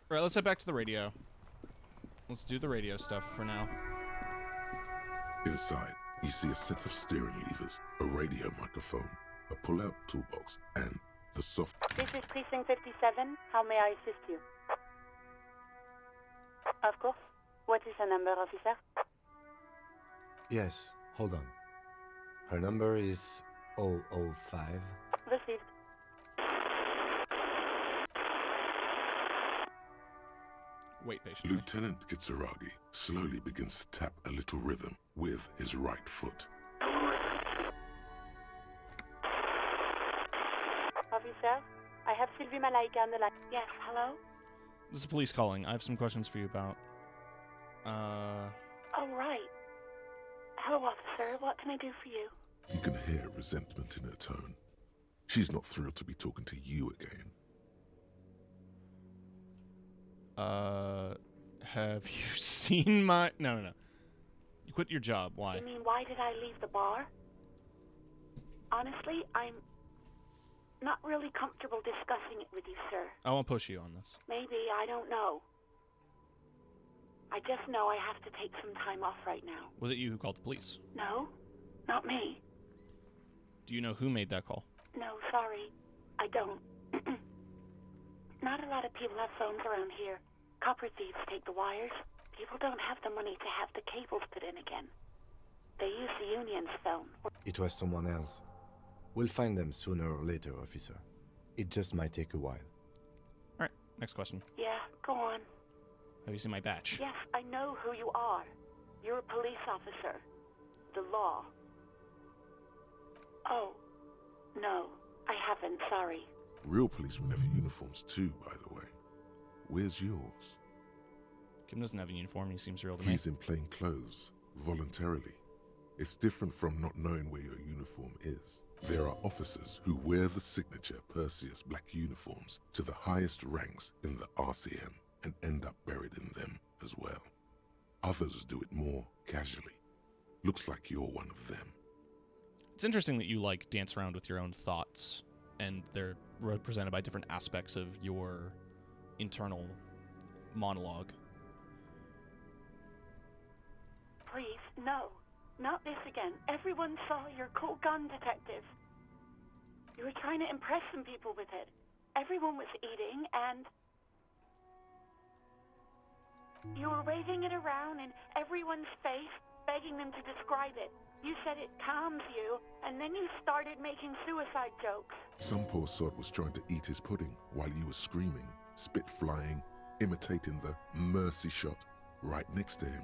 Alright, let's head back to the radio. Let's do the radio stuff for now. Inside, you see a set of steering levers, a radio microphone, a pull-out toolbox, and the soft... This is Precinct 57. How may I assist you? Of course. What is her number, officer? Yes, hold on. Her number is 005. Received. Wait patiently. Lieutenant Kitsuragi slowly begins to tap a little rhythm with his right foot. Officer, I have Sylvie Malaika on the line. Yes, hello? This is police calling. I have some questions for you about... Oh, right. Hello, officer. What can I do for you? You can hear resentment in her tone. She's not thrilled to be talking to you again. Have you seen my... No. You quit your job. Why? You mean, why did I leave the bar? Honestly, I'm not really comfortable discussing it with you, sir. I won't push you on this. Maybe, I don't know. I just know I have to take some time off right now. Was it you who called the police? No, not me. Do you know who made that call? No, sorry. I don't. Not a lot of people have phones around here. Copper thieves take the wires. People don't have the money to have the cables put in again. They use the Union's phone. It was someone else. We'll find them sooner or later, officer. It just might take a while. Alright, next question. Yeah, go on. Have you seen my badge? Yes, I know who you are. You're a police officer. The law. Oh, no, I haven't, sorry. Real policemen have uniforms too, by the way. Where's yours? Kim doesn't have a uniform. He seems real to me. He's in plain clothes, voluntarily. It's different from not knowing where your uniform is. There are officers who wear the signature Perseus black uniforms to the highest ranks in the RCM and end up buried in them as well. Others do it more casually. Looks like you're one of them. It's interesting that you, like, dance around with your own thoughts, and they're represented by different aspects of your internal monologue. Please, no. Not this again. Everyone saw your cool gun, detective. You were trying to impress some people with it. Everyone was eating, and you were waving it around in everyone's face, begging them to describe it. You said it calms you, and then you started making suicide jokes. Some poor sod was trying to eat his pudding while you were screaming, spit flying, imitating the mercy shot right next to him.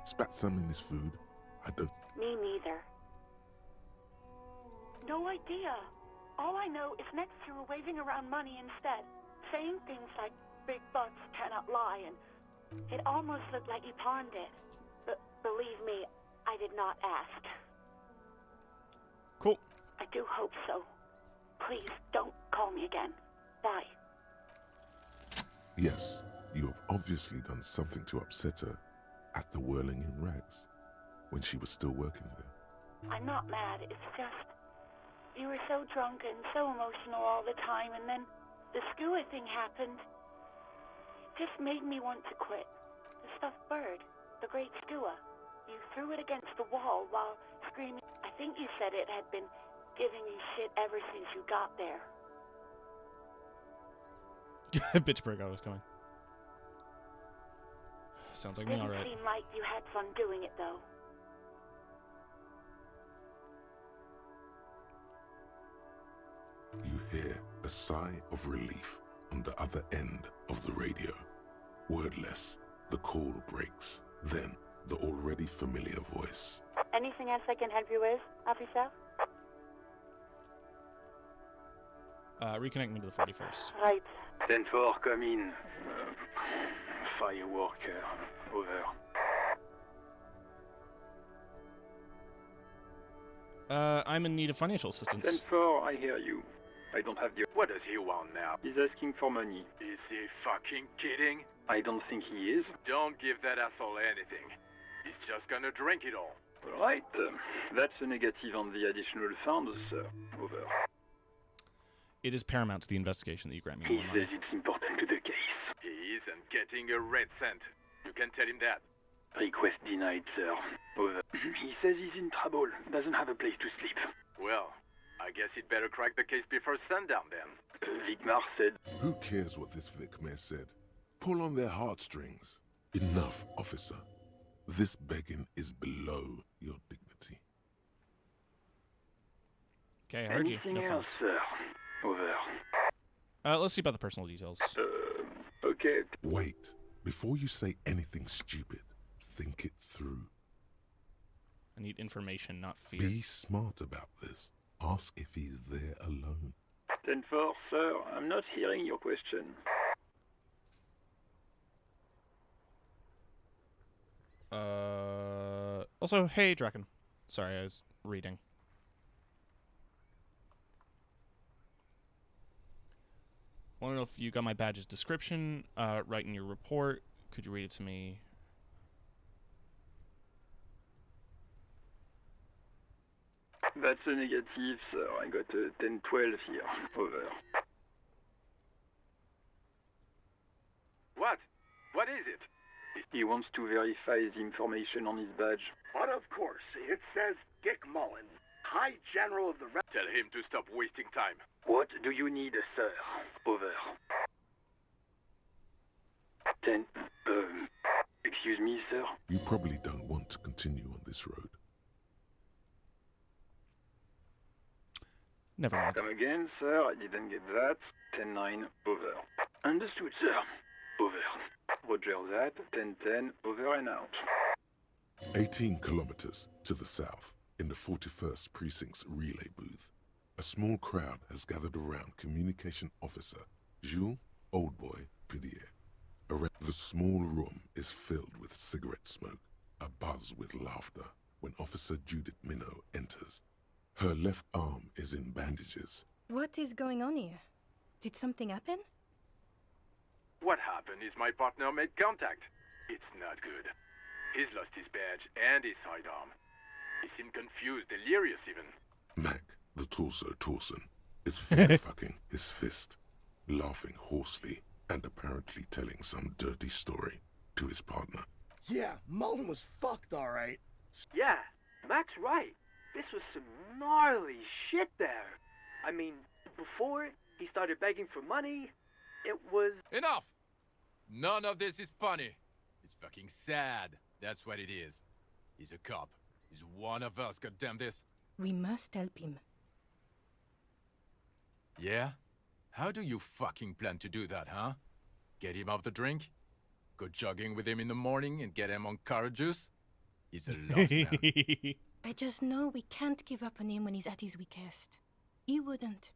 Spat some in his food. I don't... Me neither. No idea. All I know is next you were waving around money instead, saying things like, big bucks cannot lie, and it almost looked like you pawned it. But believe me, I did not ask. Cool. I do hope so. Please, don't call me again. Bye. Yes, you have obviously done something to upset her at the Whirling in Rags, when she was still working there. I'm not mad, it's just... You were so drunk and so emotional all the time, and then the skua thing happened. It just made me want to quit. The stuffed bird, the great skua. You threw it against the wall while screaming. I think you said it had been giving you shit ever since you got there. Bitch Burgo is coming. Sounds like me, alright. Didn't seem like you had fun doing it, though. You hear a sigh of relief on the other end of the radio. Wordless, the call breaks. Then, the already familiar voice. Anything else I can help you with, officer? Reconnect me to the 41st. Right. 10-4, come in. Firework, over. I'm in need of financial assistance. 10-4, I hear you. I don't have the... What does he want now? He's asking for money. Is he fucking kidding? I don't think he is. Don't give that asshole anything. He's just gonna drink it all. Alright, that's a negative on the additional funds, sir. Over. It is paramount to the investigation that you grant me He more money. says it's important to the case. He isn't getting a red cent. You can tell him that. Request denied, sir. Over. He says he's in trouble. Doesn't have a place to sleep. Well, I guess he'd better crack the case before sundown then. Vigmar said... Who cares what this Vic Mayor said? Pull on their heartstrings. Enough, officer. This begging is below your dignity. Okay, I heard you. Anything No else, funds. sir? Over. Let's see about the personal details. Okay. Wait. Before you say anything stupid, think it through. I need information, not fear. Be smart about this. Ask if he's there alone. 10-4, sir. I'm not hearing your question. Also, hey, Draken. Sorry, I was reading. Want to know if you got my badge's description, right in your report. Could you read it to me? That's a negative, sir. I got a 10-12 here. Over. What? What is it? He wants to verify the information on his badge. But of course, it says Dick Mullen, High General of the... Tell him to stop wasting time. What do you need, sir? Over. 10. Excuse me, sir? You probably don't want to continue on this road. Never mind. Come again, sir. I didn't get that. 10-9. Over. Understood, sir. Over. Roger that. 10-10. Over and out. 18 kilometers to the south, in the 41st Precinct's relay booth, a small crowd has gathered around Communication Officer Jules Oldboy Pidier. The small room is filled with cigarette smoke, a buzz with laughter, when Officer Judith Minnow enters. Her left arm is in bandages. What is going on here? Did something happen? What happened is my partner made contact. It's not good. He's lost his badge and his sidearm. He seemed confused, delirious even. Mac, the torso Torson, is fucking his fist, laughing hoarsely and apparently telling some dirty story to his partner. Yeah, Mullen was fucked, alright. Yeah, Mac's right. This was some gnarly shit there. I mean, before he started begging for money, it was... Enough! None of this is funny. It's fucking sad. That's what it is. He's a cop. He's one of us, goddamn this. We must help him. Yeah? How do you fucking plan to do that, huh? Get him off the drink? Go jogging with him in the morning and get him on carrot juice? He's a lost man. I just know we can't give up on him when he's at his weakest. He wouldn't.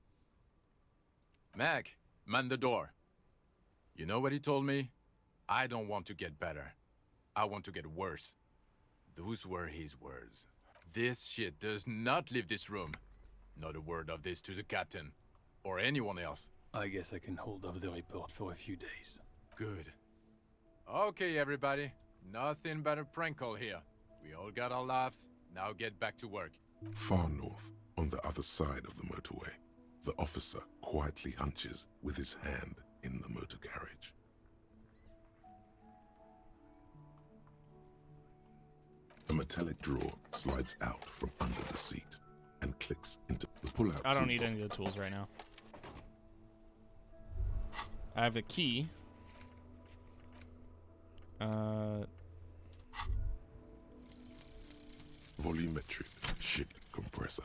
Mac, man the door. You know what he told me? I don't want to get better. I want to get worse. Those were his words. This shit does not leave this room. Not a word of this to the captain. Or anyone else. I guess I can hold off the report for a few days. Good. Okay, everybody. Nothing but a prank call here. We all got our laughs. Now get back to work. Far north, on the other side of the motorway, the officer quietly hunches with his hand in the motor carriage. A metallic drawer slides out from under the seat and clicks into the pull-out. I don't need any of the tools right now. I have a key. Volumetric ship compressor.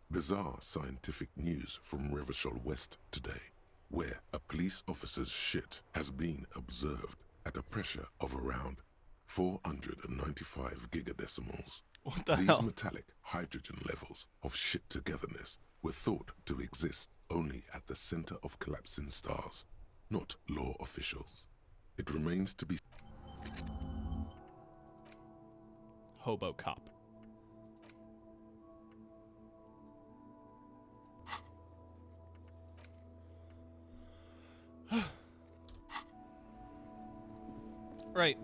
Bizarre scientific news from Revachol West today, where a police officer's shit has been observed at a pressure of around 495 gigadecimals. What the These hell? metallic hydrogen levels of shit togetherness were thought to exist only at the center of collapsing stars, not law officials. It remains to be... Hobo cop. Right.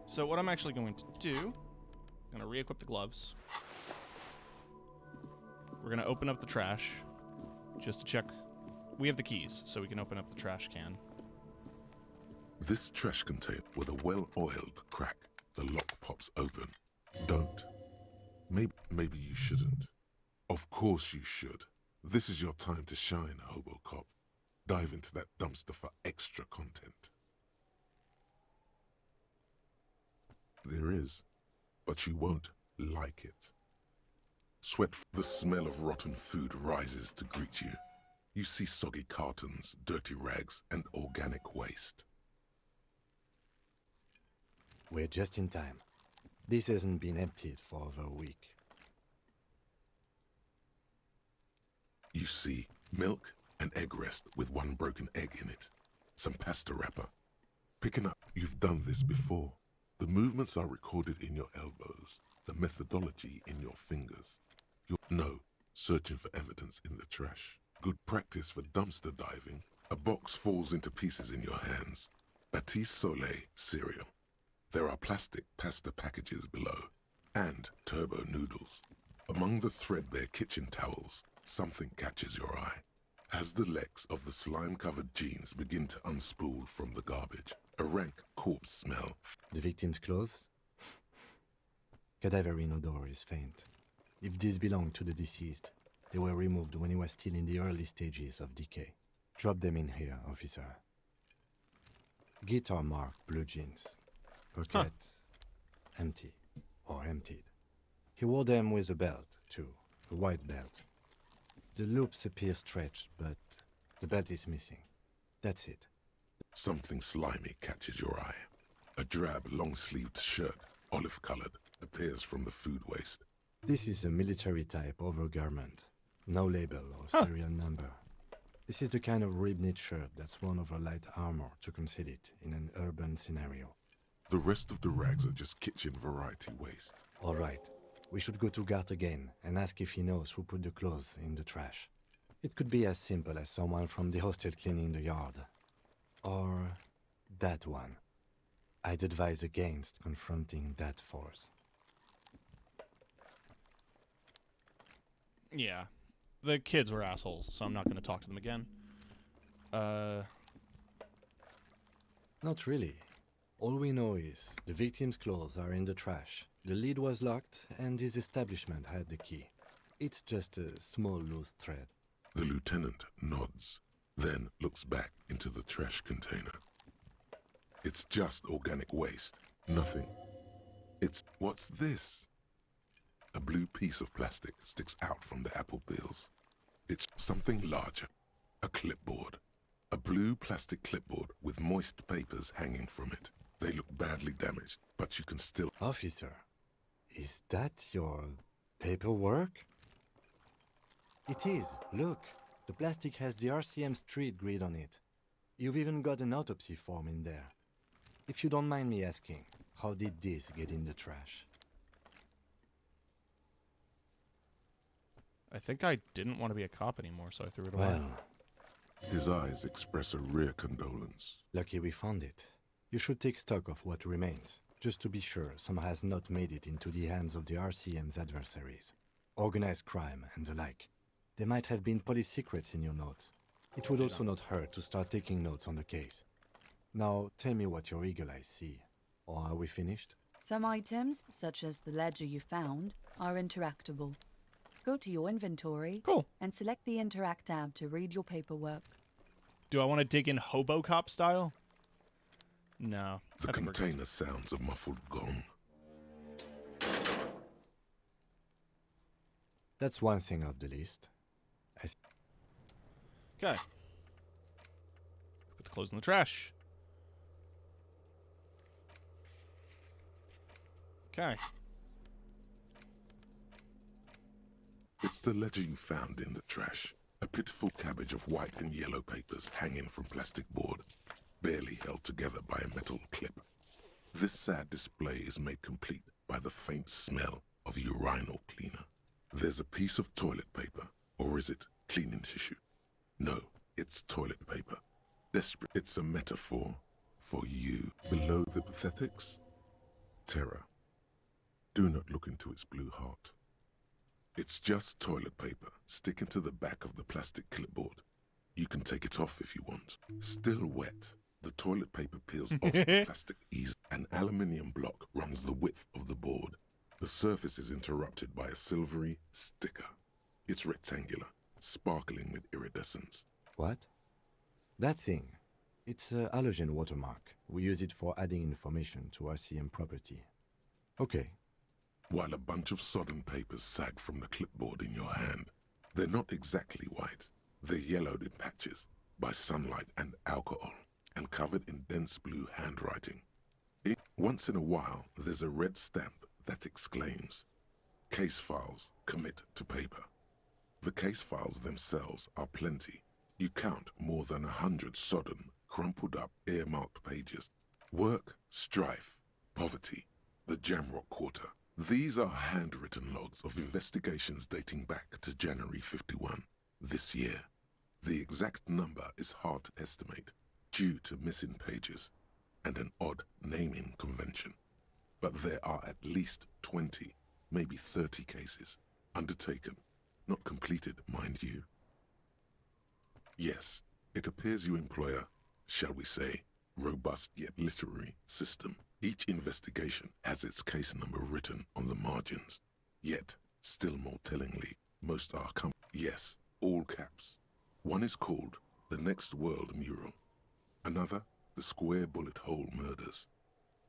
So what I'm actually going to do, I'm going to re-equip the gloves. We're going to open up the trash just to check. We have the keys, so we can open up the trash can. This trash container with a well-oiled crack, the lock pops open. Don't. Maybe you shouldn't. Of course you should. This is your time to shine, Hobo Cop. Dive into that dumpster for extra content. There is, but you won't like it. The smell of rotten food rises to greet you. You see soggy cartons, dirty rags, and organic waste. We're just in time. This hasn't been emptied for over a week. You see milk and egg rest with one broken egg in it. Some pasta wrapper. Picking up, you've done this before. The movements are recorded in your elbows, the methodology in your fingers. Searching for evidence in the trash. Good practice for dumpster diving. A box falls into pieces in your hands. Batiste Soleil cereal. There are plastic pasta packages below, and turbo noodles. Among the threadbare kitchen towels, something catches your eye. As the legs of the slime-covered jeans begin to unspool from the garbage, a rank corpse smell. The victim's clothes? Cadaverine odor is faint. If these belong to the deceased, they were removed when he was still in the early stages of decay. Drop them in here, officer. Guitar marked blue jeans. Pockets empty or emptied. He wore them with a belt, too, a white belt. The loops appear stretched, but the belt is missing. That's it. Something slimy catches your eye. A drab, long-sleeved shirt, olive-colored, appears from the food waste. This is a military-type overgarment. No label or serial number. This is the kind of rib-knit shirt that's worn over light armor to conceal it in an urban scenario. The rest of the rags are just kitchen variety waste. All right. We should go to Gart again and ask if he knows who put the clothes in the trash. It could be as simple as someone from the hostel cleaning the yard. Or that one. I'd advise against confronting that force. Yeah. The kids were assholes, so I'm not going to talk to them again. Not really. All we know is the victim's clothes are in the trash. The lid was locked, and his establishment had the key. It's just a small loose thread. The lieutenant nods, then looks back into the trash container. It's just organic waste. Nothing. What's this? A blue piece of plastic sticks out from the apple peels. It's something larger. A clipboard. A blue plastic clipboard with moist papers hanging from it. They look badly damaged, but you can still... Officer, is that your paperwork? It is. Look, the plastic has the RCM street grid on it. You've even got an autopsy form in there. If you don't mind me asking, how did this get in the trash? I think I didn't want to be a cop anymore, so I threw it away. Well, his eyes express a rare condolence. Lucky we found it. You should take stock of what remains, just to be sure some has not made it into the hands of the RCM's adversaries. Organized crime and the like. There might have been police secrets in your notes. It would also not hurt to start taking notes on the case. Now, tell me what your eagle eyes see. Or are we finished? Some items, such as the ledger you found, are interactable. Go to your inventory and select the Interact tab to read your paperwork. Do I want to dig in Hobocop style? No. The container sounds a muffled gong. That's one thing off the list. Okay. Put the clothes in the trash. Okay. It's the ledger you found in the trash. A pitiful cabbage of white and yellow papers hanging from plastic board, barely held together by a metal clip. This sad display is made complete by the faint smell of urinal cleaner. There's a piece of toilet paper, or is it cleaning tissue? No, it's toilet paper. Desperate. It's a metaphor for you. Below the pathetics, terror. Do not look into its blue heart. It's just toilet paper sticking to the back of the plastic clipboard. You can take it off if you want. Still wet, the toilet paper peels off the plastic easily. An aluminium block runs the width of the board. The surface is interrupted by a silvery sticker. It's rectangular, sparkling with iridescence. What? That thing. It's a halogen watermark. We use it for adding information to RCM property. Okay. While a bunch of sodden papers sag from the clipboard in your hand, they're not exactly white. They're yellowed in patches by sunlight and alcohol, and covered in dense blue handwriting. Once in a while, there's a red stamp that exclaims, "Case files, commit to paper." The case files themselves are plenty. You count more than 100 sodden, crumpled up, earmarked pages. Work, strife, poverty, the Jamrock Quarter. These are handwritten logs of investigations dating back to January 51, this year. The exact number is hard to estimate due to missing pages and an odd naming convention. But there are at least 20, maybe 30 cases undertaken, not completed, mind you. Yes, it appears you employ a, shall we say, robust yet literary system. Each investigation has its case number written on the margins. Yet, still more tellingly, most are yes, all caps. One is called The Next World Mural. Another, The Square Bullet Hole Murders.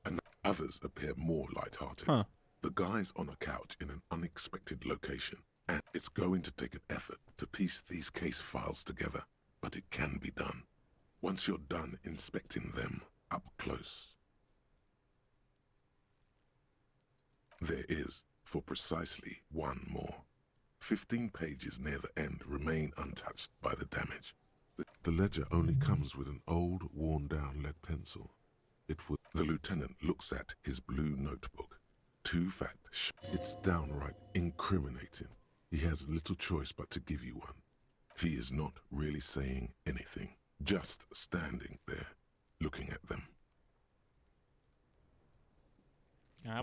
And others appear more light-hearted. The guy's on a couch in an unexpected location, and it's going to take an effort to piece these case files together, but it can be done. Once you're done inspecting them up close. There is, for precisely one more. 15 pages near the end remain untouched by the damage. The ledger only comes with an old, worn-down lead pencil. The lieutenant looks at his blue notebook. Too fat. It's downright incriminating. He has little choice but to give you one. He is not really saying anything, just standing there, looking at them.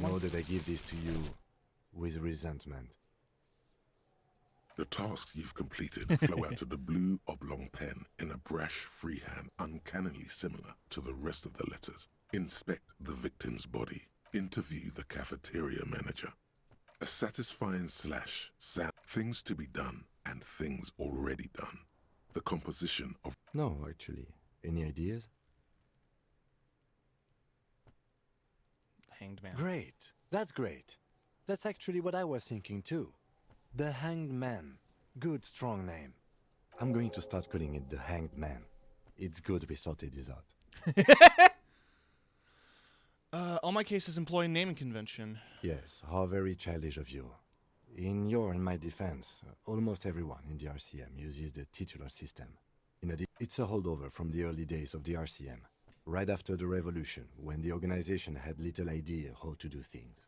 Know that I give this to you with resentment. The tasks you've completed flow out of the blue oblong pen in a brash freehand uncannily similar to the rest of the letters. Inspect the victim's body. Interview the cafeteria manager. A satisfying sound. Things to be done and things already done. The composition of... No, actually. Any ideas? Hanged Man. Great. That's great. That's actually what I was thinking too. The Hanged Man. Good, strong name. I'm going to start calling it the Hanged Man. It's good we sorted this out. All my cases employ naming convention. Yes, how very childish of you. In your and my defense, almost everyone in the RCM uses the titular system. It's a holdover from the early days of the RCM, right after the revolution, when the organization had little idea how to do things.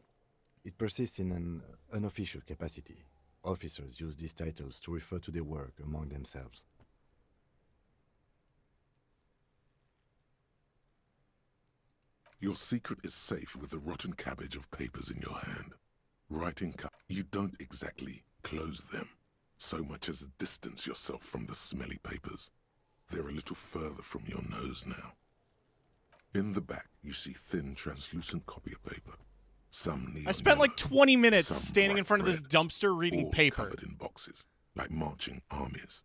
It persists in an unofficial capacity. Officers use these titles to refer to their work among themselves. Your secret is safe with the rotten cabbage of papers in your hand. Writing you don't exactly close them, so much as distance yourself from the smelly papers. They're a little further from your nose now. In the back, you see thin, translucent copy paper. Some neon I spent like 20 minutes some standing in bright front of this red, dumpster reading all paper. covered in boxes, like marching armies.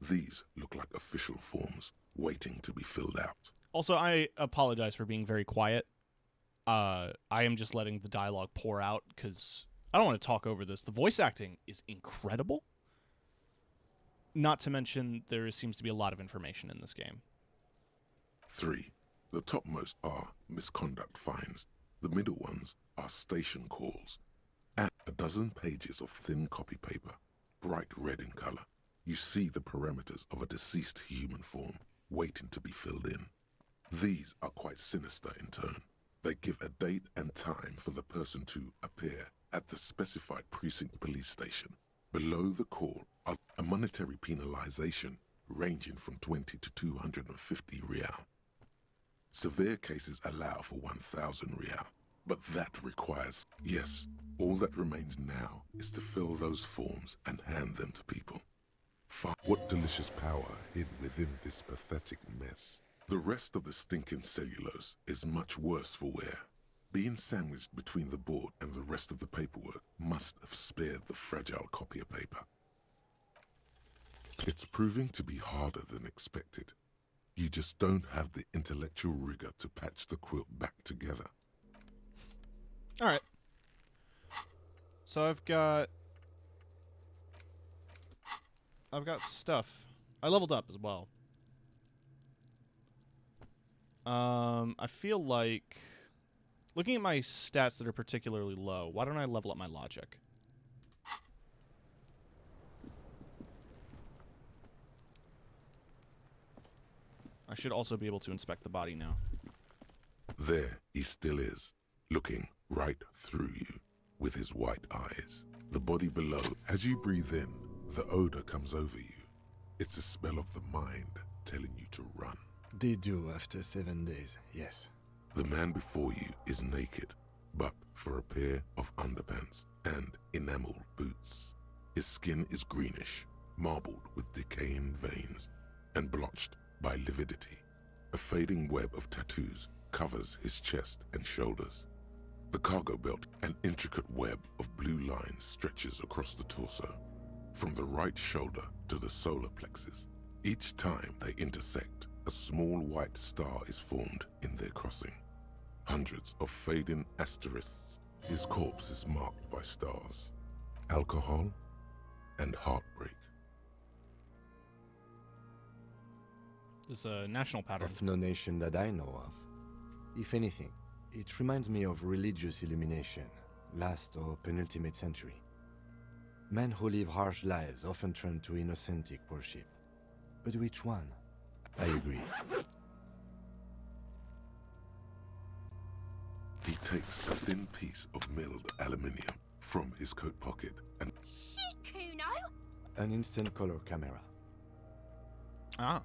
These look like official forms, waiting to be filled out. Also, I apologize for being very quiet. I am just letting the dialogue pour out because I don't want to talk over this. The voice acting is incredible. Not to mention, there seems to be a lot of information in this game. 3. The topmost are misconduct fines. The middle ones are station calls. And a dozen pages of thin copy paper, bright red in color. You see the parameters of a deceased human form, waiting to be filled in. These are quite sinister in turn. They give a date and time for the person to appear at the specified precinct police station. Below the call are a monetary penalization ranging from 20 to 250 real. Severe cases allow for 1,000 real, but that requires, yes, all that remains now is to fill those forms and hand them to people. What delicious power hid within this pathetic mess. The rest of the stinking cellulose is much worse for wear. Being sandwiched between the board and the rest of the paperwork must have spared the fragile copy of paper. It's proving to be harder than expected. You just don't have the intellectual rigor to patch the quilt back together. All right. So I've got stuff. I leveled up as well. I feel like looking at my stats that are particularly low, why don't I level up my logic? I should also be able to inspect the body now. There he still is, looking right through you with his white eyes. The body below, as you breathe in, the odor comes over you. It's a smell of the mind telling you to run. They do after 7 days, yes. The man before you is naked, but for a pair of underpants and enameled boots. His skin is greenish, marbled with decaying veins, and blotched by lividity. A fading web of tattoos covers his chest and shoulders. The cargo belt, an intricate web of blue lines, stretches across the torso, from the right shoulder to the solar plexus. Each time they intersect, a small white star is formed in their crossing. Hundreds of fading asterisks. His corpse is marked by stars, alcohol, and heartbreak. This is a national pattern. Of no nation that I know of. If anything, it reminds me of religious illumination, last or penultimate century. Men who live harsh lives often turn to innocentic worship. But which one? I agree. He takes a thin piece of milled aluminium from his coat pocket and... Shit, Kuno! An instant color camera. Ah.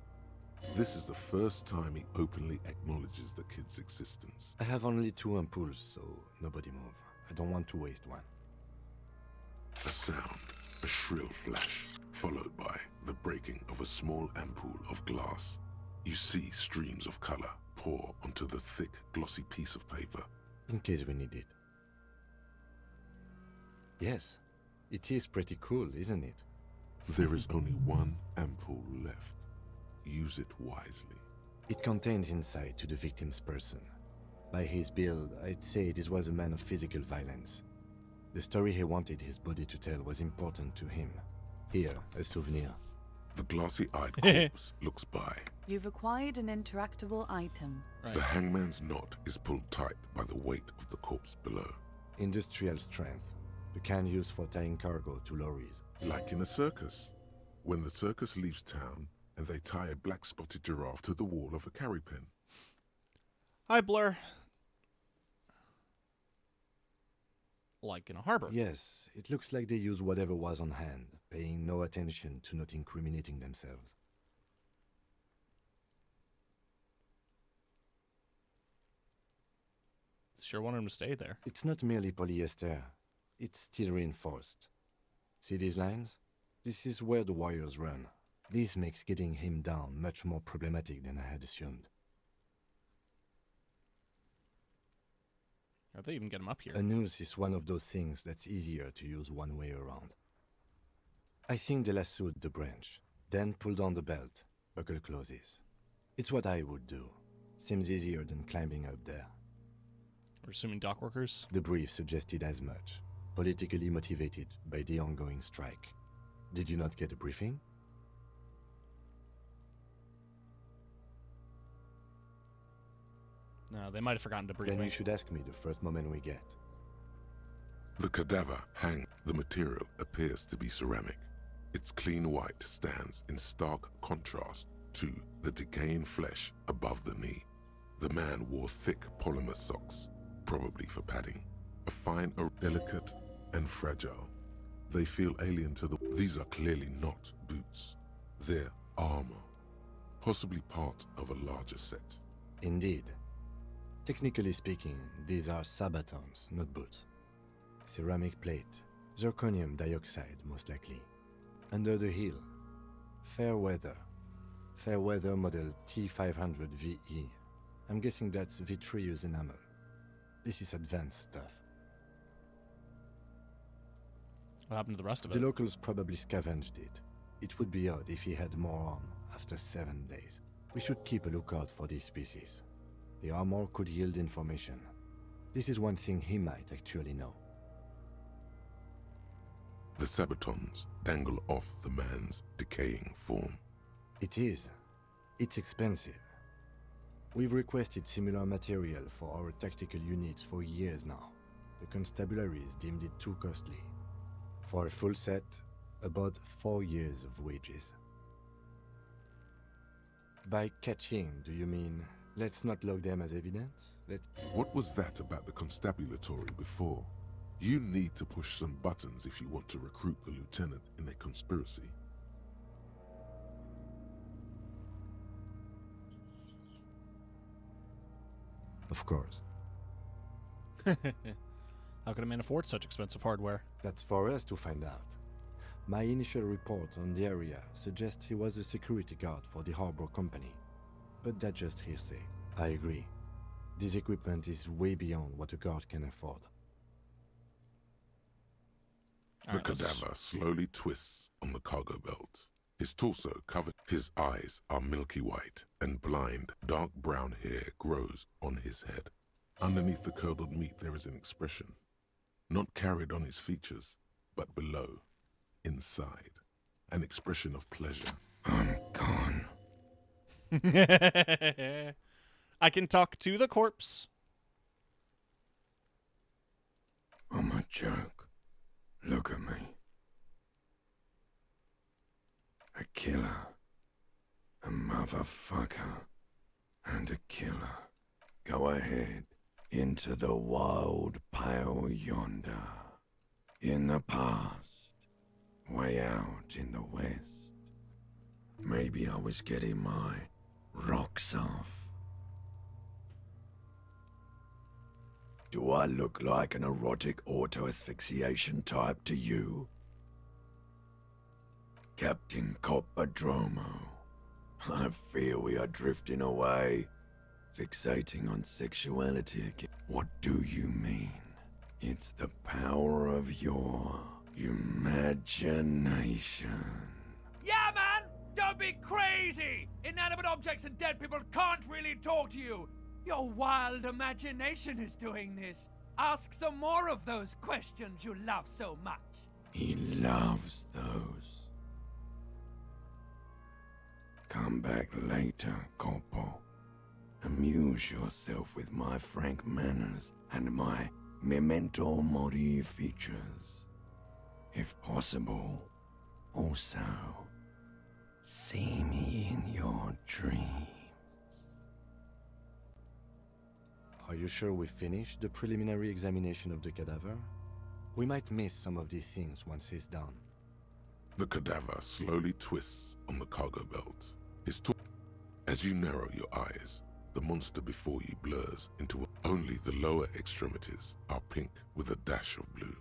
This is the first time he openly acknowledges the kid's existence. I have only 2 ampoules, so nobody move. I don't want to waste one. A sound, a shrill flash, followed by the breaking of a small ampoule of glass. You see streams of color pour onto the thick, glossy piece of paper. In case we need it. Yes, it is pretty cool, isn't it? There is only 1 ampoule left. Use it wisely. It contains insight to the victim's person. By his build, I'd say this was a man of physical violence. The story he wanted his body to tell was important to him. Here, a souvenir. The glossy-eyed corpse looks by. You've acquired an interactable item. The hangman's knot is pulled tight by the weight of the corpse below. Industrial strength. The kind used for tying cargo to lorries. Like in a circus. When the circus leaves town, and they tie a black-spotted giraffe to the wall of a carry pen. Hi, Blur. Like in a harbor. Yes, it looks like they use whatever was on hand, paying no attention to not incriminating themselves. Sure want him to stay there. It's not merely polyester. It's steel reinforced. See these lines? This is where the wires run. This makes getting him down much more problematic than I had assumed. How'd they even get him up here? A noose is one of those things that's easier to use one way around. I think they lassoed the branch, then pulled on the belt, buckle closes. It's what I would do. Seems easier than climbing up there. We're assuming dock workers? The brief suggested as much, politically motivated by the ongoing strike. Did you not get a briefing? No, they might have forgotten to brief Then me. you should ask me the first moment we get. The cadaver hang. The material appears to be ceramic. Its clean white stands in stark contrast to the decaying flesh above the knee. The man wore thick polymer socks, probably for padding. A fine, delicate, and fragile. They feel alien to the... These are clearly not boots. They're armor. Possibly part of a larger set. Indeed. Technically speaking, these are sabatons, not boots. Ceramic plate, zirconium dioxide most likely. Under the heel, fair weather. Fair weather model T500 VE. I'm guessing that's vitreous enamel. This is advanced stuff. What happened to the rest of The it? locals probably scavenged it. It would be odd if he had more on after 7 days. We should keep a lookout for these species. The armor could yield information. This is one thing he might actually know. The sabatons dangle off the man's decaying form. It is. It's expensive. We've requested similar material for our tactical units for years now. The constabularies deemed it too costly. For a full set, about 4 years of wages. By catching, do you mean, let's not log them as evidence? What was that about the constabulatory before? You need to push some buttons if you want to recruit the lieutenant in a conspiracy. Of course. How could a man afford such expensive hardware? That's for us to find out. My initial report on the area suggests he was a security guard for the harbor company. But that's just hearsay. I agree. This equipment is way beyond what a guard can afford. The cadaver slowly twists on the cargo belt. His torso covered. His eyes are milky white, and blind, dark brown hair grows on his head. Underneath the curdled meat there is an expression, not carried on his features, but below, inside, an expression of pleasure. I'm gone. I can talk to the corpse. I'm a joke. Look at me. A killer. A motherfucker. And a killer. Go ahead. Into the wild pale yonder. In the past. Way out in the west. Maybe I was getting my rocks off. Do I look like an erotic auto-asphyxiation type to you? Captain Coppadromo, I fear we are drifting away, fixating on sexuality again. What do you mean? It's the power of your imagination. Yeah, man! Don't be crazy! Inanimate objects and dead people can't really talk to you! Your wild imagination is doing this. Ask some more of those questions you love so much. He loves those. Come back later, Corpo. Amuse yourself with my frank manners and my memento mori features. If possible, also, see me in your dreams. Are you sure we finished the preliminary examination of the cadaver? We might miss some of these things once he's done. The cadaver slowly twists on the cargo belt. As you narrow your eyes, the monster before you blurs into only the lower extremities are pink with a dash of blue.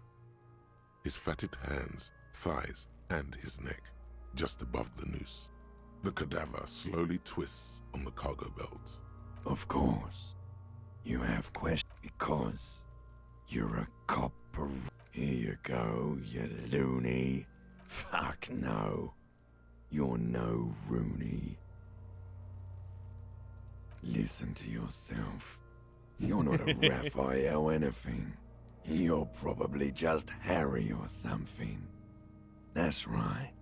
His fatted hands, thighs, and his neck, just above the noose. The cadaver slowly twists on the cargo belt. Of course. You have questions because You're a copper. Here you go, you loony. Fuck no. You're no Rooney. Listen to yourself. You're not a Raphael anything. You're probably just Harry or something. That's right.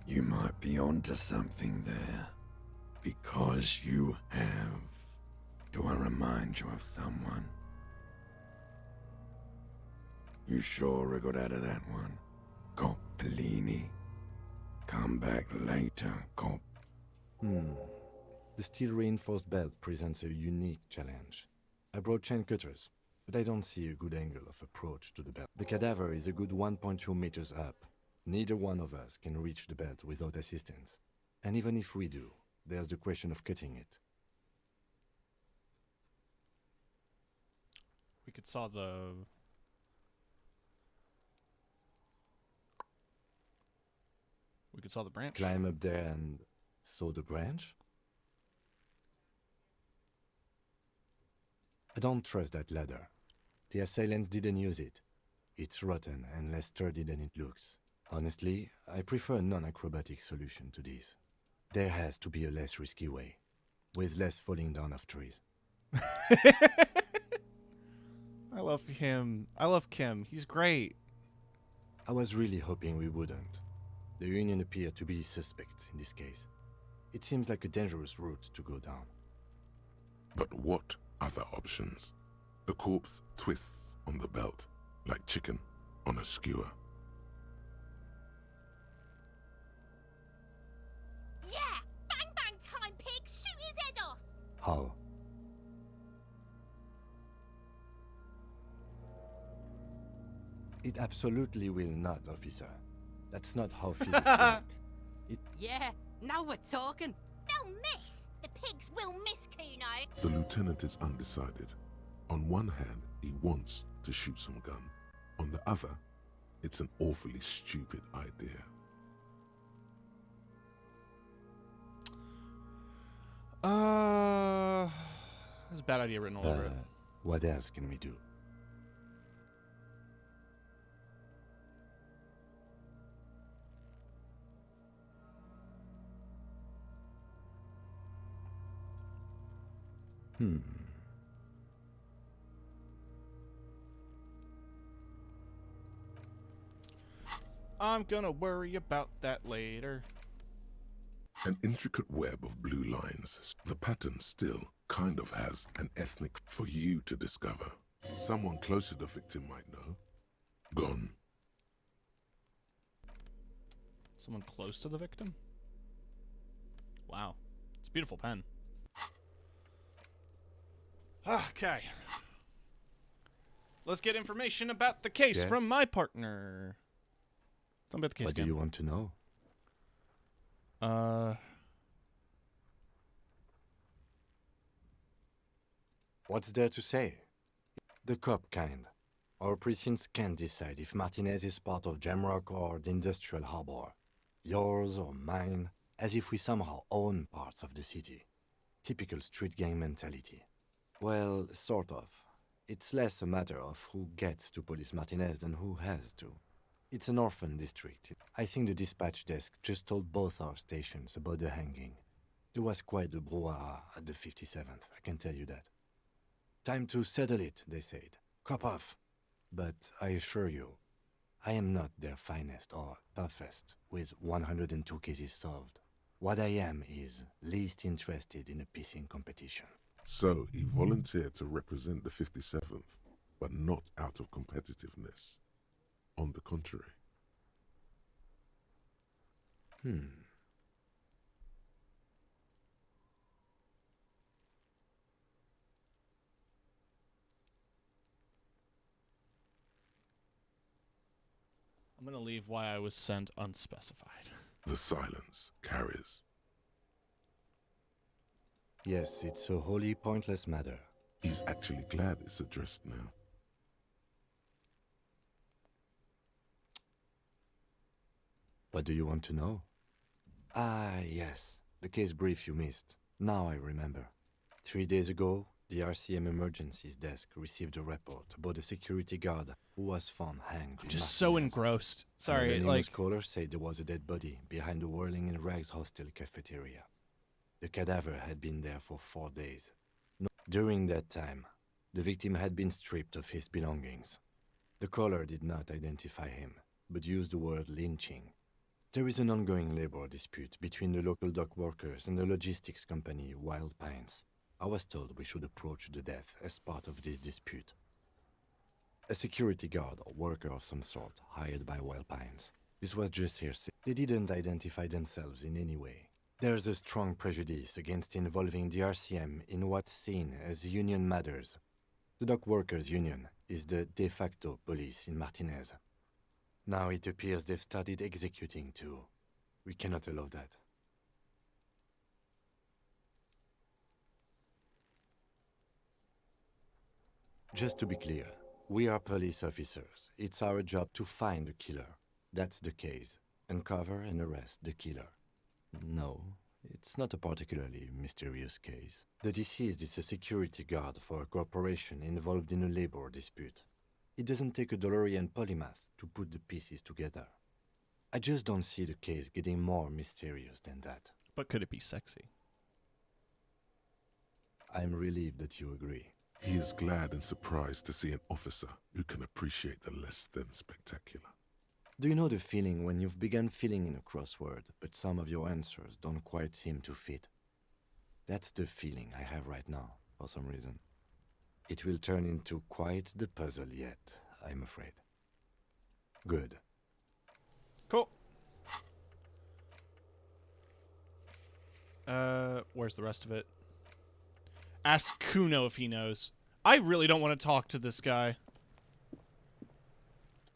You might be onto something there. Because you have. Do I remind you of someone? You sure I got out of that one? Cop Bellini. Come back later, cop. The steel reinforced belt presents a unique challenge. I brought chain cutters, but I don't see a good angle of approach to the belt. The cadaver is a good 1.2 meters up. Neither one of us can reach the belt without assistance. And even if we do, there's the question of cutting it. We could saw the... We could saw the branch. Climb up there and saw the branch? I don't trust that ladder. The assailants didn't use it. It's rotten and less sturdy than it looks. Honestly, I prefer a non-acrobatic solution to this. There has to be a less risky way, with less falling down of trees. I love him. I love Kim. He's great. I was really hoping we wouldn't. The Union appeared to be suspect in this case. It seems like a dangerous route to go down. But what other options? The corpse twists on the belt, like chicken on a skewer. Yeah! Bang bang time, pig! Shoot his head off! How? It absolutely will not, officer. That's not how physics work. Yeah, now we're talking. They'll miss! The pigs will miss, Kuno! The lieutenant is undecided. On one hand, he wants to shoot some gun. On the other, it's an awfully stupid idea. That's a bad idea written all over it. What else can we do? I'm gonna worry about that later. An intricate web of blue lines. The pattern still kind of has an ethnic for you to discover. Someone close to the victim might know. Gone. Someone close to the victim? Wow. It's a beautiful pen. Okay. Let's get information about the case from my partner. Tell me about the case What again. do you want to know? What's there to say? The cop kind. Our precincts can't decide if Martinez is part of Jamrock or the Industrial Harbor. Yours or mine, as if we somehow own parts of the city. Typical street gang mentality. Well, sort of. It's less a matter of who gets to police Martinez than who has to. It's an orphan district. I think the dispatch desk just told both our stations about the hanging. There was quite a brouhaha at the 57th, I can tell you that. Time to settle it, they said. Cop off. But I assure you, I am not their finest or toughest, with 102 cases solved. What I am is least interested in a pissing competition. So he volunteered to represent the 57th, but not out of competitiveness. On the contrary. I'm gonna leave why I was sent unspecified. The silence carries. Yes, it's a wholly pointless matter. He's actually glad it's addressed now. What do you want to know? Ah, yes. The case brief you missed. Now I remember. 3 days ago, The RCM emergencies desk received a report about a security guard who was found hanged. I'm just so engrossed. Sorry, An like... anonymous caller said there was a dead body behind the Whirling in Rags hostel cafeteria. The cadaver had been there for 4 days. During that time, the victim had been stripped of his belongings. The caller did not identify him, but used the word lynching. There is an ongoing labor dispute between the local dock workers and the logistics company Wild Pines. I was told we should approach the death as part of this dispute. A security guard or worker of some sort hired by Wild Pines. This was just hearsay. They didn't identify themselves in any way. There's a strong prejudice against involving the RCM in what's seen as union matters. The dock workers' union is the de facto police in Martinez. Now it appears they've started executing too. We cannot allow that. Just to be clear, we are police officers. It's our job to find the killer. That's the case. Uncover and arrest the killer. No, it's not a particularly mysterious case. The deceased is a security guard for a corporation involved in a labor dispute. It doesn't take a DeLorean polymath to put the pieces together. I just don't see the case getting more mysterious than that. But could it be sexy? I'm relieved that you agree. He is glad and surprised to see an officer who can appreciate the less than spectacular. Do you know the feeling when you've begun filling in a crossword, but some of your answers don't quite seem to fit? That's the feeling I have right now, for some reason. It will turn into quite the puzzle yet, I'm afraid. Good. Cool. Where's the rest of it? Ask Kuno if he knows. I really don't want to talk to this guy.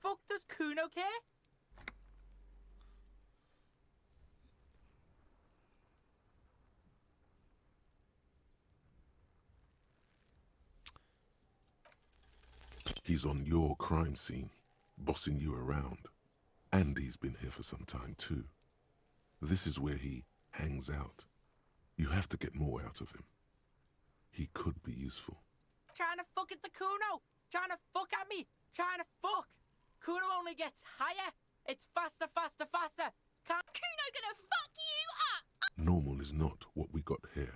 Fuck does Kuno care? He's on your crime scene, bossing you around. And he's been here for some time too. This is where he hangs out. You have to get more out of him. He could be useful. Trying to fuck at the Kuno! Trying to fuck at me! Trying to fuck! Kuno only gets higher! It's faster, faster, faster! Can't Kuno gonna fuck you up! Normal is not what we got here.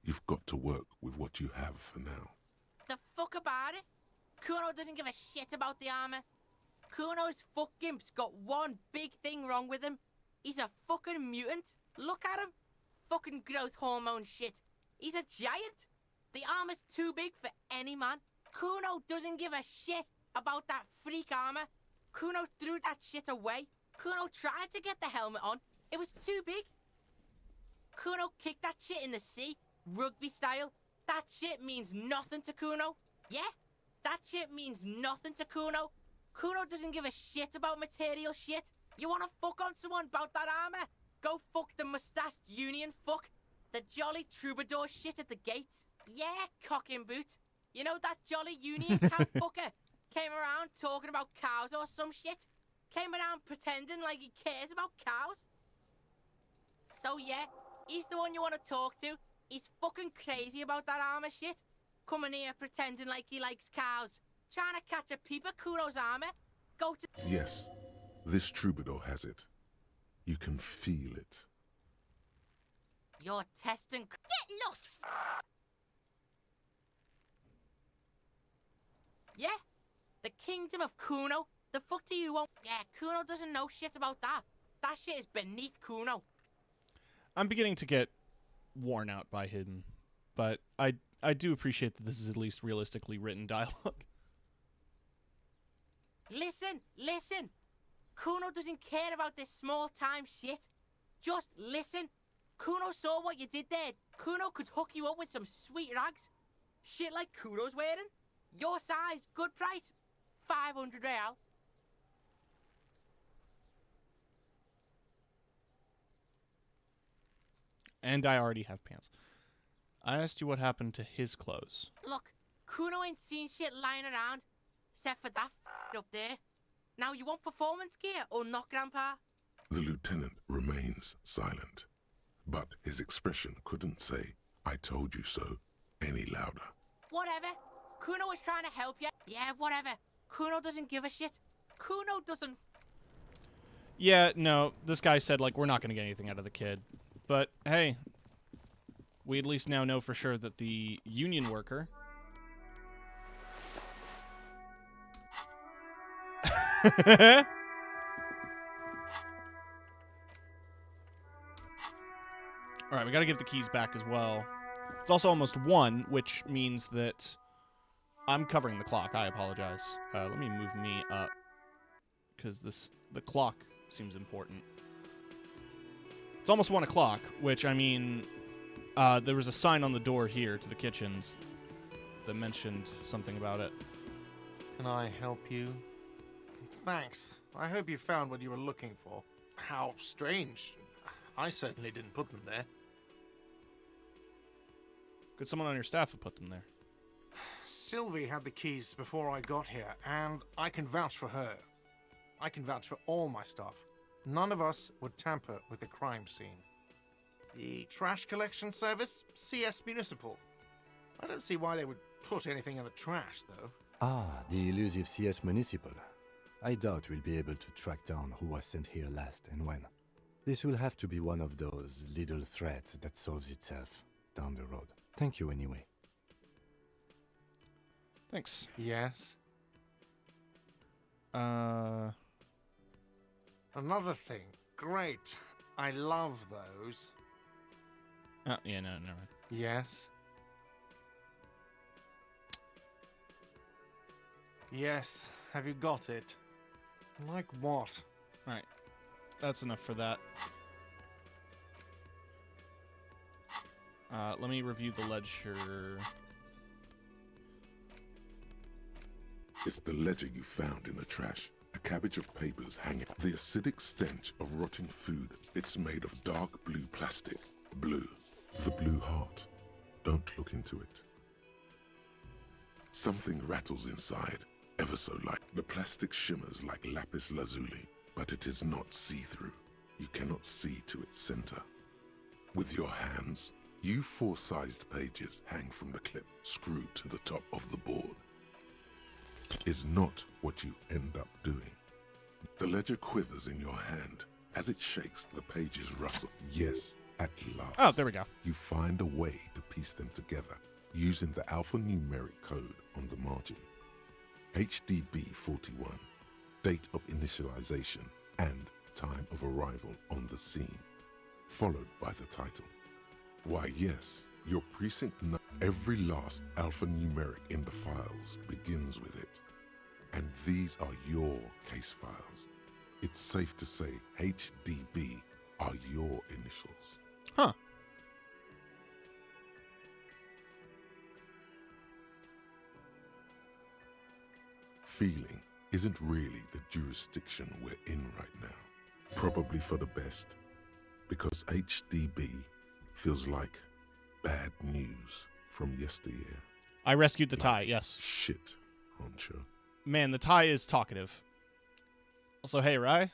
You've got to work with what you have for now. The fuck about it? Kuno doesn't give a shit about the armor. Kuno's fuck gimp's got one big thing wrong with him. He's a fucking mutant. Look at him. Fucking growth hormone shit. He's a giant. The armor's too big for any man. Kuno doesn't give a shit about that freak armor. Kuno threw that shit away. Kuno tried to get the helmet on. It was too big. Kuno kicked that shit in the sea, rugby style. That shit means nothing to Kuno. Yeah, that shit means nothing to Kuno. Kuno doesn't give a shit about material shit. You wanna fuck on someone about that armor? Go fuck the mustached union fuck. The jolly troubadour shit at the gates. Yeah, cock and boot. You know that jolly union cat fucker? Came around talking about cows or some shit. Came around pretending like he cares about cows. So yeah, he's the one you want to talk to. He's fucking crazy about that armor shit. Coming here pretending like he likes cows. Trying to catch a peep at Kuno's armor. Go to... Yes, this troubadour has it. You can feel it. You're testing... Get lost, Yeah, the kingdom of Kuno. The fuck do you want? Yeah, Kuno doesn't know shit about that. That shit is beneath Kuno. I'm beginning to get worn out by him, but I do appreciate that this is at least realistically written dialogue. Listen, listen. Kuno doesn't care about this small-time shit. Just listen. Kuno saw what you did there. Kuno could hook you up with some sweet rags. Shit like Kuno's wearing. Your size, good price. 500 real. And I already have pants. I asked you what happened to his clothes. Look, Kuno ain't seen shit lying around, except for that up there. Now you want performance gear or not, Grandpa? The lieutenant remains silent, but his expression couldn't say, "I told you so," any louder. Whatever. Kuno was trying to help you. Yeah, whatever. Kuno doesn't give a shit. Kuno doesn't... Yeah, no, this guy said, like, we're not going to get anything out of the kid. But, hey, we at least now know for sure that the union worker... Alright, we gotta give the keys back as well. It's also almost 1, which means that I'm covering the clock. I apologize. Let me move me up, because the clock seems important. It's almost 1 o'clock, which, I mean, there was a sign on the door here to the kitchens that mentioned something about it. Can I help you? Thanks. I hope you found what you were looking for. How strange. I certainly didn't put them there. Could someone on your staff have put them there? Sylvie had the keys before I got here, and I can vouch for her. I can vouch for all my staff. None of us would tamper with the crime scene. The trash collection service? CS Municipal. I don't see why they would put anything in the trash, though. Ah, the elusive CS Municipal. I doubt we'll be able to track down who was sent here last and when. This will have to be one of those little threats that solves itself down the road. Thank you anyway. Thanks. Yes? Uh... Another thing. Great. I love those. Oh, yeah, no, never mind. Yes? Yes. Have you got it? Like what? Alright. That's enough for that. Let me review the ledger. It's the ledger you found in the trash. A cabbage of papers hanging. The acidic stench of rotting food. It's made of dark blue plastic. Blue. The blue heart. Don't look into it. Something rattles inside, ever so light. The plastic shimmers like lapis lazuli, but it is not see-through. You cannot see to its center. With your hands, you 4-sized pages hang from the clip, screwed to the top of the board. Is not what you end up doing. The ledger quivers in your hand. As it shakes, the pages rustle. Yes, at last. Oh, there we go. You find a way to piece them together using the alphanumeric code on the margin. HDB 41, date of initialization and time of arrival on the scene, followed by the title. Why, yes, your precinct. Every last alphanumeric in the files begins with it. And these are your case files. It's safe to say HDB are your initials. Huh. Feeling isn't really the jurisdiction we're in right now. Probably for the best, because HDB feels like bad news from yesteryear. I rescued the tie, yes. Shit, honcho. Man, the tie is talkative. Also, hey, Rye.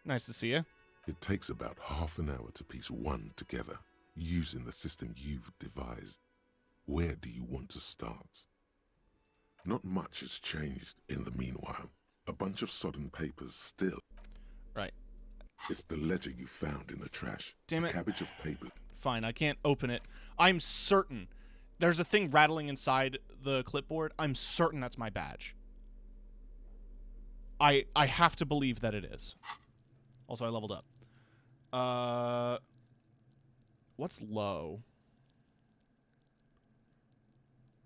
Nice to see you. It takes about half an hour to piece one together, using the system you've devised. Where do you want to start? Not much has changed in the meanwhile. A bunch of sodden papers still. Right. It's the ledger you found in the trash. Damn it. A cabbage of paper. Fine, I can't open it. I'm certain there's a thing rattling inside the clipboard. I'm certain that's my badge. I have to believe that it is. Also, I leveled up. What's low?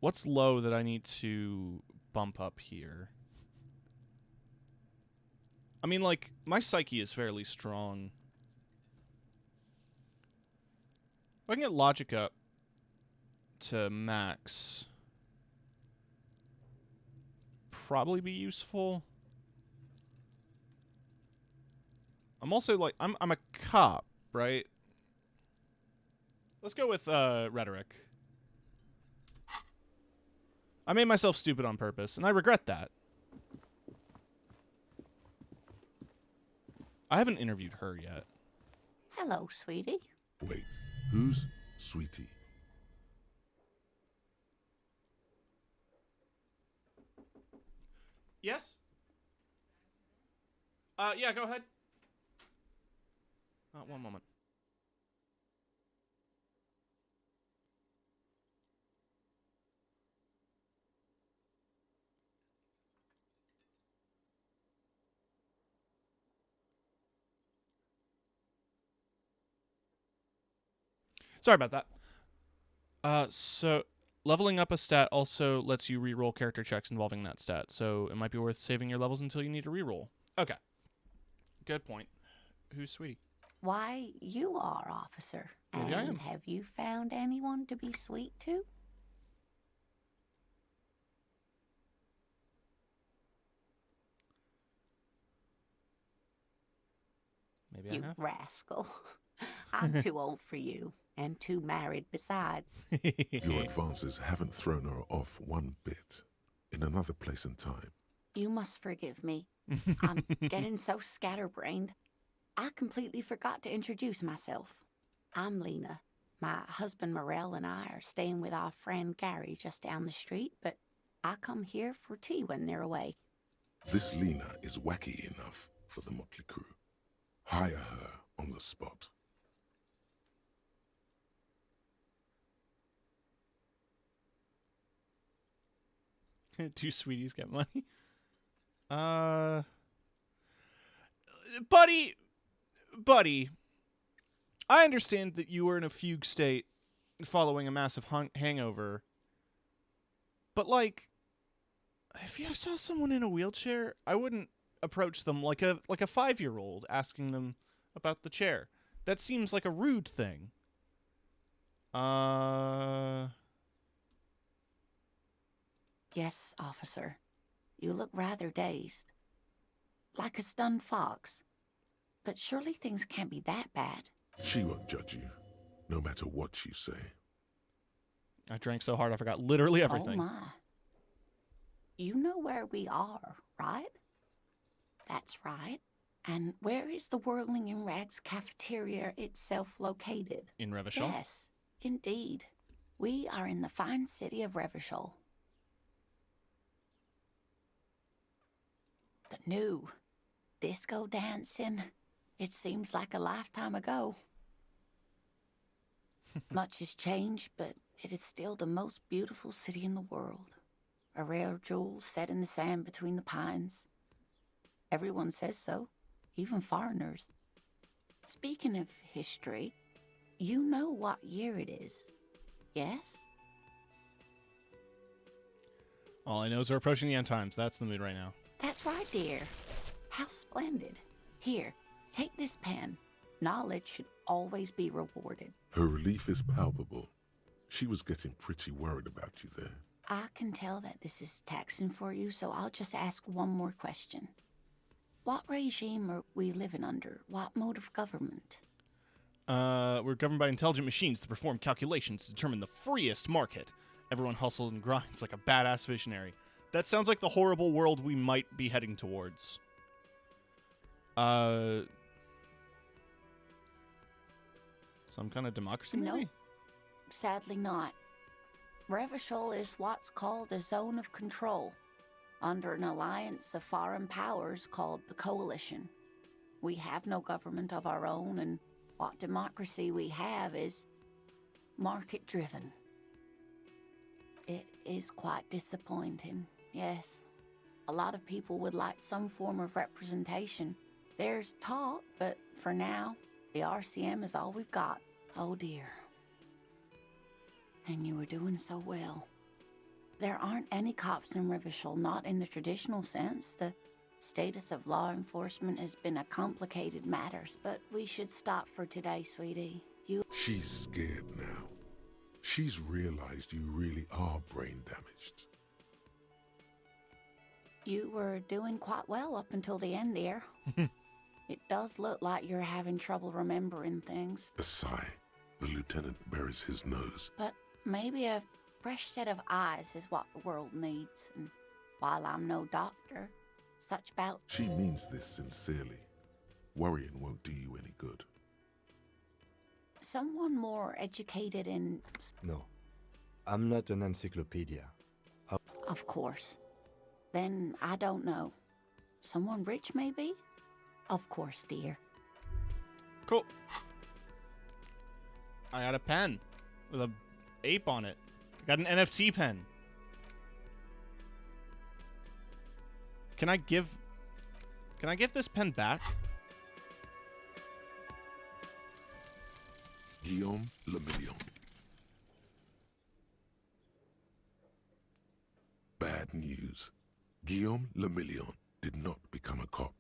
What's low that I need to bump up here? I mean, like, my psyche is fairly strong. If I can get logic up to max, probably be useful. I'm also like, I'm a cop, right? Let's go with rhetoric. I made myself stupid on purpose, and I regret that. I haven't interviewed her yet. Hello, sweetie. Wait, who's Sweetie? Yes? Yeah, go ahead. One moment. Sorry about that. So leveling up a stat also lets you reroll character checks involving that stat, so it might be worth saving your levels until you need to reroll. Okay. Good point. Who's Sweetie? Why, you are, officer. Maybe I am. And have you found anyone to be sweet to? Maybe I You have. rascal. I'm too old for you, and too married besides. Your advances haven't thrown her off one bit. In another place and time. You must forgive me. I'm getting so scatterbrained. I completely forgot to introduce myself. I'm Lena. My husband Morel and I are staying with our friend Gary just down the street, but I come here for tea when they're away. This Lena is wacky enough for the motley crew. Hire her on the spot. Two sweeties get money. Buddy, I understand that you were in a fugue state following a massive hangover. But, like, if I saw someone in a wheelchair, I wouldn't approach them like a 5-year-old asking them about the chair. That seems like a rude thing. Yes, officer. You look rather dazed. Like a stunned fox. But surely things can't be that bad. She won't judge you, no matter what you say. I drank so hard I forgot literally everything. Oh my. You know where we are, right? That's right. And where is the Whirling in Rags cafeteria itself located? In Revachol? Yes, indeed. We are in the fine city of Revachol. The new disco dancing. It seems like a lifetime ago. Much has changed, but it is still the most beautiful city in the world. A rare jewel set in the sand between the pines. Everyone says so, even foreigners. Speaking of history, you know what year it is, yes? All I know is we're approaching the end times. That's the mood right now. That's right, dear. How splendid. Here, take this pen. Knowledge should always be rewarded. Her relief is palpable. She was getting pretty worried about you there. I can tell that this is taxing for you, so I'll just ask one more question. What regime are we living under? What mode of government? We're governed by intelligent machines to perform calculations to determine the freest market. Everyone hustles and grinds like a badass visionary. That sounds like the horrible world we might be heading towards. Some kind of democracy, maybe? Nope. Sadly not. Revachol is what's called a zone of control, under an alliance of foreign powers called the Coalition. We have no government of our own, and what democracy we have is market-driven. It is quite disappointing, yes. A lot of people would like some form of representation. There's talk, but for now, the RCM is all we've got. Oh dear. And you were doing so well. There aren't any cops in Revachol, not in the traditional sense. The status of law enforcement has been a complicated matter, but we should stop for today, sweetie. She's scared now. She's realized you really are brain damaged. You were doing quite well up until the end there. It does look like you're having trouble remembering things. A sigh. The lieutenant buries his nose. But maybe a fresh set of eyes is what the world needs. And while I'm no doctor, such bouts... She means this sincerely. Worrying won't do you any good. Someone more educated in... No, I'm not an encyclopedia. Of course. Then I don't know. Someone rich, maybe? Of course, dear. Cool. I got a pen with a ape on it. I got an NFT pen. Can I give this pen back? Guillaume Le Million. Bad news. Guillaume Le Million did not become a cop.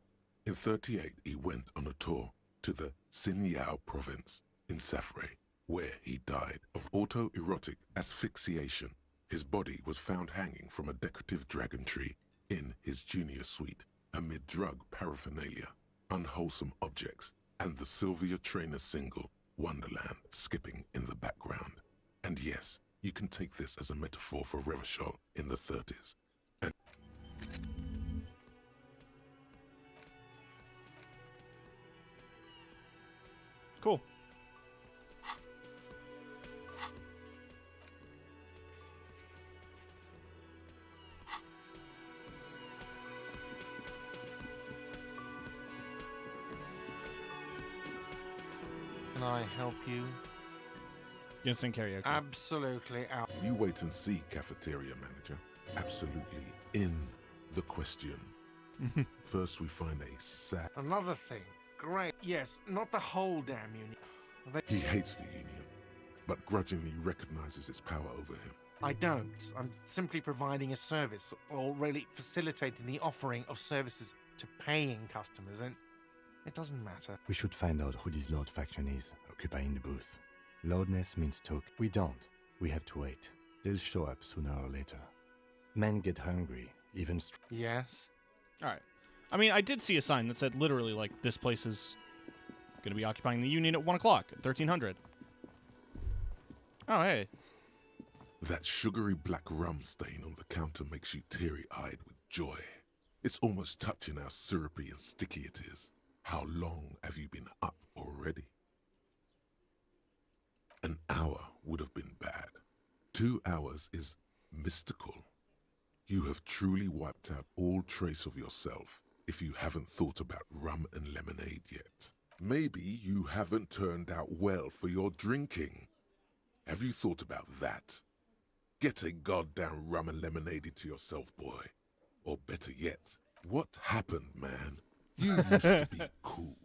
In 38, he went on a tour to the Sinyao province in Safre, where he died of autoerotic asphyxiation. His body was found hanging from a decorative dragon tree in his junior suite amid drug paraphernalia, unwholesome objects, and the Sylvia Trainer single, Wonderland, skipping in the background. And yes, you can take this as a metaphor for Revachol in the 30s. And cool. Can I help you? You sing karaoke. Absolutely out. You wait and see, cafeteria manager. Absolutely in the question. First, we find a sad. Another thing. Great. Yes, not the whole damn union. He hates the union, but grudgingly recognizes its power over him. I don't. I'm simply providing a service, or really facilitating the offering of services to paying customers, and it doesn't matter. We should find out who this Lord faction is, occupying the booth. Loudness means talk. We don't. We have to wait. They'll show up sooner or later. Men get hungry, even Yes? Alright. I mean, I did see a sign that said literally, like, this place is going to be occupying the Union at 1 o'clock, at 1300. Oh, hey. That sugary black rum stain on the counter makes you teary-eyed with joy. It's almost touching how syrupy and sticky it is. How long have you been up already? An hour would have been bad. 2 hours is mystical. You have truly wiped out all trace of yourself if you haven't thought about rum and lemonade yet. Maybe you haven't turned out well for your drinking. Have you thought about that? Get a goddamn rum and lemonade into yourself, boy. Or better yet, what happened, man? You used to be cool.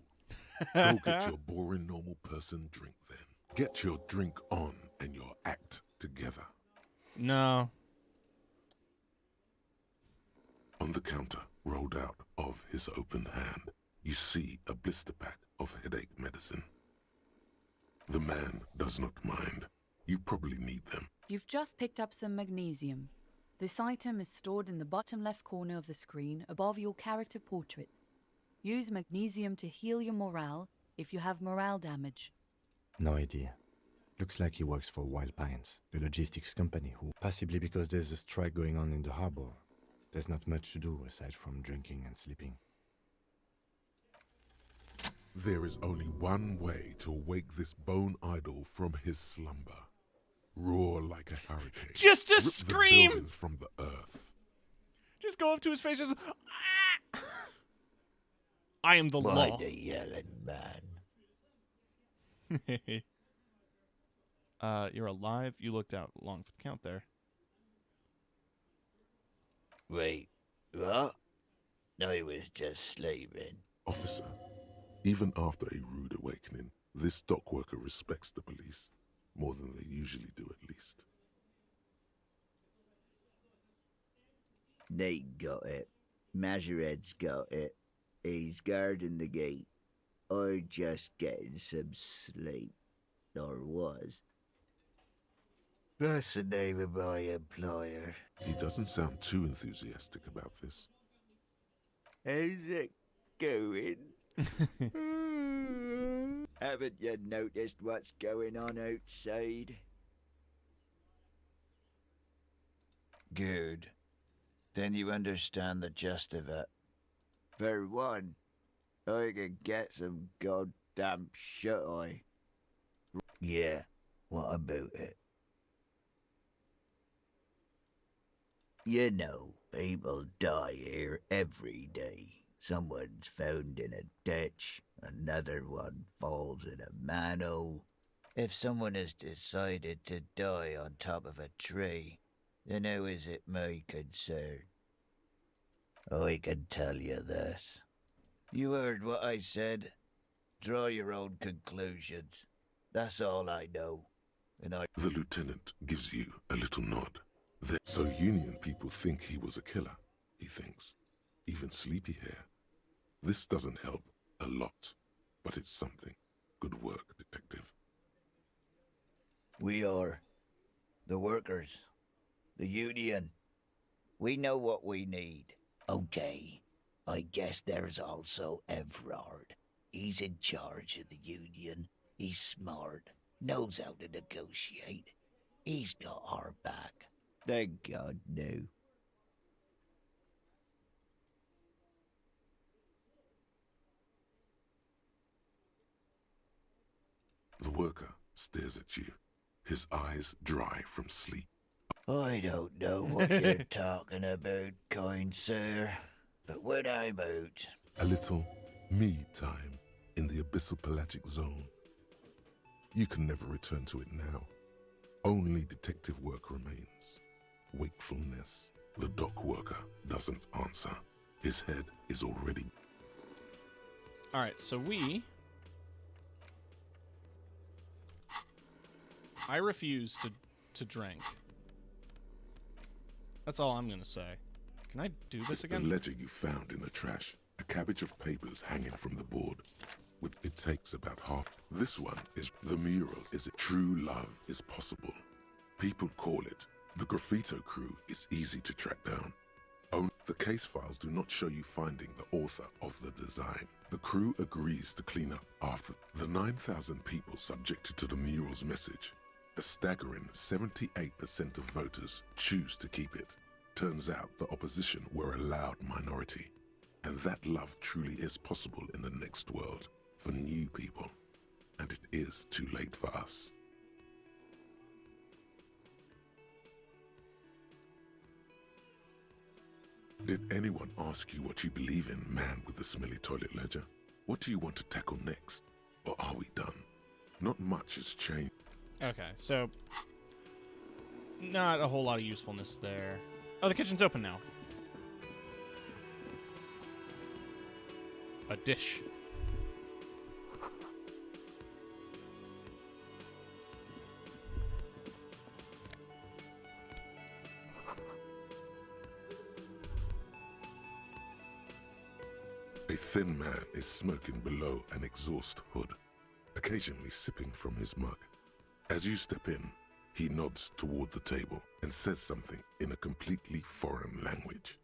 Go get your boring normal person drink then. Get your drink on and your act together. No. On the counter, rolled out of his open hand, you see a blister pack of headache medicine. The man does not mind. You probably need them. You've just picked up some magnesium. This item is stored in the bottom left corner of the screen above your character portrait. Use magnesium to heal your morale if you have morale damage. No idea. Looks like he works for Wild Pines, the logistics company who, possibly because there's a strike going on in the harbor, there's not much to do aside from drinking and sleeping. There is only one way to wake this bone idol from his slumber. Roar like a hurricane. Just Rip scream! the buildings from the earth. Just go up to his face, just... I am the law. The yelling man. You're alive. You looked out long for the count there. Wait, what? No, he was just sleeping. Officer, even after a rude awakening, this dock worker respects the police. More than they usually do, at least. They got it. Majoret's got it. He's guarding the gate. Or just getting some sleep. Or was. That's the name of my employer. He doesn't sound too enthusiastic about this. How's it going? Haven't you noticed what's going on outside? Good. Then you understand the gist of it. For one, I can get some goddamn shut-eye. Yeah, what about it? You know, People die here every day. Someone's found in a ditch, another one falls in a manhole. If someone has decided to die on top of a tree, then how is it my concern? I can tell you this. You heard what I said. Draw your own conclusions. That's all I know. And The lieutenant gives you a little nod. So Union people think he was a killer, he thinks. Even Sleepyhair. This doesn't help a lot, but it's something. Good work, detective. We are the workers, the Union. We know what we need. Okay, I guess there's also Everard. He's in charge of the Union. He's smart, knows how to negotiate. He's got our back. Thank God, no. The worker stares at you, his eyes dry from sleep. I don't know what you're talking about, kind sir, but when I'm out... A little me time in the abyssal pelagic zone. You can never return to it now. Only detective work remains. Wakefulness. The dock worker doesn't answer. His head is already... Alright, so I refuse to drink. That's all I'm gonna say. Can I do this again? The ledger you found in the trash. A cabbage of papers hanging from the board. It takes about half. This one is the mural. Is it true love is possible? People call it. The graffito crew is easy to track down. The case files do not show you finding the author of the design. The crew agrees to clean up after the 9,000 people subjected to the mural's message. A staggering 78% of voters choose to keep it. Turns out the opposition were a loud minority. And that love truly is possible in the next world for new people. And it is too late for us. Did anyone ask you what you believe in, man with the smelly toilet ledger? What do you want to tackle next? Or are we done? Not much has changed. Okay, so not a whole lot of usefulness there. Oh, the kitchen's open now. A dish. A thin man is smoking below an exhaust hood, occasionally sipping from his mug. As you step in, he nods toward the table and says something in a completely foreign language.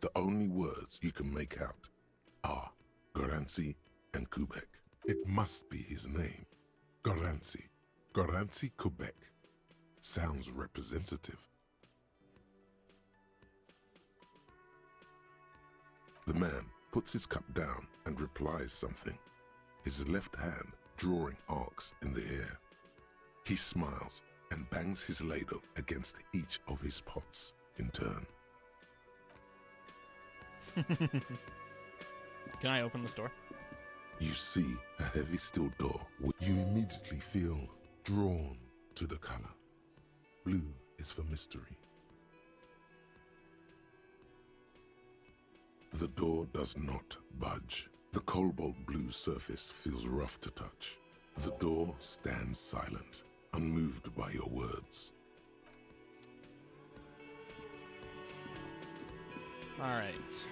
The only words you can make out are Garancy and Quebec. It must be his name. Garancy. Garancy Quebec. Sounds representative. The man puts his cup down and replies something, his left hand drawing arcs in the air. He smiles and bangs his ladle against each of his pots in turn. Can I open this door? You see a heavy steel door. You immediately feel drawn to the color. Blue is for mystery. The door does not budge. The cobalt blue surface feels rough to touch. The door stands silent, unmoved by your words. All right.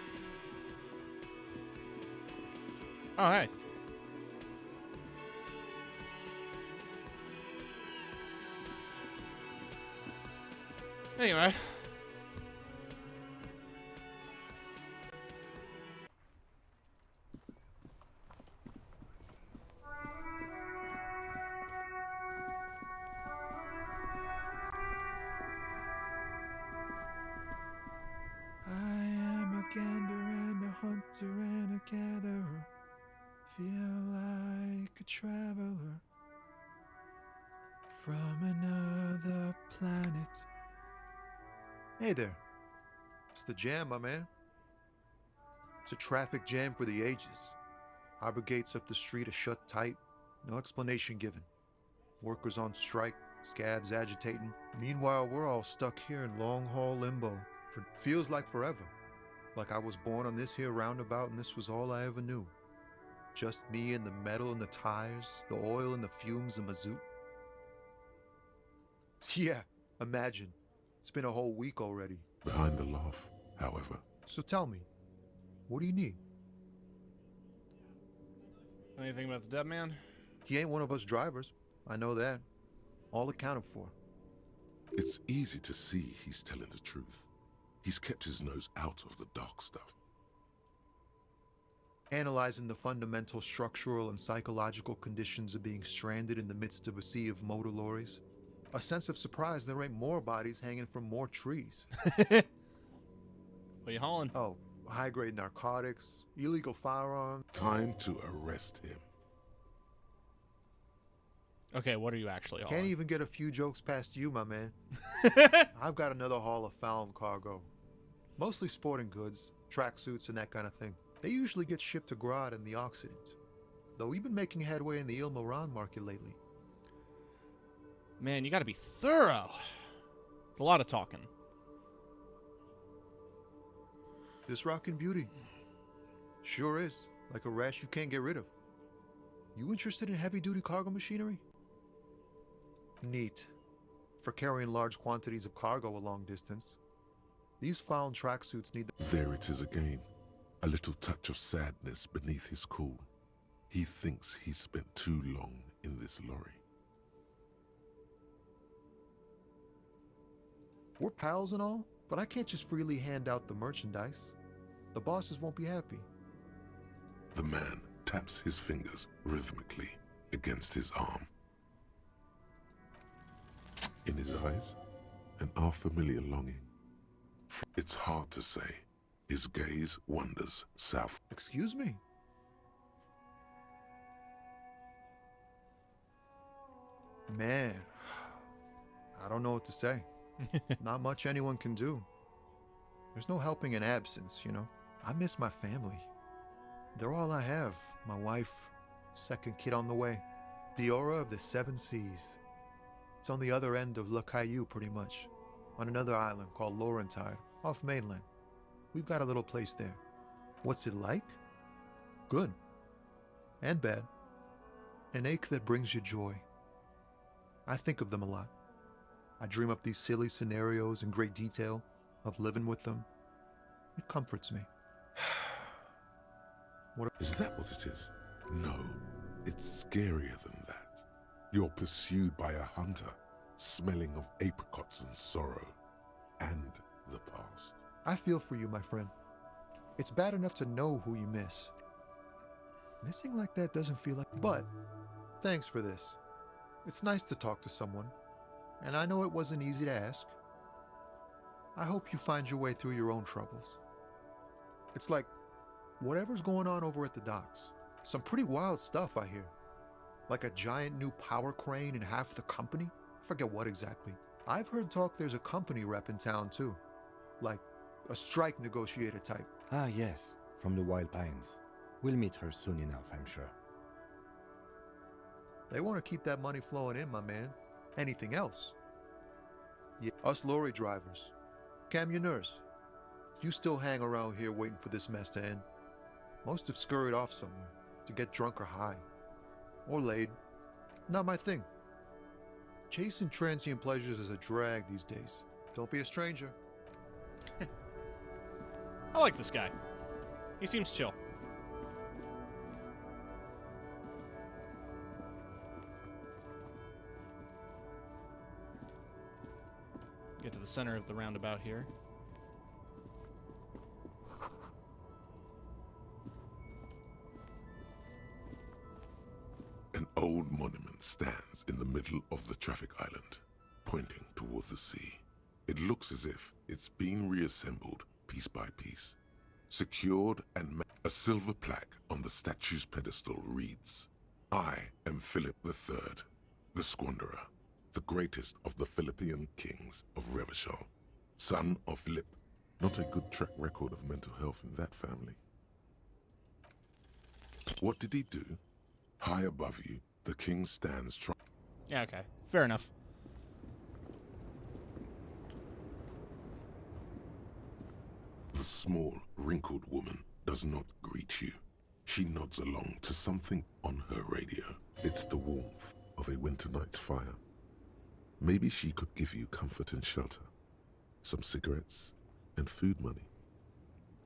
Oh, hey. Anyway. Hunter and a gatherer, feel like a traveler from another planet. Hey there. the jam, my man. It's a traffic jam for the ages. Harbor gates up the street are shut tight, no explanation given. Workers on strike, scabs agitating. Meanwhile, we're all stuck here in long-haul limbo. Feels like forever. Like I was born on this here roundabout and this was all I ever knew. Just me and the metal and the tires, the oil and the fumes of mazout. Yeah, imagine. It's been a whole week already. Behind the laugh, however. So tell me, what do you need? Anything about the dead man? He ain't one of us drivers. I know that. All accounted for. It's easy to see he's telling the truth. He's kept his nose out of the dark stuff. Analyzing the fundamental structural and psychological conditions of being stranded in the midst of a sea of motor lorries. A sense of surprise there ain't more bodies hanging from more trees. What you hauling? Oh, high-grade narcotics, illegal firearms. Time to arrest him. Okay, what are you actually hauling? Can't even get a few jokes past you, my man. I've got another haul of foul cargo. Mostly sporting goods, tracksuits, and that kind of thing. They usually get shipped to Grodd and the Occident. Though we've been making headway in the Il Moran market lately. Man, you gotta be thorough. It's a lot of talking. This rockin' beauty. Sure is. Like a rash you can't get rid of. You interested in heavy-duty cargo machinery? Neat. For carrying large quantities of cargo a long distance. These found tracksuits need... There it is again. A little touch of sadness beneath his cool. He thinks he's spent too long in this lorry. We're pals and all, but I can't just freely hand out the merchandise. The bosses won't be happy. The man taps his fingers rhythmically against his arm. In his eyes, an unfamiliar longing. It's hard to say. His gaze wanders south. Excuse me? Man, I don't know what to say. Not much anyone can do. There's no helping in absence, you know. I miss my family. They're all I have. My wife, second kid on the way. The aura of the seven seas. It's on the other end of Le Caillou, pretty much. On another island called Laurentide, off mainland. We've got a little place there. What's it like? Good. And bad. An ache that brings you joy. I think of them a lot. I dream up these silly scenarios in great detail of living with them. It comforts me. Is that what it is? No, it's scarier than that. You're pursued by a hunter, smelling of apricots and sorrow, and the past. I feel for you, my friend. It's bad enough to know who you miss. Missing like that doesn't feel like... But, thanks for this. It's nice to talk to someone, and I know it wasn't easy to ask. I hope you find your way through your own troubles. It's like, whatever's going on over at the docks. Some pretty wild stuff, I hear. Like a giant new power crane in half the company? I forget what exactly. I've heard talk there's a company rep in town too. Like, a strike negotiator type. Ah, yes, from the Wild Pines. We'll meet her soon enough, I'm sure. They want to keep that money flowing in, my man. Anything else? Yeah, us lorry drivers. Camionneurs. You still hang around here waiting for this mess to end. Most have scurried off somewhere to get drunk or high. Or laid. Not my thing. Chasing transient pleasures is a drag these days. Don't be a stranger. I like this guy. He seems chill. Get to the center of the roundabout here. An old monument stands in the middle of the traffic island, pointing toward the sea. It looks as if it's been reassembled piece by piece, secured and a silver plaque on the statue's pedestal reads, "I am Philip III, the Squanderer, the greatest of the Philippian kings of Revachol, son of Philip Not a good track record of mental health in that family. What did he do? High above you, the king stands Yeah, okay. Fair enough. The small, wrinkled woman does not greet you. She nods along to something on her radio. It's the warmth of a winter night's fire. Maybe she could give you comfort and shelter. Some cigarettes and food money.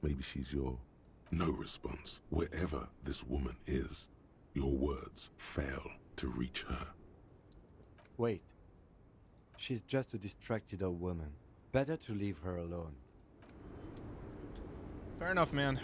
Maybe she's your... No response. Wherever this woman is, your words fail to reach her. Wait. She's just a distracted old woman. Better to leave her alone. Fair enough, man.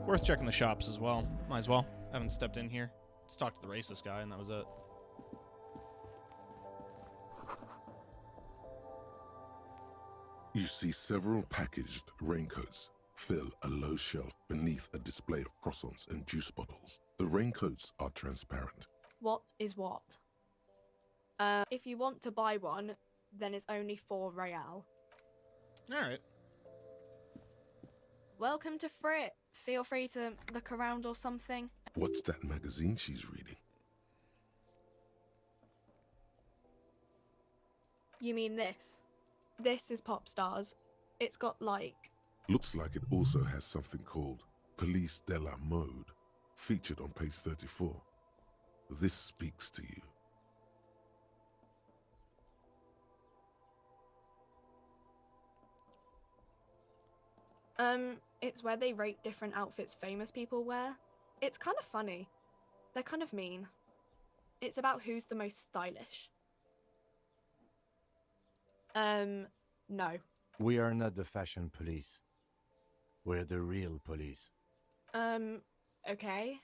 Worth checking the shops as well. Might as well. I haven't stepped in here. Just talked to the racist guy, and that was it. You see several packaged raincoats fill a low shelf beneath a display of croissants and juice bottles. The raincoats are transparent. What is what? If you want to buy one, then it's only 4 real. Alright. Welcome to Frit. Feel free to look around or something. What's that magazine she's reading? You mean this? This is Pop Stars. It's got like... Looks like it also has something called Police de la Mode, featured on page 34. This speaks to you. It's where they rate different outfits famous people wear. It's kind of funny. They're kind of mean. It's about who's the most stylish. No. We are not the fashion police. We're the real police. Okay.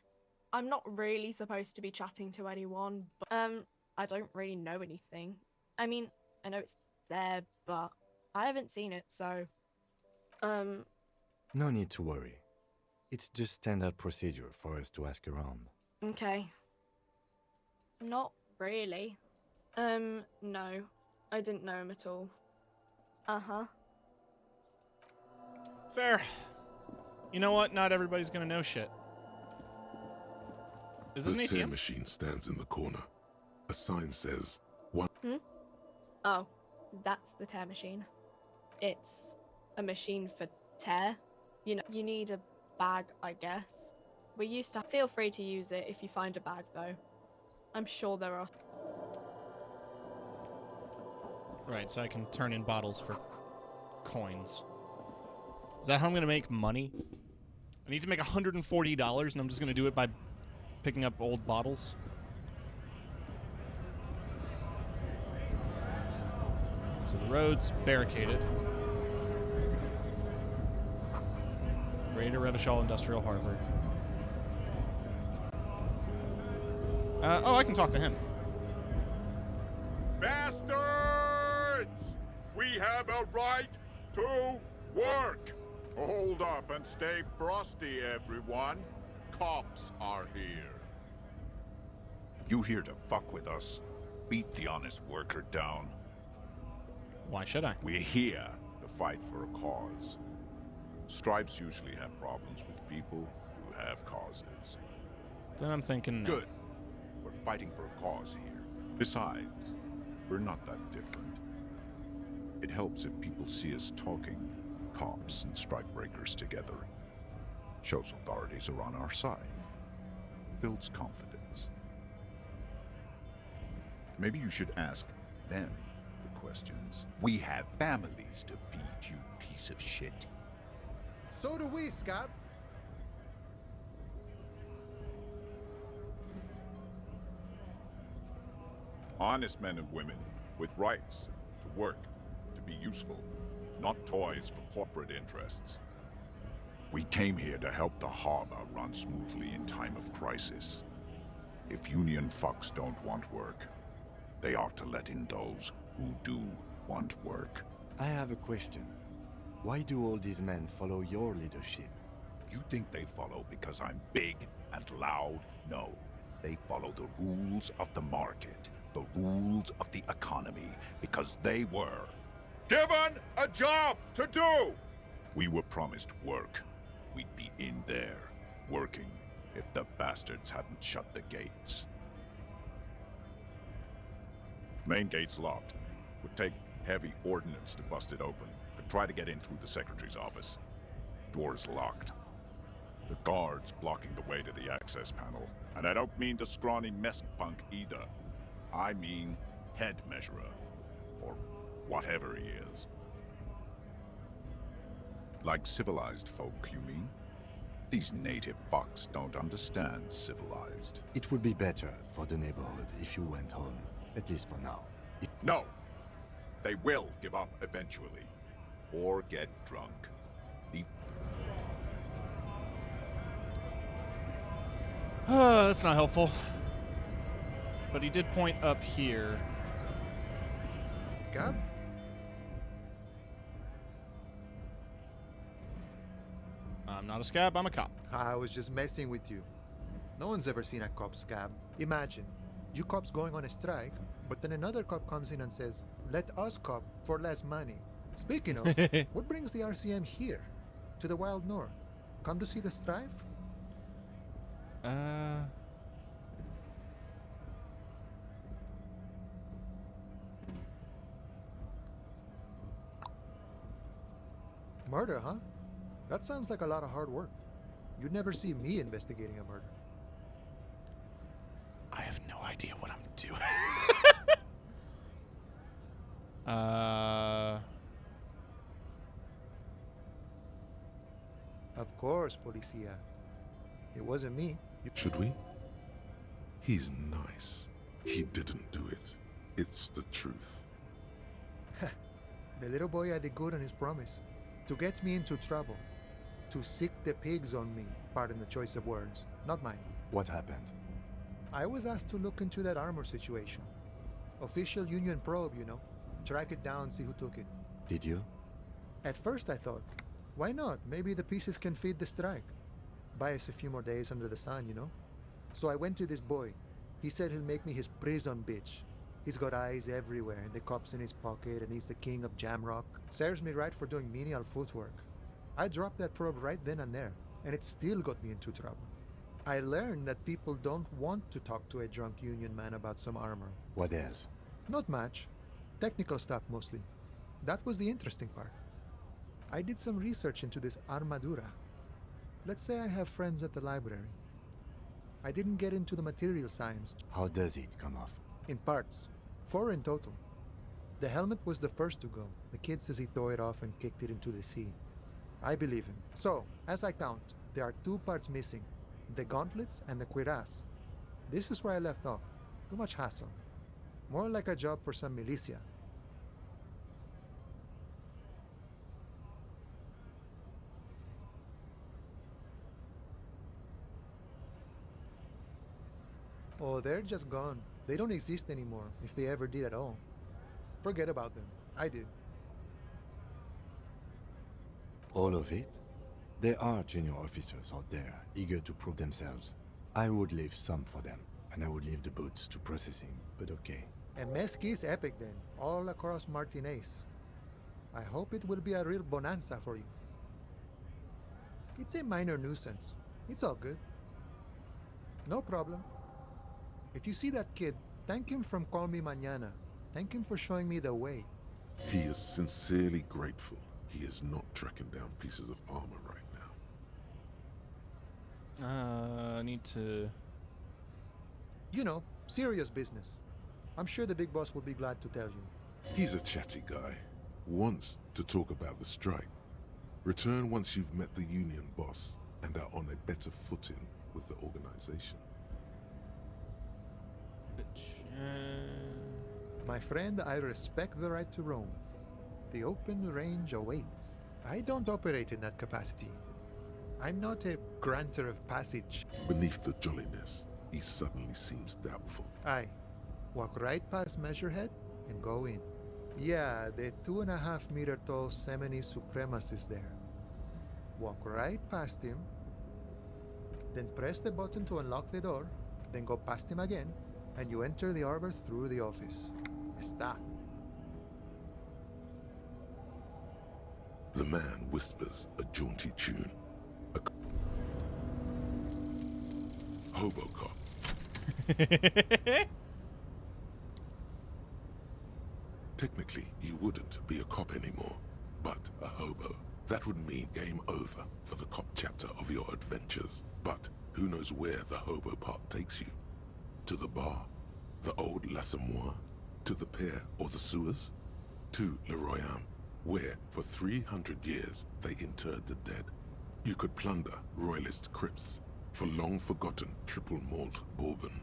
I'm not really supposed to be chatting to anyone, but, I don't really know anything. I mean, I know it's there, but I haven't seen it, so, No need to worry. It's just standard procedure for us to ask around. Okay. Not really. No. I didn't know him at all. Uh-huh. Fair. You know what? Not everybody's gonna know shit. Is this an The tear ATM? machine stands in the corner. A sign says, "One." Oh, that's the tear machine. It's a machine for tear. You know, you need a bag, I guess. We used to... Feel free to use it if you find a bag, though. I'm sure there are... Right, so I can turn in bottles for coins. Is that how I'm gonna make money? I need to make $140, and I'm just gonna do it by picking up old bottles. So the road's barricaded. Raider Revachol Industrial Harbor. Oh, I can talk to him. Bastards! We have a right to work! Hold up and stay frosty, everyone. Cops are here. You here to fuck with us? Beat the honest worker down. Why should I? We're here to fight for a cause. Stripes usually have problems with people who have causes. Then I'm thinking no. Good. We're fighting for a cause here. Besides, we're not that different. It helps if people see us talking, cops and strikebreakers together. Shows authorities are on our side. Builds confidence. Maybe you should ask them the questions. We have families to feed, you piece of shit. So do we, Scott. Honest men and women with rights to work, to be useful, not toys for corporate interests. We came here to help the harbor run smoothly in time of crisis. If Union fucks don't want work, they ought to let in those who do want work. I have a question. Why do all these men follow your leadership? You think they follow because I'm big and loud? No. They follow the rules of the market, the rules of the economy, because they were given a job to do! We were promised work. We'd be in there, working, if the bastards hadn't shut the gates. Main gate's locked. Would take heavy ordnance to bust it open. Could try to get in through the secretary's office. Door's locked. The guard's blocking the way to the access panel. And I don't mean the scrawny mess punk either. I mean head measurer. Or whatever he is. Like civilized folk, you mean? These native fucks don't understand civilized. It would be better for the neighborhood if you went home, at least for now. No! They will give up eventually. Or get drunk. That's not helpful. But he did point up here. Scab? I'm not a scab, I'm a cop. I was just messing with you. No one's ever seen a cop scab. Imagine, you cops going on a strike, but then another cop comes in and says, let us cop for less money. Speaking of, what brings the RCM here? To the Wild North? Come to see the strife? Murder, huh? That sounds like a lot of hard work. You'd never see me investigating a murder. I have no idea what I'm doing. Of course, Policia. It wasn't me. Should we? He's nice. He didn't do it. It's the truth. The little boy had it good on his promise. To get me into trouble. To sick the pigs on me. Pardon the choice of words. Not mine. What happened? I was asked to look into that armor situation. Official Union probe, you know. Track it down, see who took it. Did you? At first I thought, why not? Maybe the pieces can feed the strike. Buy us a few more days under the sun, you know? So I went to this boy. He said he'll make me his prison bitch. He's got eyes everywhere, and the cops in his pocket, and he's the king of Jamrock. Serves me right for doing menial footwork. I dropped that probe right then and there, and it still got me into trouble. I learned that people don't want to talk to a drunk Union man about some armor. What else? Not much. Technical stuff mostly. That was the interesting part. I did some research into this armadura. Let's say I have friends at the library. I didn't get into the material science. How does it come off? In parts. 4 in total. The helmet was the first to go. The kid says he tore it off and kicked it into the sea. I believe him. So, as I count, there are 2 parts missing. The gauntlets and the cuirass. This is where I left off. Too much hassle. More like a job for some militia. Oh, they're just gone. They don't exist anymore, if they ever did at all. Forget about them. I did. All of it? There are junior officers out there, eager to prove themselves. I would leave some for them, and I would leave the boots to processing, but okay. A mesquite epic then, all across Martinez. I hope it will be a real bonanza for you. It's a minor nuisance. It's all good. No problem. If you see that kid, thank him from Call Me Mañana. Thank him for showing me the way. He is sincerely grateful. He is not tracking down pieces of armor right now. I need to... You know, serious business. I'm sure the big boss will be glad to tell you. He's a chatty guy. Wants to talk about the strike. Return once you've met the union boss and are on a better footing with the organization. My friend, I respect the right to roam. The open range awaits. I don't operate in that capacity. I'm not a granter of passage. Beneath the jolliness, he suddenly seems doubtful. Aye. Walk right past Measurehead and go in. Yeah, the 2.5-meter tall Semini Supremus is there. Walk right past him, then press the button to unlock the door, then go past him again, and you enter the arbor through the office. Está. The man whispers a jaunty tune. A Hobocop. Technically, you wouldn't be a cop anymore, but a hobo. That would mean game over for the cop chapter of your adventures. But who knows where the hobo part takes you? To the bar? The old L'Assommoir? To the pier or the sewers? To Le Royaume, where for 300 years they interred the dead. You could plunder royalist crypts for long-forgotten triple malt bourbon,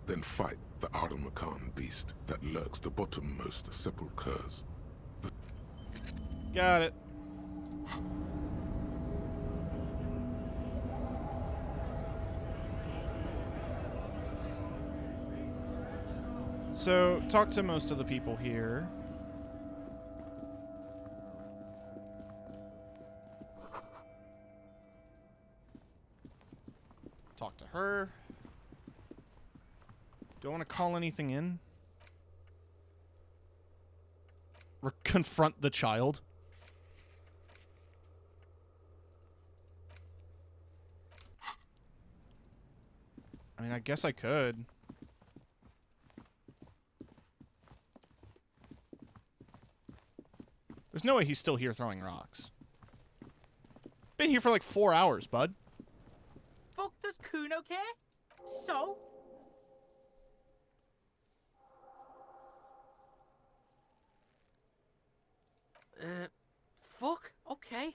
then fight the Aramakan beast that lurks the bottommost sepulchres. Got it. So, talk to most of the people here. Talk to her. Do I want to call anything in? Confront the child? I mean, I guess I could. There's no way he's still here throwing rocks. Been here for like 4 hours, bud. Fuck does Kuno care? So? Fuck, okay.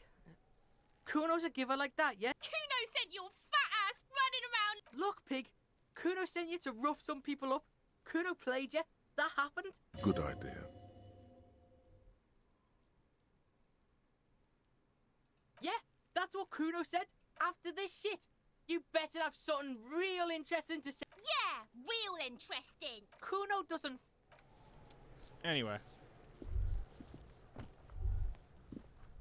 Kuno's a giver like that, yeah? Kuno sent your fat ass running around. Look, pig. Kuno sent you to rough some people up. Kuno played you. That happened. Good idea. Yeah, that's what Kuno said. After this shit, you better have something real interesting to say. Yeah, real interesting. Kuno doesn't... Anyway.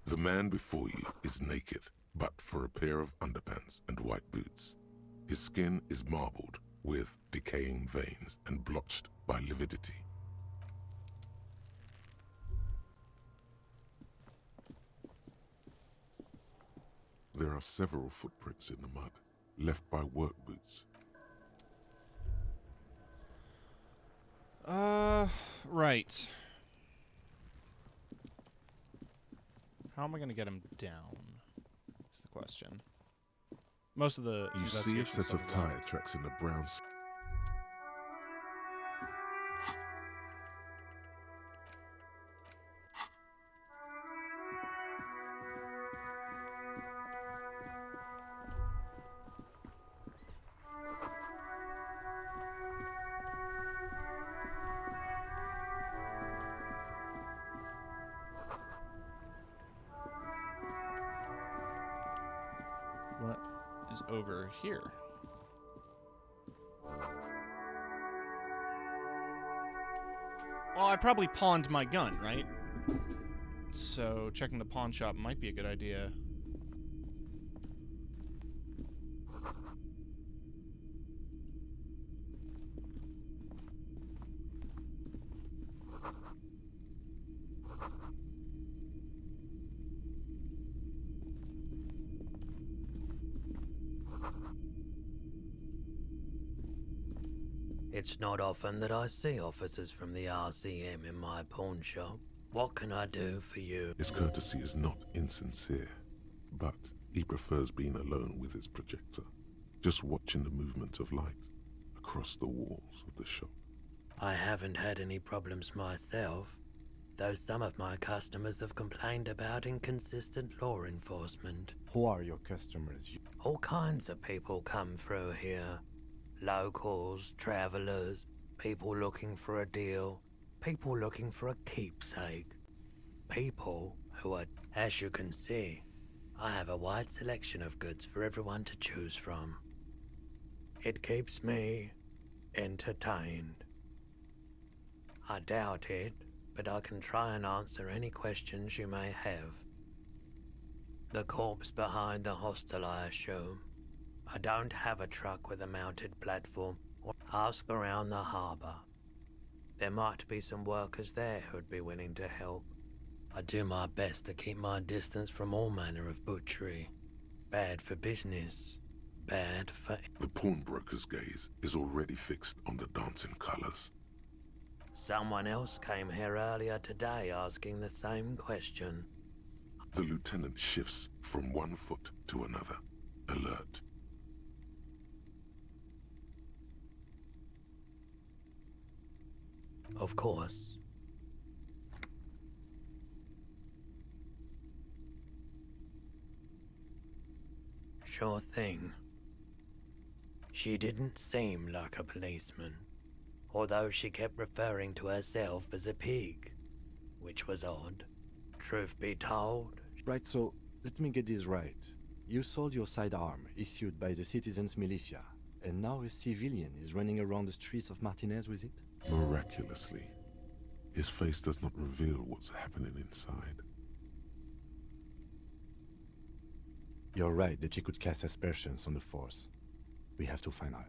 The man before you is naked, but for a pair of underpants and white boots. His skin is marbled with decaying veins and blotched by lividity. There are several footprints in the mud, left by work boots. Right. How am I going to get him down? Is the question. Most of the You see a set of tire tracks in the brown. What is over here? Well, I probably pawned my gun, right? So checking the pawn shop might be a good idea. It's not often that I see officers from the RCM in my pawn shop. What can I do for you? His courtesy is not insincere, but he prefers being alone with his projector, just watching the movement of light across the walls of the shop. I haven't had any problems myself, though some of my customers have complained about inconsistent law enforcement. Who are your customers? All kinds of people come through here. Locals, travelers, people looking for a deal, people looking for a keepsake. People who are, as you can see, I have a wide selection of goods for everyone to choose from. It keeps me entertained. I doubt it, but I can try and answer any questions you may have. The corpse behind the hostel, I assume. I don't have a truck with a mounted platform. Ask around the harbour. There might be some workers there who'd be willing to help. I do my best to keep my distance from all manner of butchery. Bad for business. Bad for... The pawnbroker's gaze is already fixed on the dancing colours. Someone else came here earlier today asking the same question. The lieutenant shifts from one foot to another, alert. Of course. Sure thing. She didn't seem like a policeman, although she kept referring to herself as a pig, which was odd. Truth be told. Right, so let me get this right. You sold your sidearm, issued by the citizens' militia, and now a civilian is running around the streets of Martinez with it? Miraculously, his face does not reveal what's happening inside. You're right that she could cast aspersions on the Force. We have to find her.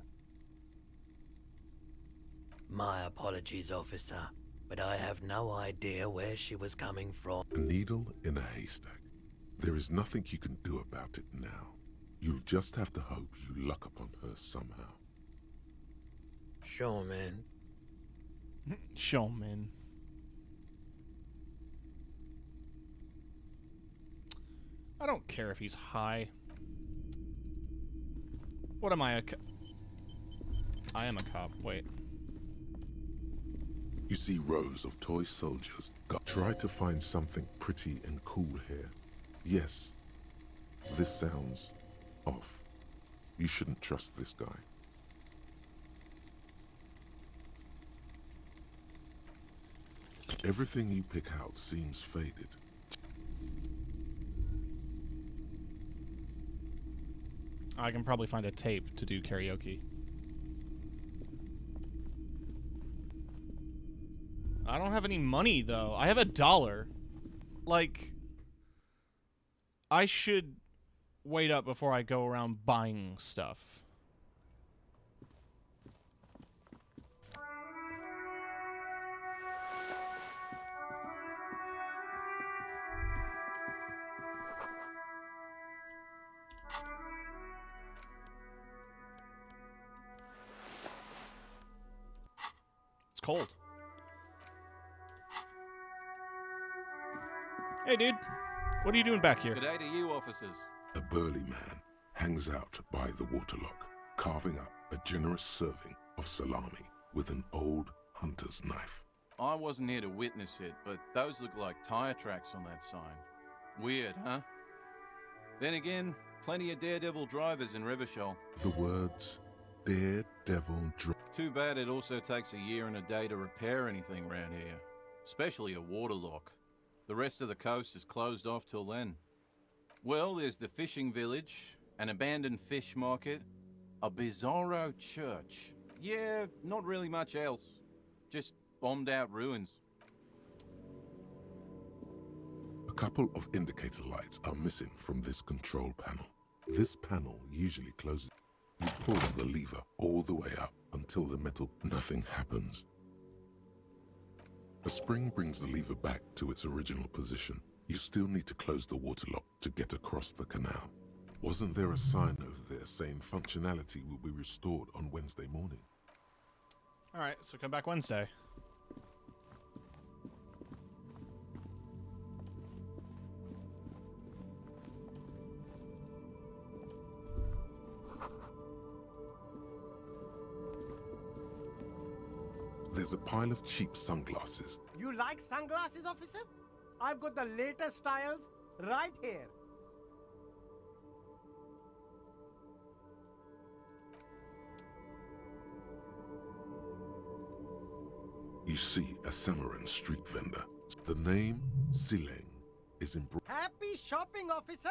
My apologies, officer, but I have no idea where she was coming from. A needle in a haystack. There is nothing you can do about it now. You'll just have to hope you luck upon her somehow. Sure, man. Sure, man. I don't care if he's high. What am I, I am a cop. Wait. You see rows of toy soldiers. Try to find something pretty and cool here. Yes, this sounds off. You shouldn't trust this guy. Everything you pick out seems faded. I can probably find a tape to do karaoke. I don't have any money, though. I have $1. Like, I should wait up before I go around buying stuff. It's cold. Hey, dude. What are you doing back here? Good day to you, officers. A burly man hangs out by the waterlock, carving up a generous serving of salami with an old hunter's knife. I wasn't here to witness it, but those look like tire tracks on that sign. Weird, huh? Then again, plenty of daredevil drivers in Revachol. The words daredevil drive. Too bad it also takes a year and a day to repair anything around here, especially a waterlock. The rest of the coast is closed off till then. Well, there's the fishing village, an abandoned fish market, a bizarro church. Yeah, not really much else. Just bombed out ruins. A couple of indicator lights are missing from this control panel. This panel usually closes. You pull the lever all the way up until the metal. Nothing happens. A spring brings the lever back to its original position. You still need to close the waterlock to get across the canal. Wasn't there a sign over there saying functionality will be restored on Wednesday morning? Alright, so come back Wednesday. There's a pile of cheap sunglasses. You like sunglasses, officer? I've got the latest styles right here. You see a Samaran street vendor. The name Sileng is embroidered. Happy shopping, officer.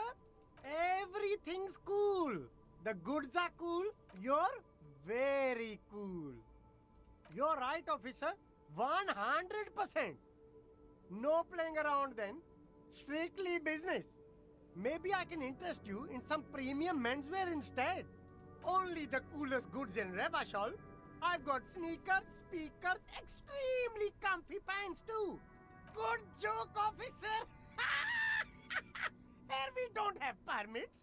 Everything's cool. The goods are cool. You're very cool. You're right, officer. 100%. No playing around then. Strictly business. Maybe I can interest you in some premium menswear instead. Only the coolest goods in Revachol. I've got sneakers, speakers, extremely comfy pants too. Good joke, officer. Here we don't have permits.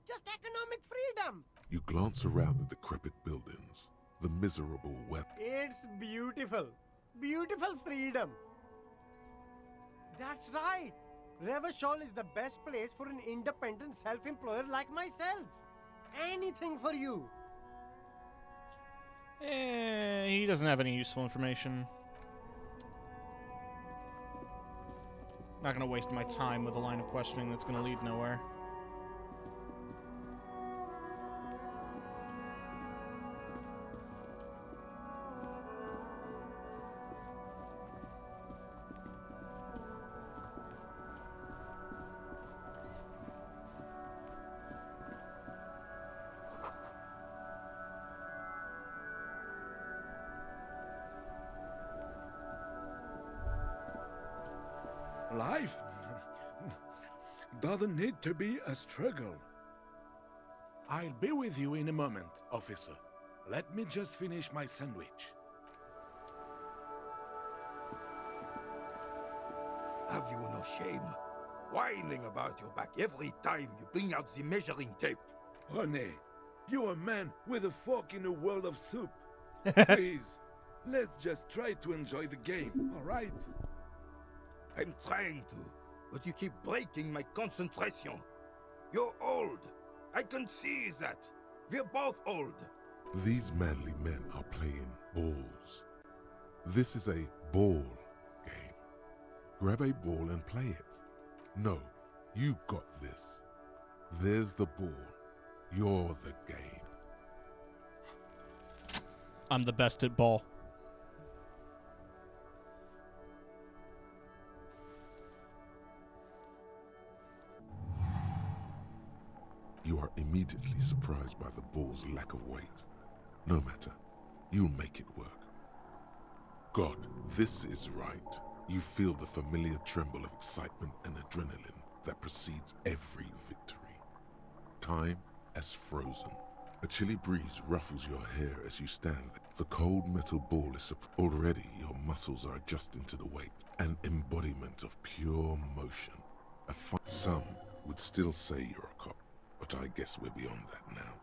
Just economic freedom. You glance around the decrepit buildings, the miserable wet. It's beautiful. Beautiful freedom. That's right. Revachol is the best place for an independent self-employer like myself. Anything for you. He doesn't have any useful information. Not gonna waste my time with a line of questioning that's gonna lead nowhere. Life doesn't need to be a struggle. I'll be with you in a moment, officer. Let me just finish my sandwich. Have you no shame? Whining about your back every time you bring out the measuring tape. René, you're a man with a fork in a world of soup. Please, let's just try to enjoy the game, all right? I'm trying to, but you keep breaking my concentration. You're old. I can see that. We're both old. These manly men are playing balls. This is a ball game. Grab a ball and play it. No, you got this. There's the ball. You're the game. I'm the best at ball. You are immediately surprised by the ball's lack of weight. No matter, you'll make it work. God, this is right. You feel the familiar tremble of excitement and adrenaline that precedes every victory. Time has frozen. A chilly breeze ruffles your hair as you stand. The cold metal ball is already your muscles are adjusting to the weight, an embodiment of pure motion. Some would still say you're a cop, but I guess we're beyond that now.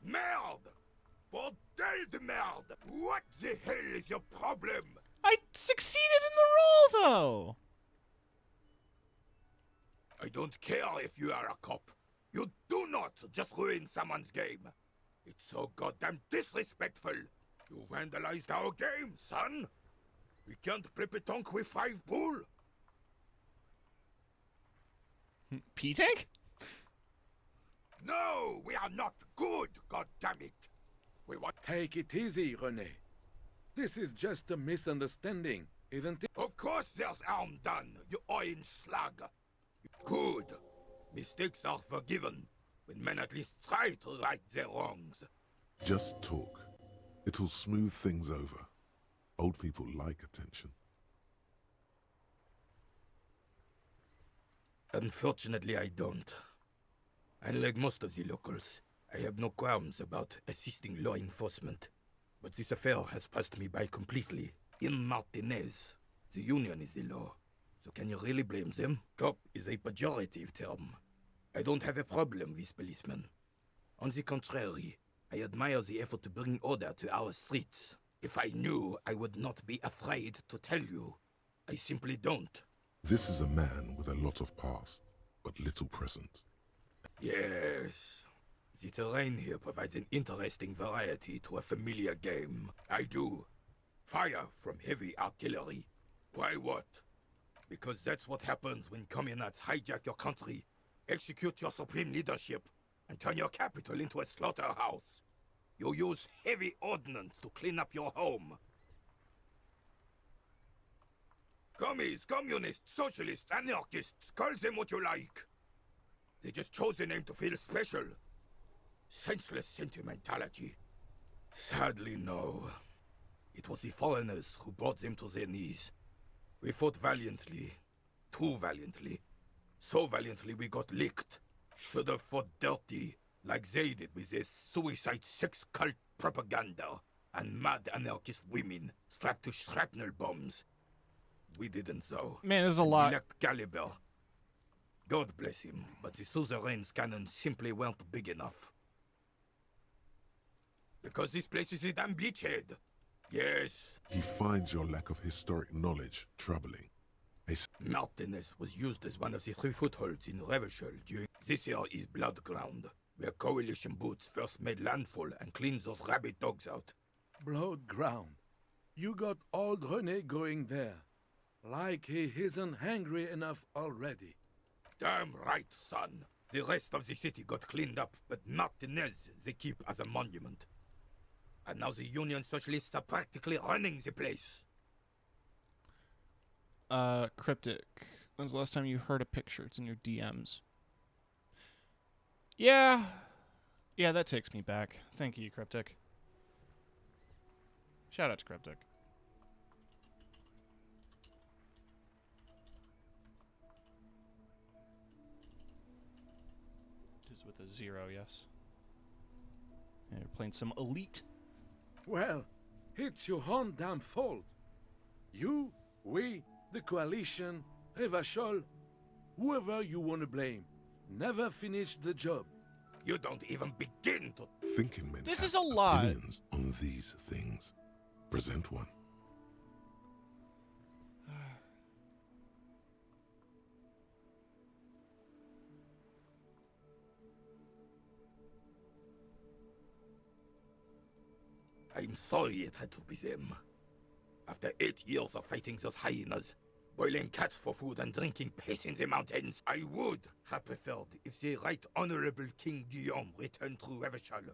Merde! Bordel de merde! What the hell is your problem? I succeeded in the role, though! I don't care if you are a cop. You do not just ruin someone's game. It's so goddamn disrespectful. You vandalized our game, son. We can't play pétanque with 5 bull. P-Tank? No, we are not good, goddammit. We want... Take it easy, René. This is just a misunderstanding, isn't it? Of course there's harm done, you orange slug. Good. Mistakes are forgiven when men at least try to right their wrongs. Just talk. It'll smooth things over. Old people like attention. Unfortunately, I don't. Unlike most of the locals, I have no qualms about assisting law enforcement. But this affair has passed me by completely. In Martinez, the union is the law. So can you really blame them? Cop is a pejorative term. I don't have a problem with policemen. On the contrary, I admire the effort to bring order to our streets. If I knew, I would not be afraid to tell you. I simply don't. This is a man with a lot of past, but little present. Yes. The terrain here provides an interesting variety to a familiar game. I do. Fire from heavy artillery. Why what? Because that's what happens when communards hijack your country, execute your supreme leadership, and turn your capital into a slaughterhouse. You use heavy ordnance to clean up your home. Commies, communists, socialists, anarchists, call them what you like. They just chose the name to feel special. Senseless sentimentality. Sadly, no. It was the foreigners who brought them to their knees. We fought valiantly. Too valiantly. So valiantly we got licked. Should have fought dirty, like they did with their suicide sex cult propaganda and mad anarchist women strapped to shrapnel bombs. We didn't, though. Man, there's a And lot. We lacked caliber. God bless him, but the suzerain's cannons simply weren't big enough. Because this place is a damn beachhead. Yes. He finds your lack of historic knowledge troubling. Martinez was used as one of the 3 footholds in Revachol during this here is Blood Ground, where coalition boots first made landfall and cleaned those rabid dogs out. Blood ground. You got old René going there. Like he isn't hungry enough already. Damn right, son. The rest of the city got cleaned up, but Martinez they keep as a monument. And now the Union Socialists are practically running the place. Cryptic. When's the last time you heard a picture? It's in your DMs. Yeah. Yeah, that takes me back. Thank you, Cryptic. Shout out to Cryptic. It is with a 0, yes. And you're playing some Elite. Well, it's your own damn fault. You, we, the coalition, Revachol, whoever you want to blame, never finished the job. You don't even begin to... Thinking men This have is a lot. opinions on these things. Present one. I'm sorry it had to be them. After 8 years of fighting those hyenas, boiling cats for food and drinking piss in the mountains, I would have preferred if the Right Honorable King Guillaume returned through Revachol.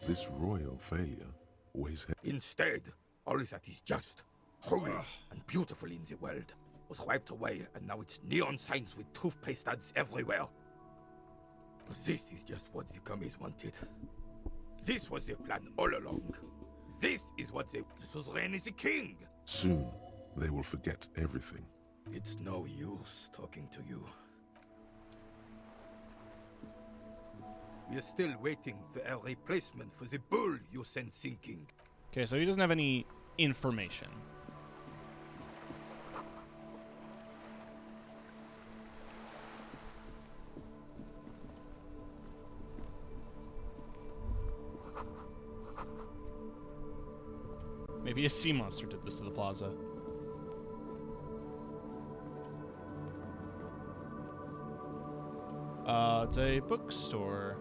This royal failure weighs heavy. Instead, all that is just, holy, and beautiful in the world was wiped away, and now it's neon signs with toothpaste ads everywhere. This is just what the commies wanted. This was their plan all along. This is what the suzerain is the king. Soon, they will forget everything. It's no use talking to you. We are still waiting for a replacement for the bull you sent sinking. Okay, so he doesn't have any information. Maybe a sea monster did this to the plaza. It's a bookstore.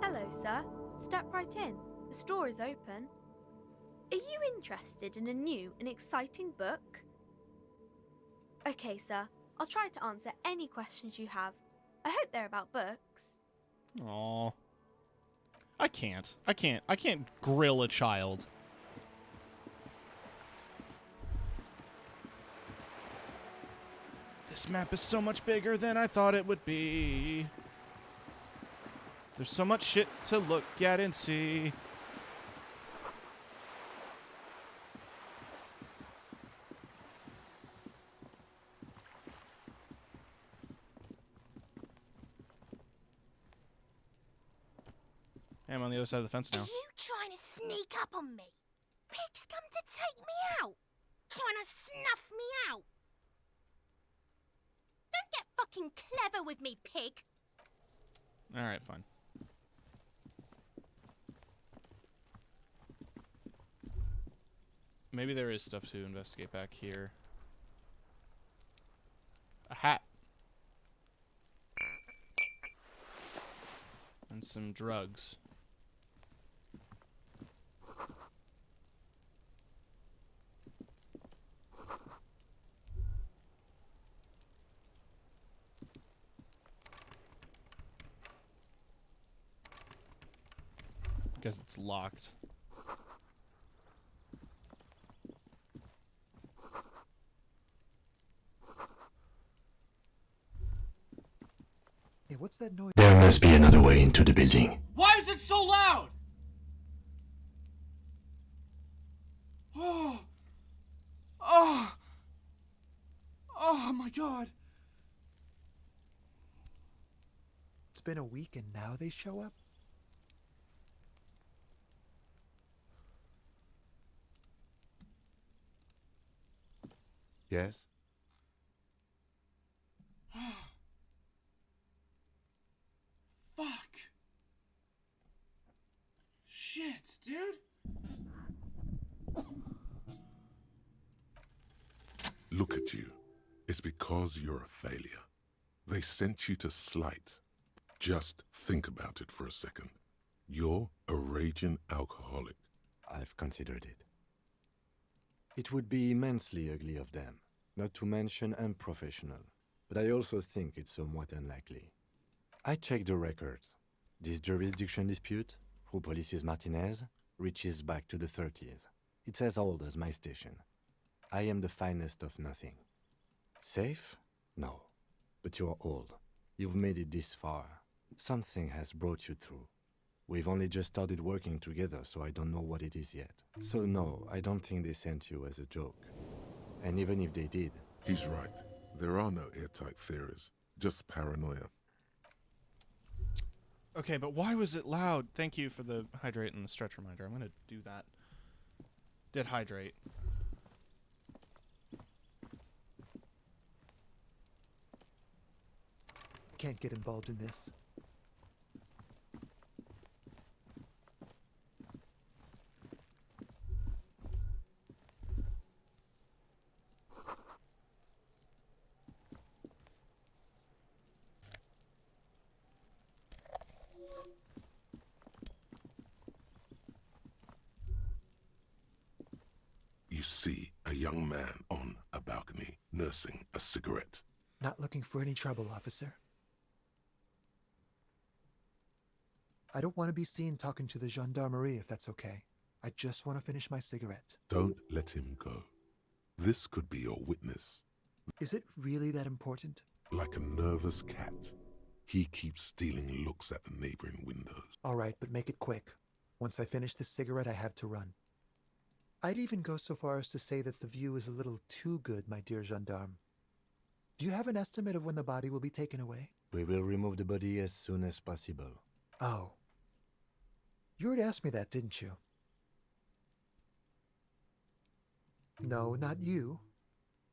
Hello, sir. Step right in. The store is open. Are you interested in a new and exciting book? Okay, sir. I'll try to answer any questions you have. I hope they're about books. Aww. I can't grill a child. This map is so much bigger than I thought it would be. There's so much shit to look at and see. Hey, I'm on the other side of the fence now. Are you trying to sneak up on me? Pig's come to take me out. Trying to snuff me out. Don't get fucking clever with me, pig. Alright, fine. Maybe there is stuff to investigate back here. A hat. And some drugs. because it's locked. Hey, what's that noise? There must be another way into the building. Why is it so loud? Oh. Oh. Oh my god. It's been a week and now they show up? Yes? Fuck. Shit, dude. Look at you. It's because you're a failure. They sent you to Slight. Just think about it for a second. You're a raging alcoholic. I've considered it. It would be immensely ugly of them, not to mention unprofessional, but I also think it's somewhat unlikely. I checked the records. This jurisdiction dispute, who polices Martinez, reaches back to the 30s. It's as old as my station. I am the finest of nothing. Safe? No. But you're old. You've made it this far. Something has brought you through. We've only just started working together, so I don't know what it is yet. So no, I don't think they sent you as a joke. And even if they did... He's right. There are no airtight theories. Just paranoia. Okay, but why was it loud? Thank you for the hydrate and the stretch reminder. I'm gonna do that. Did hydrate. Can't get involved in this. You see a young man on a balcony nursing a cigarette. Not looking for any trouble, officer. I don't want to be seen talking to the gendarmerie if that's okay. I just want to finish my cigarette. Don't let him go. This could be your witness. Is it really that important? Like a nervous cat, he keeps stealing looks at the neighboring windows. All right, but make it quick. Once I finish this cigarette, I have to run. I'd even go so far as to say that the view is a little too good, my dear gendarme. Do you have an estimate of when the body will be taken away? We will remove the body as soon as possible. Oh. You already asked me that, didn't you? No, not you.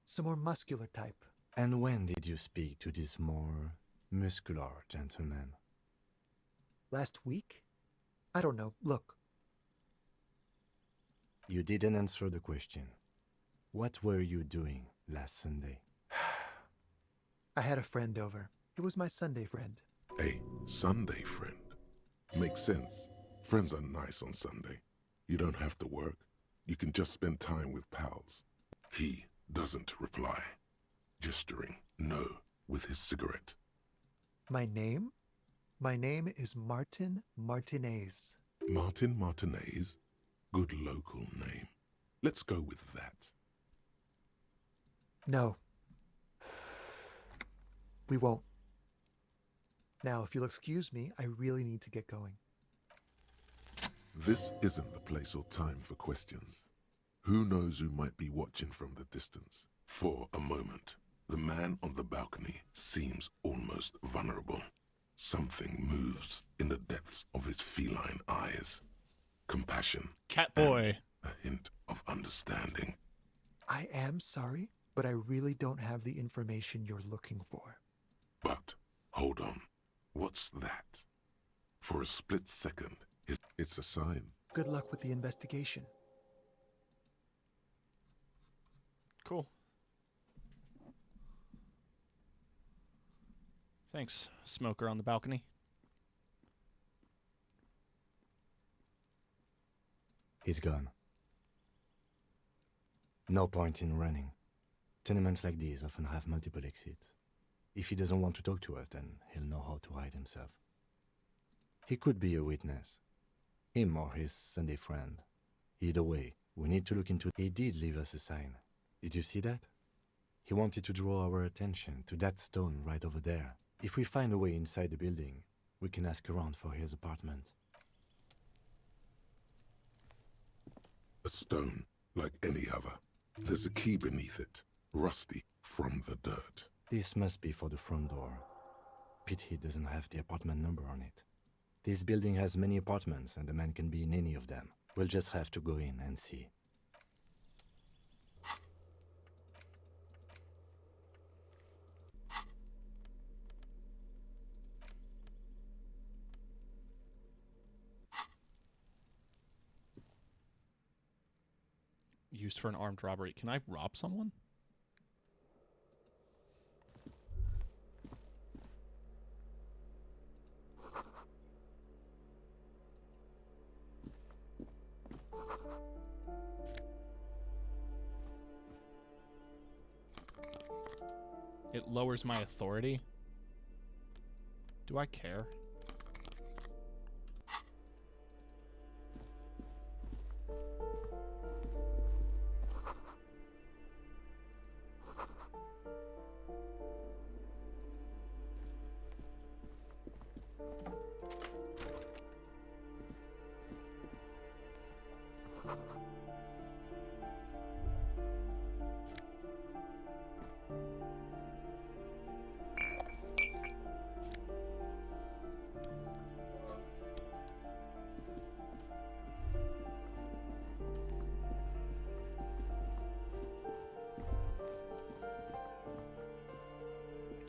Some more muscular type. And when did you speak to this more muscular gentleman? Last week? I don't know. Look. You didn't answer the question. What were you doing last Sunday? I had a friend over. It was my Sunday friend. A Sunday friend. Makes sense. Friends are nice on Sunday. You don't have to work. You can just spend time with pals. He doesn't reply, gesturing no with his cigarette. My name? My name is Martin Martinez. Martin Martinez? Good local name. Let's go with that. No. We won't. Now, if you'll excuse me, I really need to get going. This isn't the place or time for questions. Who knows who might be watching from the distance? For a moment, the man on the balcony seems almost vulnerable. Something moves in the depths of his feline eyes. Compassion. Catboy. A hint of understanding. I am sorry, but I really don't have the information you're looking for. But, hold on. What's that? For a split second, it's a sign. Good luck with the investigation. Cool. Thanks, smoker on the balcony. He's gone. No point in running. Tenements like these often have multiple exits. If he doesn't want to talk to us, then he'll know how to hide himself. He could be a witness. Him or his Sunday friend. Either way, we need to look into. He did leave us a sign. Did you see that? He wanted to draw our attention to that stone right over there. If we find a way inside the building, we can ask around for his apartment. A stone, like any other. There's a key beneath it, rusty from the dirt. This must be for the front door. Pity doesn't have the apartment number on it. This building has many apartments and the man can be in any of them. We'll just have to go in and see. Used for an armed robbery. Can I rob someone? It lowers my authority. Do I care?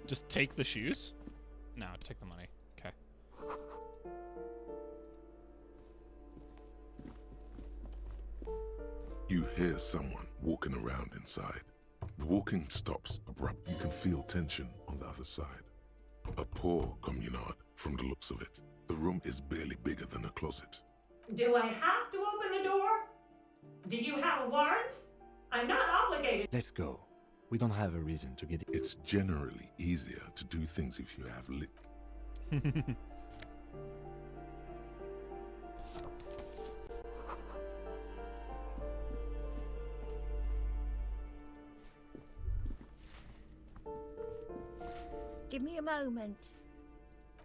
Just take the shoes? No, take the money. Okay. You hear someone walking around inside. The walking stops abruptly. You can feel tension on the other side. A poor communard, from the looks of it. The room is barely bigger than a closet. Do I have to open the door? Do you have a warrant? I'm not obligated. Let's go. We don't have a reason to get. It's generally easier to do things if you have lit. Give me a moment.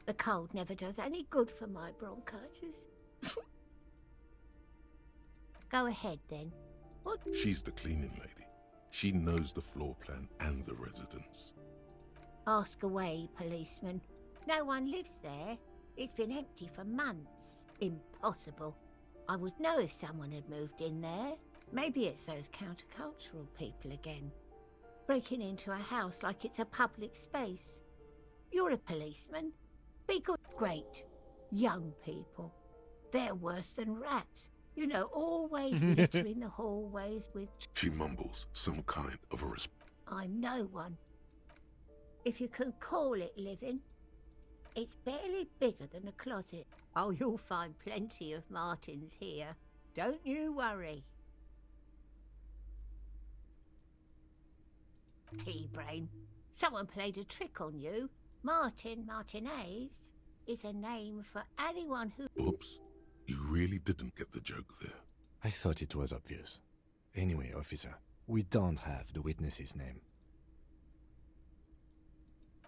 The cold never does any good for my bronchitis. Go ahead then. What? She's the cleaning lady. She knows the floor plan and the residence. Ask away, policeman. No one lives there. It's been empty for months. Impossible. I would know if someone had moved in there. Maybe it's those countercultural people again. Breaking into a house like it's a public space. You're a policeman. Be good. Great. Young people. They're worse than rats. You know, always littering the hallways with... She mumbles some kind of a response. I'm no one. If you can call it living, it's barely bigger than a closet. Oh, you'll find plenty of Martins here. Don't you worry. Pea-brain, someone played a trick on you. Martinez is a name for anyone who... Oops. You really didn't get the joke there. I thought it was obvious. Anyway, officer, we don't have the witness's name.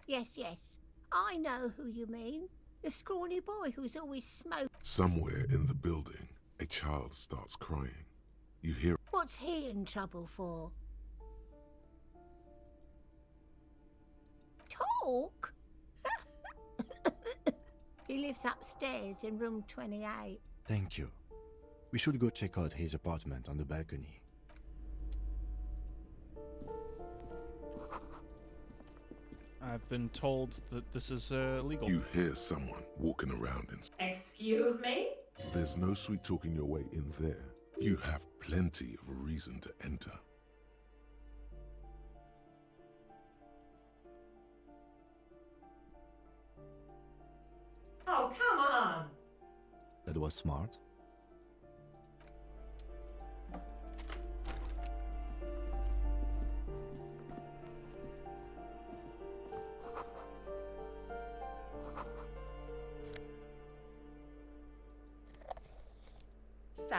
Yes. I know who you mean. The scrawny boy who's always smoking. Somewhere in the building, a child starts crying. You hear... What's he in trouble for? Talk? He lives upstairs in room 28. Thank you. We should go check out his apartment on the balcony. I've been told that this is illegal. You hear someone walking around inside. Excuse me? There's no sweet talking your way in there. You have plenty of reason to enter. Oh, come on. That was smart.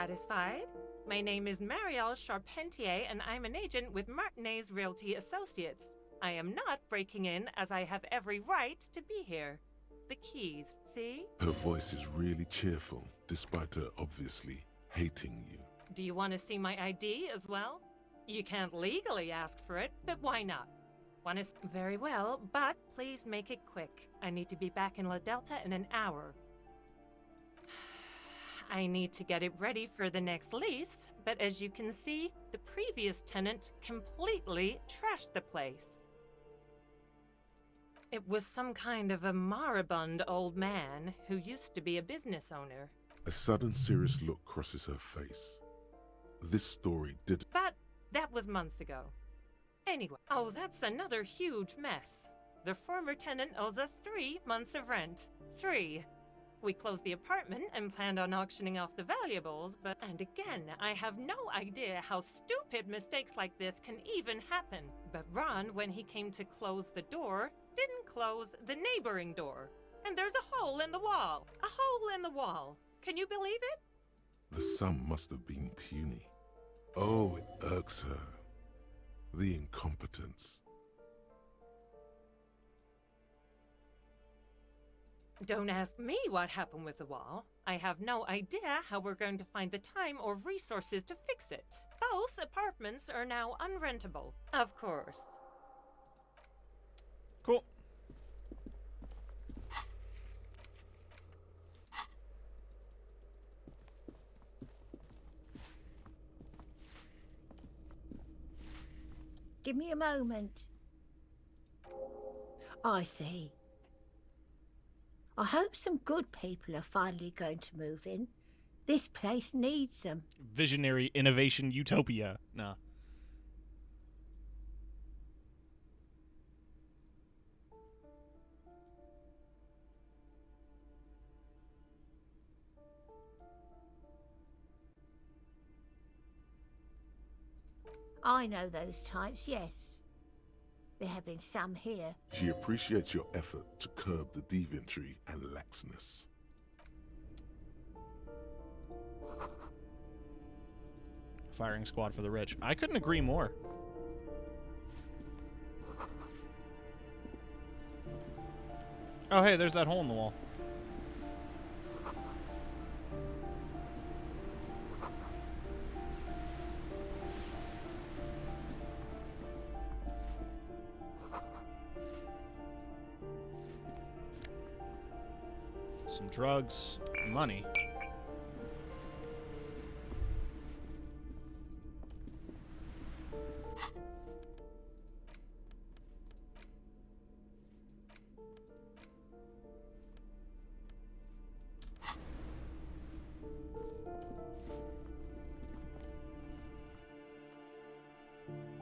Satisfied? My name is Marielle Charpentier, and I'm an agent with Martinez Realty Associates. I am not breaking in, as I have every right to be here. The keys, see? Her voice is really cheerful, despite her obviously hating you. Do you want to see my ID as well? You can't legally ask for it, but why not? Very well, but please make it quick. I need to be back in La Delta in an hour. I need to get it ready for the next lease, but as you can see, the previous tenant completely trashed the place. It was some kind of a moribund old man who used to be a business owner. A sudden serious look crosses her face. This story did... But that was months ago. Anyway, oh, that's another huge mess. The former tenant owes us 3 months of rent. 3. We closed the apartment and planned on auctioning off the valuables, but... And again, I have no idea how stupid mistakes like this can even happen. But Ron, when he came to close the door, didn't close the neighboring door. And there's a hole in the wall. A hole in the wall. Can you believe it? The sum must have been puny. Oh, it irks her. The incompetence. Don't ask me what happened with the wall. I have no idea how we're going to find the time or resources to fix it. Both apartments are now unrentable, of course. Cool. Give me a moment. I see. I hope some good people are finally going to move in. This place needs them. Visionary innovation utopia. Nah. I know those types, yes. There have been some here. She appreciates your effort to curb the deviantry and laxness. Firing squad for the rich. I couldn't agree more. Oh, hey, there's that hole in the wall. Some drugs, money.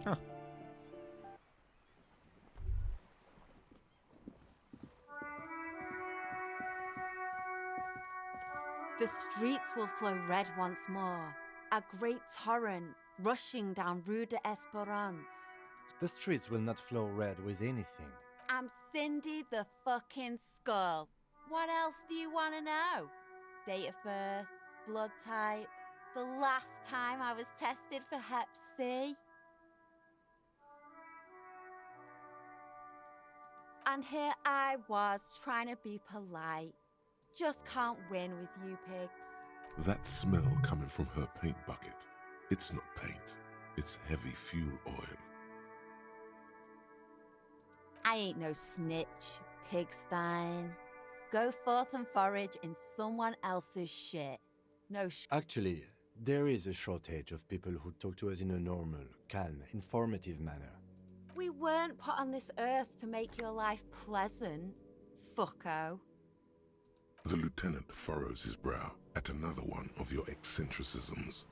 Huh. The streets will flow red once more, a great torrent rushing down Rue de Esperance. The streets will not flow red with anything. I'm Cindy the fucking Skull. What else do you want to know? Date of birth, blood type, the last time I was tested for Hep C. And here I was trying to be polite. Just can't win with you pigs. That smell coming from her paint bucket. It's not paint. It's heavy fuel oil. I ain't no snitch, pigstein. Go forth and forage in someone else's shit. No Actually, there is a shortage of people who talk to us in a normal, calm, informative manner. We weren't put on this earth to make your life pleasant, fucko. The lieutenant furrows his brow at another one of your eccentricisms.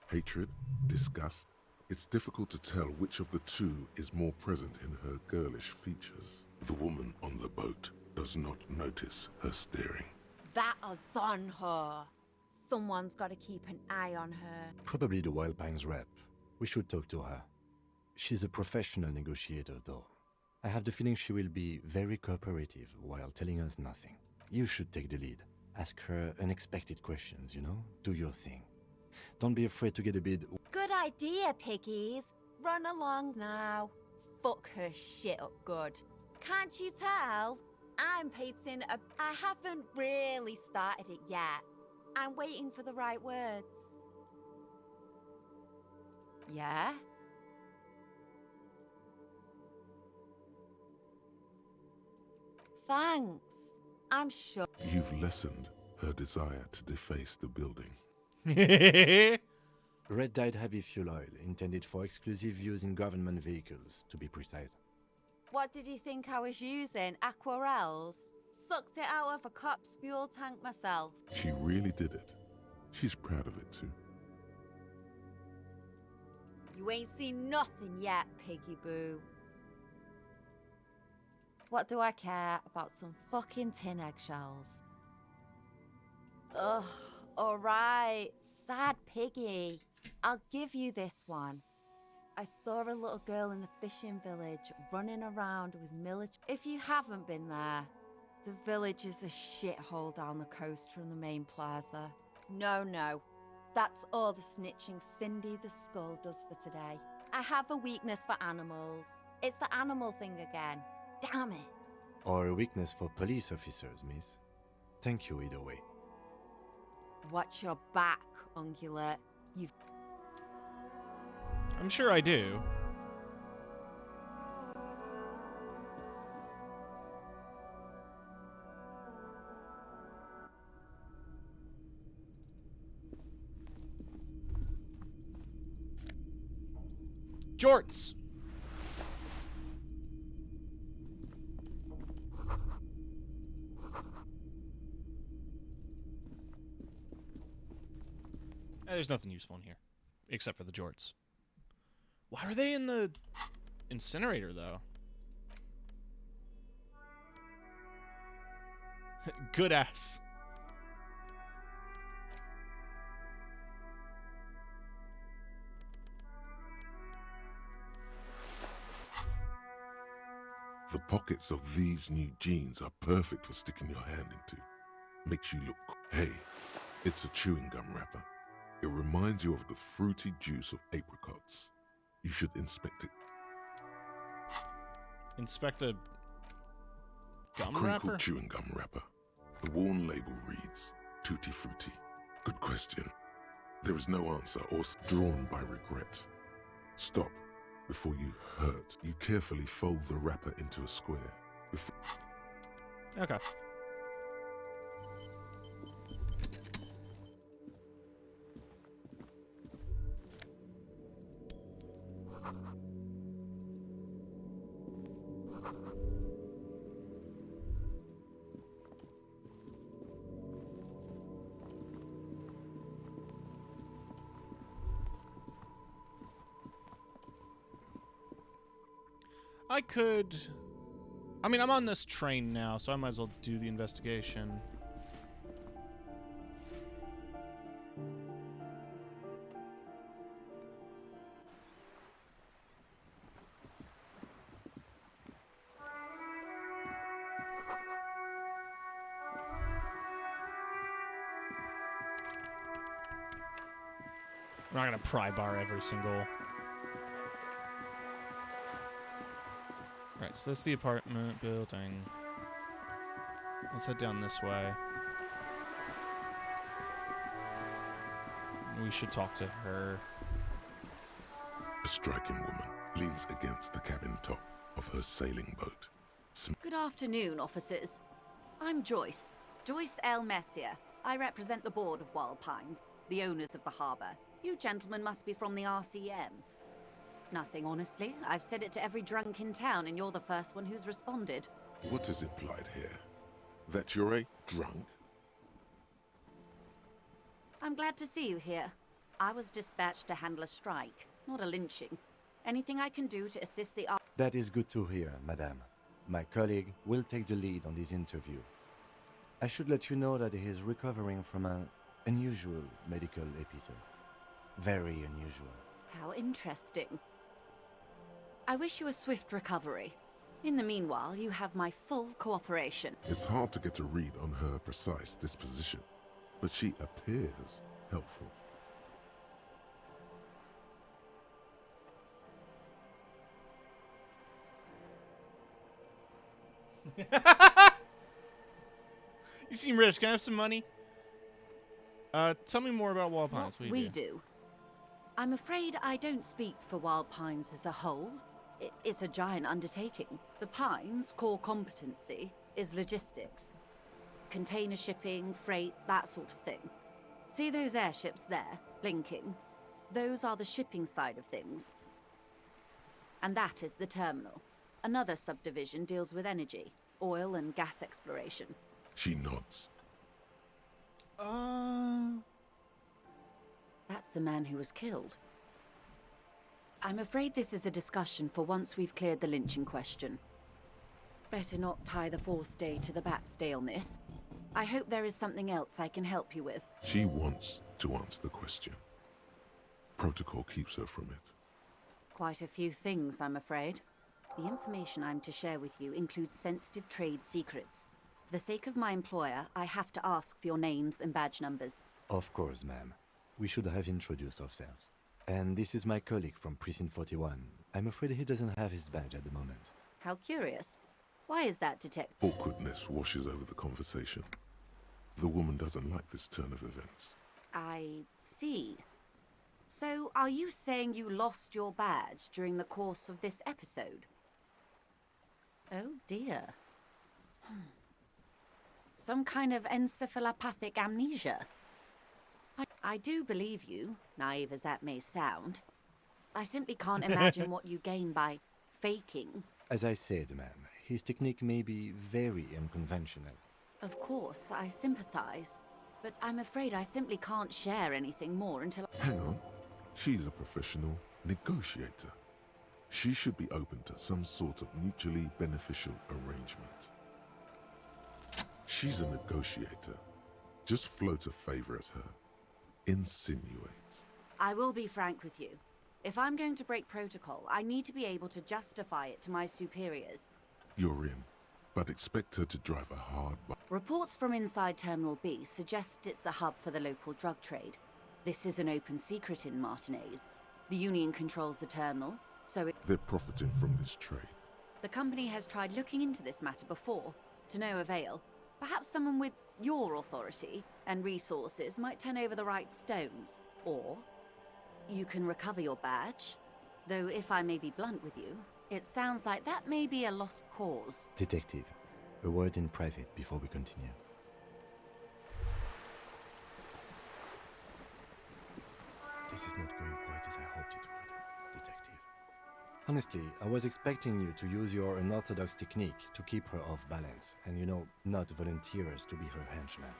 Hatred, disgust, it's difficult to tell which of the two is more present in her girlish features. The woman on the boat does not notice her staring. That is on her. Someone's got to keep an eye on her. Probably the Wild Pines rep. We should talk to her. She's a professional negotiator, though. I have the feeling she will be very cooperative while telling us nothing. You should take the lead. Ask her unexpected questions, you know? Do your thing. Don't be afraid to get a bit... Good idea, piggies. Run along now. Fuck her shit up good. Can't you tell? I'm painting a... I haven't really started it yet. I'm waiting for the right words. Yeah? Thanks. I'm sure... You've lessened her desire to deface the building. Red dyed heavy fuel oil, intended for exclusive use in government vehicles, to be precise. What did you think I was using? Aquarels? Sucked it out of a cop's fuel tank myself. She really did it. She's proud of it too. You ain't seen nothing yet, piggy boo. What do I care about some fucking tin eggshells? Ugh, alright, sad piggy. I'll give you this one. I saw a little girl in the fishing village running around with military. If you haven't been there, the village is a shithole down the coast from the main plaza. No. That's all the snitching Cindy the Skull does for today. I have a weakness for animals. It's the animal thing again. Damn it. Or a weakness for police officers, miss. Thank you either way. Watch your back, ungulate. You've... I'm sure I do. Jorts! There's nothing useful in here, except for the jorts. Why are they in the incinerator, though? Good ass. The pockets of these new jeans are perfect for sticking your hand into. Makes you look... Hey, it's a chewing gum wrapper. It reminds you of the fruity juice of apricots. You should inspect it. Inspect a gum Crinkled wrapper? chewing gum wrapper. The worn label reads, Tutti Frutti. Good question. There is no answer or drawn by regret. Stop before you hurt. You carefully fold the wrapper into a square. Okay. I could... I mean, I'm on this train now, so I might as well do the investigation. I'm not gonna pry bar every single... Right, so that's the apartment building. Let's head down this way. We should talk to her. A striking woman leans against the cabin top of her sailing boat. Good afternoon, officers. I'm Joyce. Joyce L. Messier. I represent the board of Wild Pines, the owners of the harbour. You gentlemen must be from the RCM. Nothing, honestly. I've said it to every drunk in town, and you're the first one who's responded. What is implied here? That you're a drunk? I'm glad to see you here. I was dispatched to handle a strike, not a lynching. Anything I can do to assist the... That is good to hear, madame. My colleague will take the lead on this interview. I should let you know that he is recovering from an unusual medical episode. Very unusual. How interesting. I wish you a swift recovery. In the meanwhile, you have my full cooperation. It's hard to get a read on her precise disposition, but she appears helpful. You seem rich. Can I have some money? Tell me more about Wild Pines. What we do. I'm afraid I don't speak for Wild Pines as a whole. It's a giant undertaking. The Pines' core competency is logistics. Container shipping, freight, that sort of thing. See those airships there, blinking? Those are the shipping side of things. And that is the terminal. Another subdivision deals with energy, oil and gas exploration. She nods. That's the man who was killed. I'm afraid this is a discussion for once we've cleared the lynching question. Better not tie the fourth day to the bat's day on this. I hope there is something else I can help you with. She wants to answer the question. Protocol keeps her from it. Quite a few things, I'm afraid. The information I'm to share with you includes sensitive trade secrets. For the sake of my employer, I have to ask for your names and badge numbers. Of course, ma'am. We should have introduced ourselves. And this is my colleague from Precinct 41. I'm afraid he doesn't have his badge at the moment. How curious. Why is that, Detective? Awkwardness washes over the conversation. The woman doesn't like this turn of events. I see. So, are you saying you lost your badge during the course of this episode? Oh dear. Some kind of encephalopathic amnesia. I do believe you, naive as that may sound. I simply can't imagine what you gain by faking. As I said, ma'am, his technique may be very unconventional. Of course, I sympathize. But I'm afraid I simply can't share anything more until... Hang on. She's a professional negotiator. She should be open to some sort of mutually beneficial arrangement. She's a negotiator. Just float a favor at her. Insinuate. I will be frank with you. If I'm going to break protocol, I need to be able to justify it to my superiors. You're in, but expect her to drive a hard bargain. Reports from inside Terminal B suggest it's a hub for the local drug trade. This is an open secret in Martinez. The Union controls the terminal, so They're profiting from this trade. the company has tried looking into this matter before, to no avail. Perhaps someone with your authority and resources might turn over the right stones. Or you can recover your badge. Though if I may be blunt with you, it sounds like that may be a lost cause. Detective, a word in private before we continue. This is not going quite as I hoped it would, Detective. Honestly, I was expecting you to use your unorthodox technique to keep her off balance, and not volunteer us to be her henchman.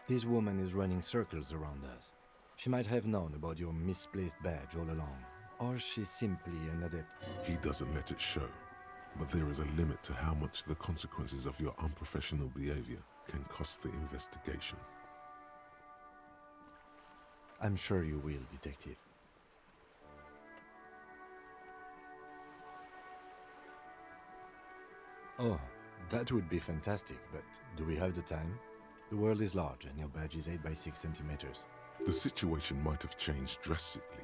This woman is running circles around us. She might have known about your misplaced badge all along, or she's simply an adept. He doesn't let it show, but there is a limit to how much the consequences of your unprofessional behavior can cost the investigation. I'm sure you will, Detective. Oh, that would be fantastic, but do we have the time? The world is large and your badge is 8 by 6 centimeters. The situation might have changed drastically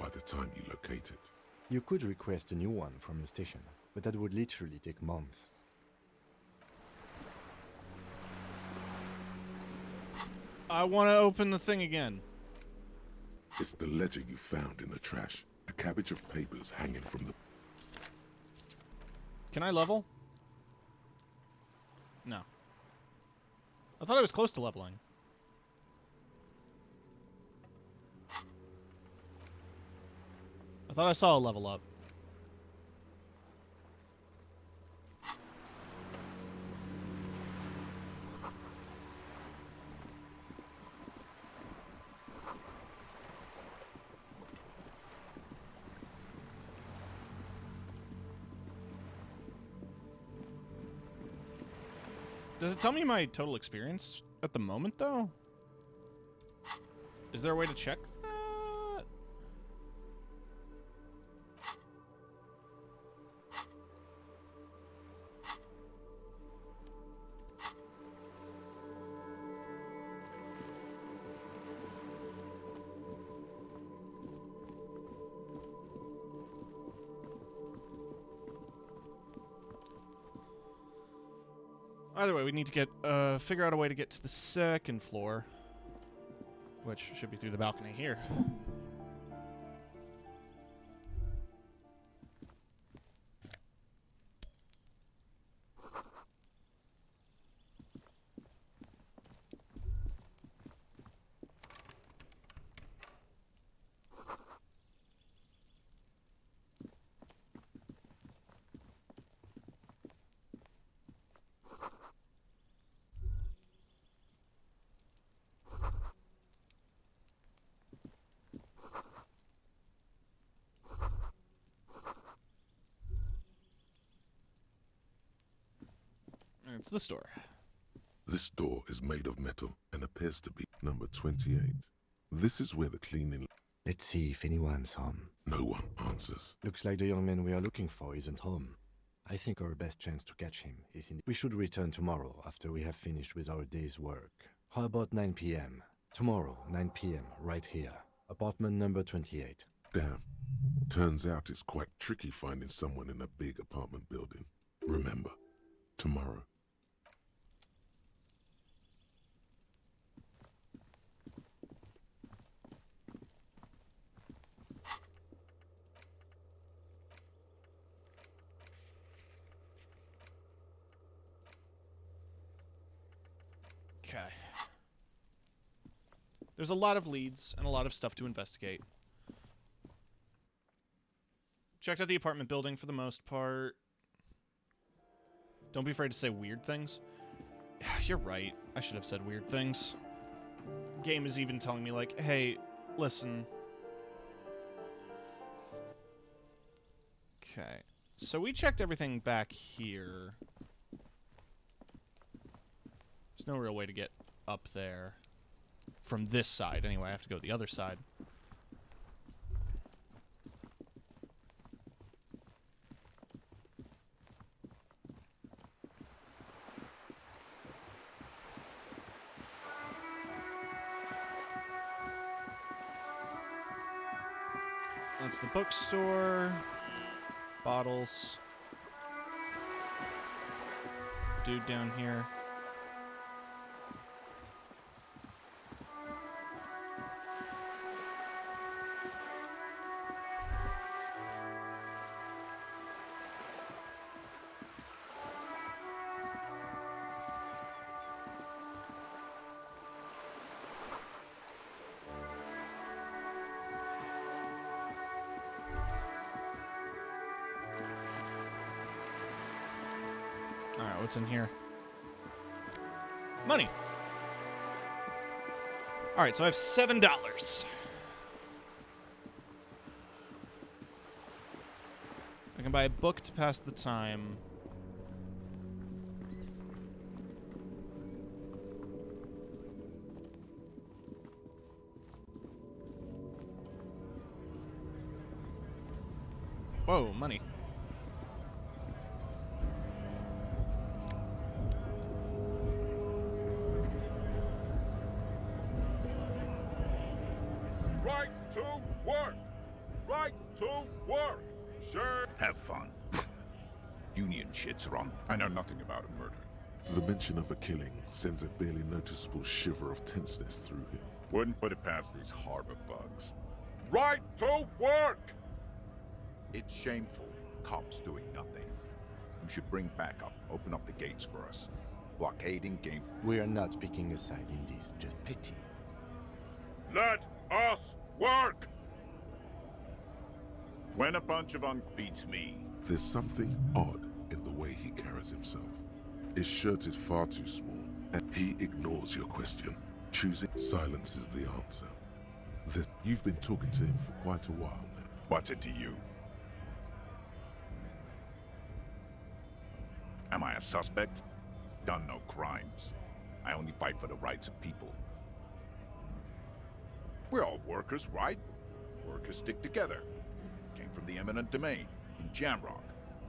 by the time you locate it. You could request a new one from your station, but that would literally take months. I want to open the thing again. It's the ledger you found in the trash. A cabbage of papers hanging from the... Can I level? No. I thought I was close to leveling. I thought I saw a level up. Does it tell me my total experience at the moment, though? Is there a way to check that? Either way, we need to get figure out a way to get to the second floor, which should be through the balcony here. It's the store. This door is made of metal and appears to be number 28. This is where the cleaning... Let's see if anyone's home. No one answers. Looks like the young man we are looking for isn't home. I think our best chance to catch him is in... We should return tomorrow after we have finished with our day's work. How about 9 p.m.? Tomorrow, 9 p.m., right here. Apartment number 28. Damn. Turns out it's quite tricky finding someone in a big apartment building. Remember, tomorrow. Okay. There's a lot of leads and a lot of stuff to investigate. Checked out the apartment building for the most part. Don't be afraid to say weird things. You're right. I should have said weird things. Game is even telling me, like, hey, listen. Okay. So we checked everything back here. There's no real way to get up there. From this side, anyway. I have to go the other side. That's the bookstore. Bottles. Dude down here. Alright, what's in here? Money. Alright, so I have $7. I can buy a book to pass the time. Whoa, money. Right to work! Right to work! Sure. Have fun. Union shits are on. I know nothing about a murder. The mention of a killing sends a barely noticeable shiver of tenseness through him. Wouldn't put it past these harbor bugs. Right to work! It's shameful. Cops doing nothing. You should bring backup. Open up the gates for us. Blockading game. We are not picking a side in this, just pity. Let us work! When a bunch of beats me. There's something odd in the way he carries himself. His shirt is far too small, and he ignores your question. Choosing silence is the answer. You've been talking to him for quite a while now. What's it to you? Am I a suspect? Done no crimes. I only fight for the rights of people. We're all workers, right? Workers stick together. Came from the eminent domain, in Jamrock.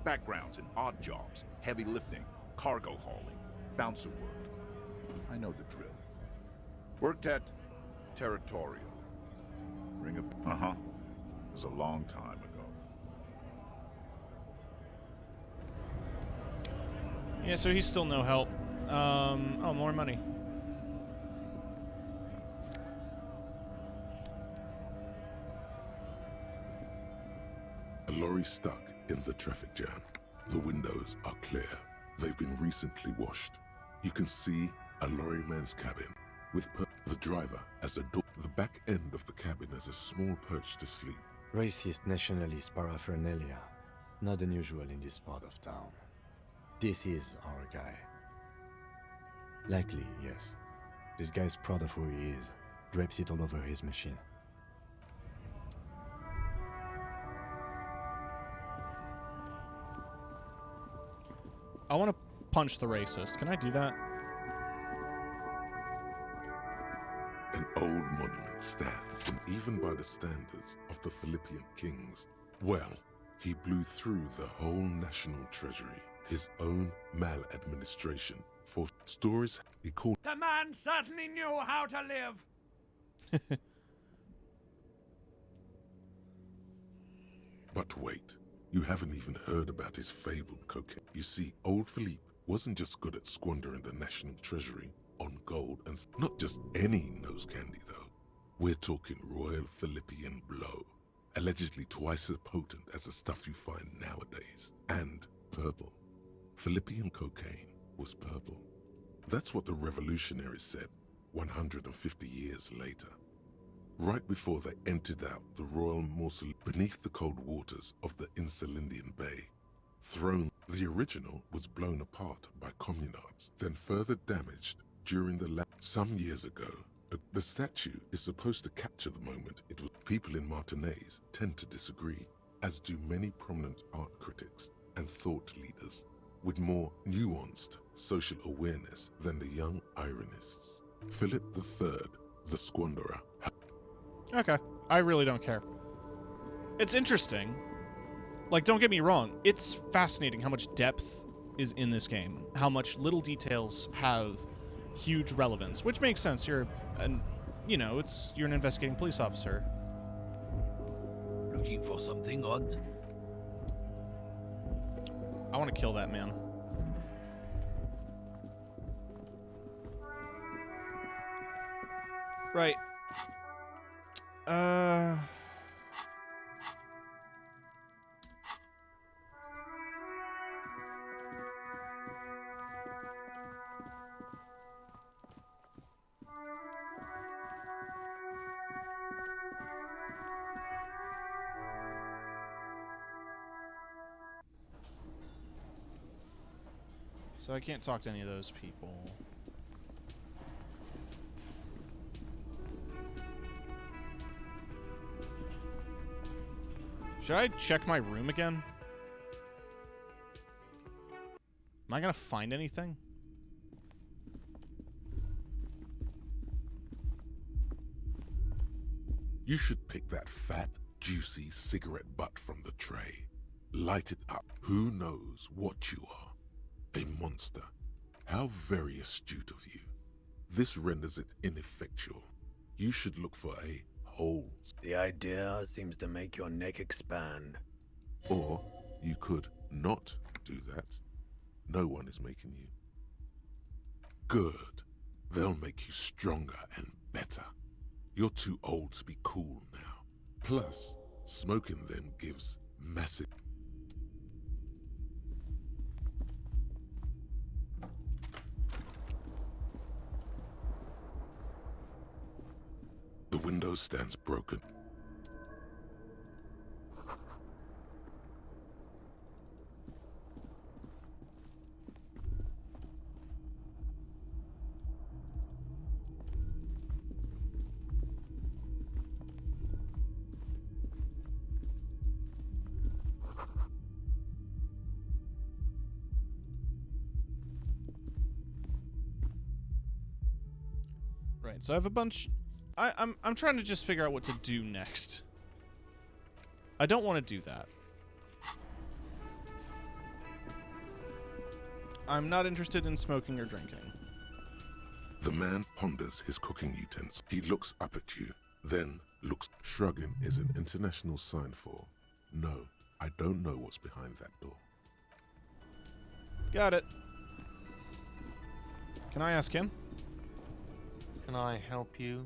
Backgrounds in odd jobs, heavy lifting, cargo hauling, bouncer work. I know the drill. Worked at Territorial. Ring a... Uh-huh. It was a long time ago. Yeah, so he's still no help. Oh, more money. A lorry stuck in the traffic jam. The windows are clear. They've been recently washed. You can see a lorryman's cabin with the driver as a door. The back end of the cabin has a small perch to sleep. Racist nationalist paraphernalia. Not unusual in this part of town. This is our guy. Likely, yes. This guy's proud of who he is. Drapes it all over his machine. I want to punch the racist. Can I do that? An old monument stands, and even by the standards of the Philippian kings, well, he blew through the whole national treasury, his own maladministration. For stories he called... The man certainly knew how to live. But wait, you haven't even heard about his fabled cocaine. You see, old Philippe wasn't just good at squandering the national treasury on gold, and not just any nose candy though. We're talking Royal Philippian Blow, allegedly twice as potent as the stuff you find nowadays, and purple. Philippian cocaine was purple. That's what the revolutionaries said 150 years later. Right before they emptied out the royal mausoleum beneath the cold waters of the Insulindian Bay. The original was blown apart by communards, then further damaged during the some years ago. The statue is supposed to capture the moment it was. People in Martinez tend to disagree, as do many prominent art critics and thought leaders with more nuanced social awareness than the young ironists. Philip III, the Squanderer. Okay, I really don't care. It's interesting. Like, don't get me wrong, it's fascinating how much depth is in this game, how much little details have huge relevance, which makes sense. You're an investigating police officer. Looking for something odd? I want to kill that man. Right. So I can't talk to any of those people. Should I check my room again? Am I gonna find anything? You should pick that fat, juicy cigarette butt from the tray. Light it up. Who knows what you are? A monster. How very astute of you. This renders it ineffectual. You should look for a hole. The idea seems to make your neck expand. Or you could not do that. No one is making you. Good. They'll make you stronger and better. You're too old to be cool now. Plus, smoking them gives massive... The window stands broken. Right, so I have a bunch... I'm trying to just figure out what to do next. I don't want to do that. I'm not interested in smoking or drinking. The man ponders his cooking utensils. He looks up at you, then looks. Shrugging is an international sign for, no, I don't know what's behind that door. Got it. Can I ask him? Can I help you?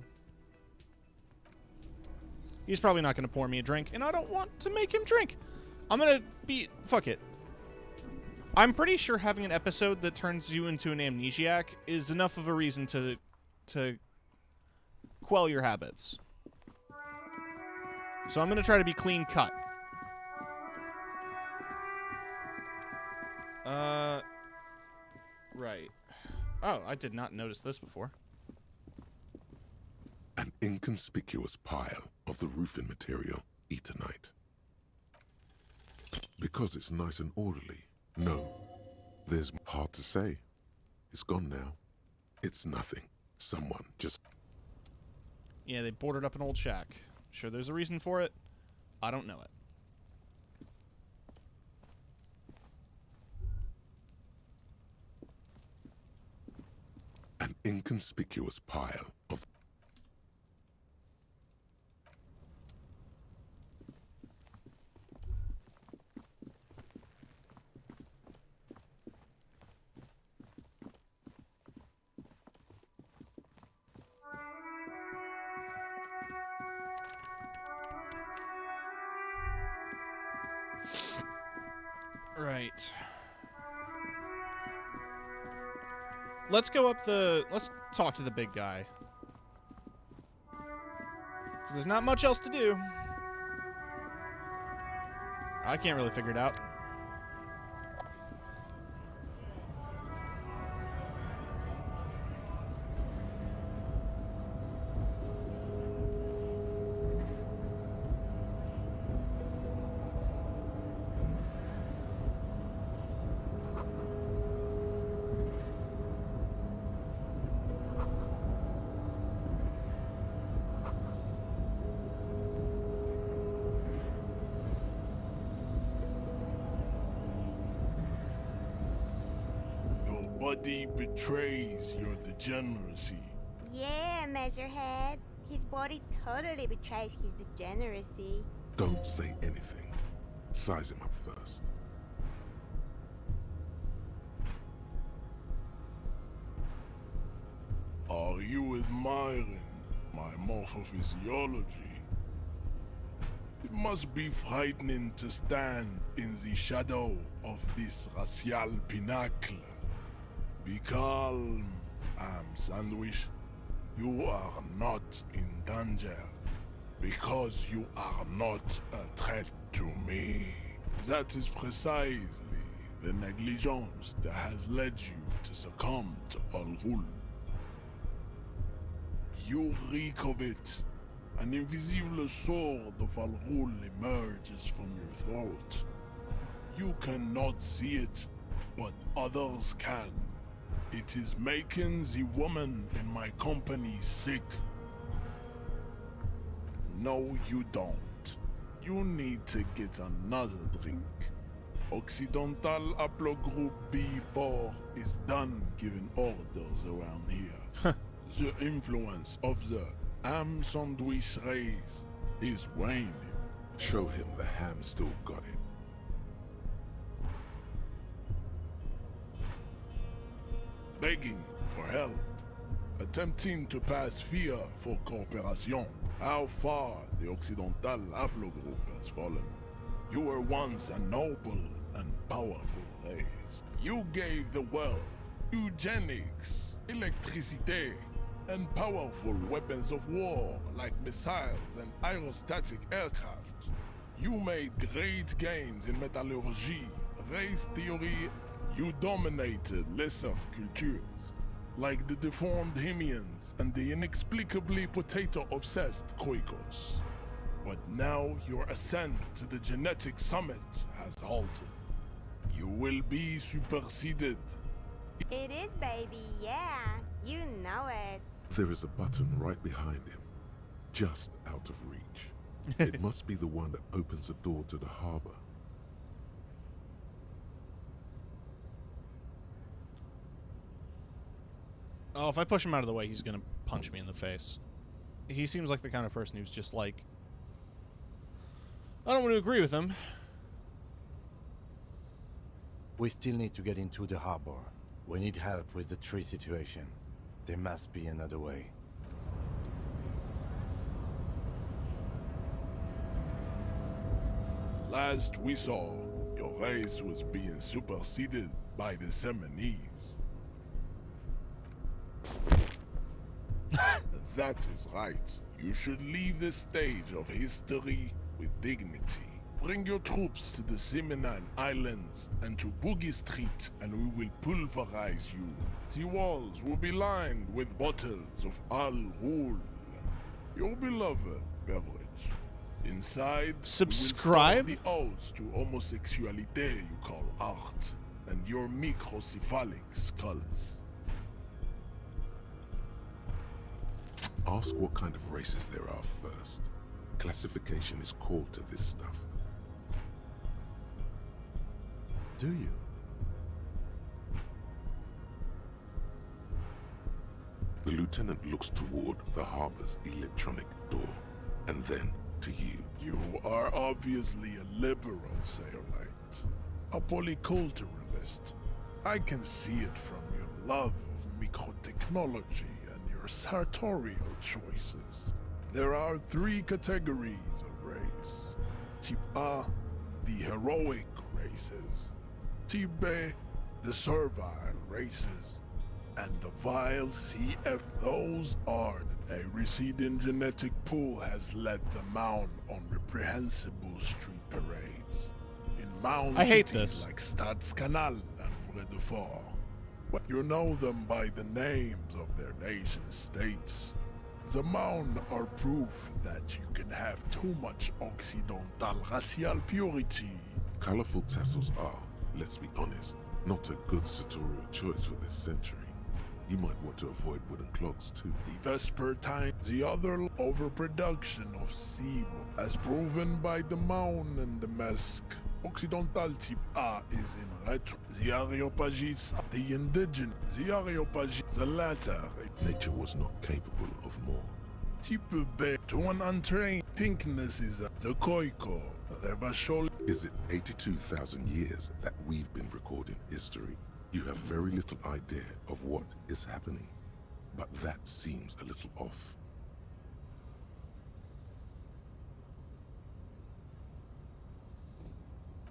He's probably not going to pour me a drink, and I don't want to make him drink. I'm going to be... Fuck it. I'm pretty sure having an episode that turns you into an amnesiac is enough of a reason to quell your habits. So I'm going to try to be clean cut. Right. Oh, I did not notice this before. An inconspicuous pile of the roofing material, Eternite. Because it's nice and orderly. No, there's hard to say. It's gone now. It's nothing. Someone just... Yeah, they boarded up an old shack. Sure there's a reason for it. I don't know it. An inconspicuous pile of... Right. Let's go up the... Let's talk to the big guy. Because there's not much else to do. I can't really figure it out. Nobody betrays your degeneracy. Yeah, Measurehead. His body totally betrays his degeneracy. Don't say anything. Size him up first. Are you admiring my morphophysiology? It must be frightening to stand in the shadow of this racial pinnacle. Be calm, Sandwich. You are not in danger, because you are not a threat to me. That is precisely the negligence that has led you to succumb to Al Ghul. You reek of it. An invisible sword of Al Ghul emerges from your throat. You cannot see it, but others can. It is making the woman in my company sick. No, you don't. You need to get another drink. Occidental Haplogroup B4 is done giving orders around here. The influence of the ham sandwich race is waning. Show him the ham still got it. Begging for help. Attempting to pass fear for cooperation. How far the Occidental Haplogroup has fallen. You were once a noble and powerful race. You gave the world eugenics, electricity, and powerful weapons of war like missiles and aerostatic aircraft. You made great gains in metallurgy, race theory. You dominated lesser cultures, like the deformed Hemians and the inexplicably potato-obsessed Quakers. But now your ascent to the genetic summit has halted. You will be superseded. It is, baby, yeah. You know it. There is a button right behind him, just out of reach. It must be the one that opens the door to the harbor. Oh, if I push him out of the way, he's gonna punch me in the face. He seems like the kind of person who's just like... I don't want to agree with him. We still need to get into the harbor. We need help with the tree situation. There must be another way. Last we saw, your race was being superseded by the Seminese. That is right. You should leave the stage of history with dignity. Bring your troops to the Seminole Islands and to Boogie Street, and we will pulverize you. The walls will be lined with bottles of Al Ghul, your beloved beverage. Inside, subscribe? We will stop the odes to homosexuality you call art, and your microcephalic skulls. Ask what kind of races there are first. Classification is core to this stuff. Do you? The lieutenant looks toward the harbor's electronic door, and then to you. You are obviously a liberal, Sayolite. A polyculturalist. I can see it from your love of microtechnology and your sartorial choices. There are 3 categories of race. Type A, the heroic races. Type B, the servile races. And the vile CF, those are a receding genetic pool has led them out on reprehensible street parades. In mound I hate cities this. like Stadskanal and Fredefort. You know them by the names of their nation states. The Mound are proof that you can have too much Occidental racial purity. Colorful tassels are, let's be honest, not a good sartorial choice for this century. You might want to avoid wooden clogs too. The Vespertine, the other overproduction of SIBO, as proven by the Mound and the Mask. Occidental type A is in retro. The Areopagus, the indigenous. The Areopagus, the latter. Nature was not capable of more. Type B, to an untrained, pinkness is the Koiko. Revachol. Is it 82,000 years that we've been recording history? You have very little idea of what is happening, but that seems a little off.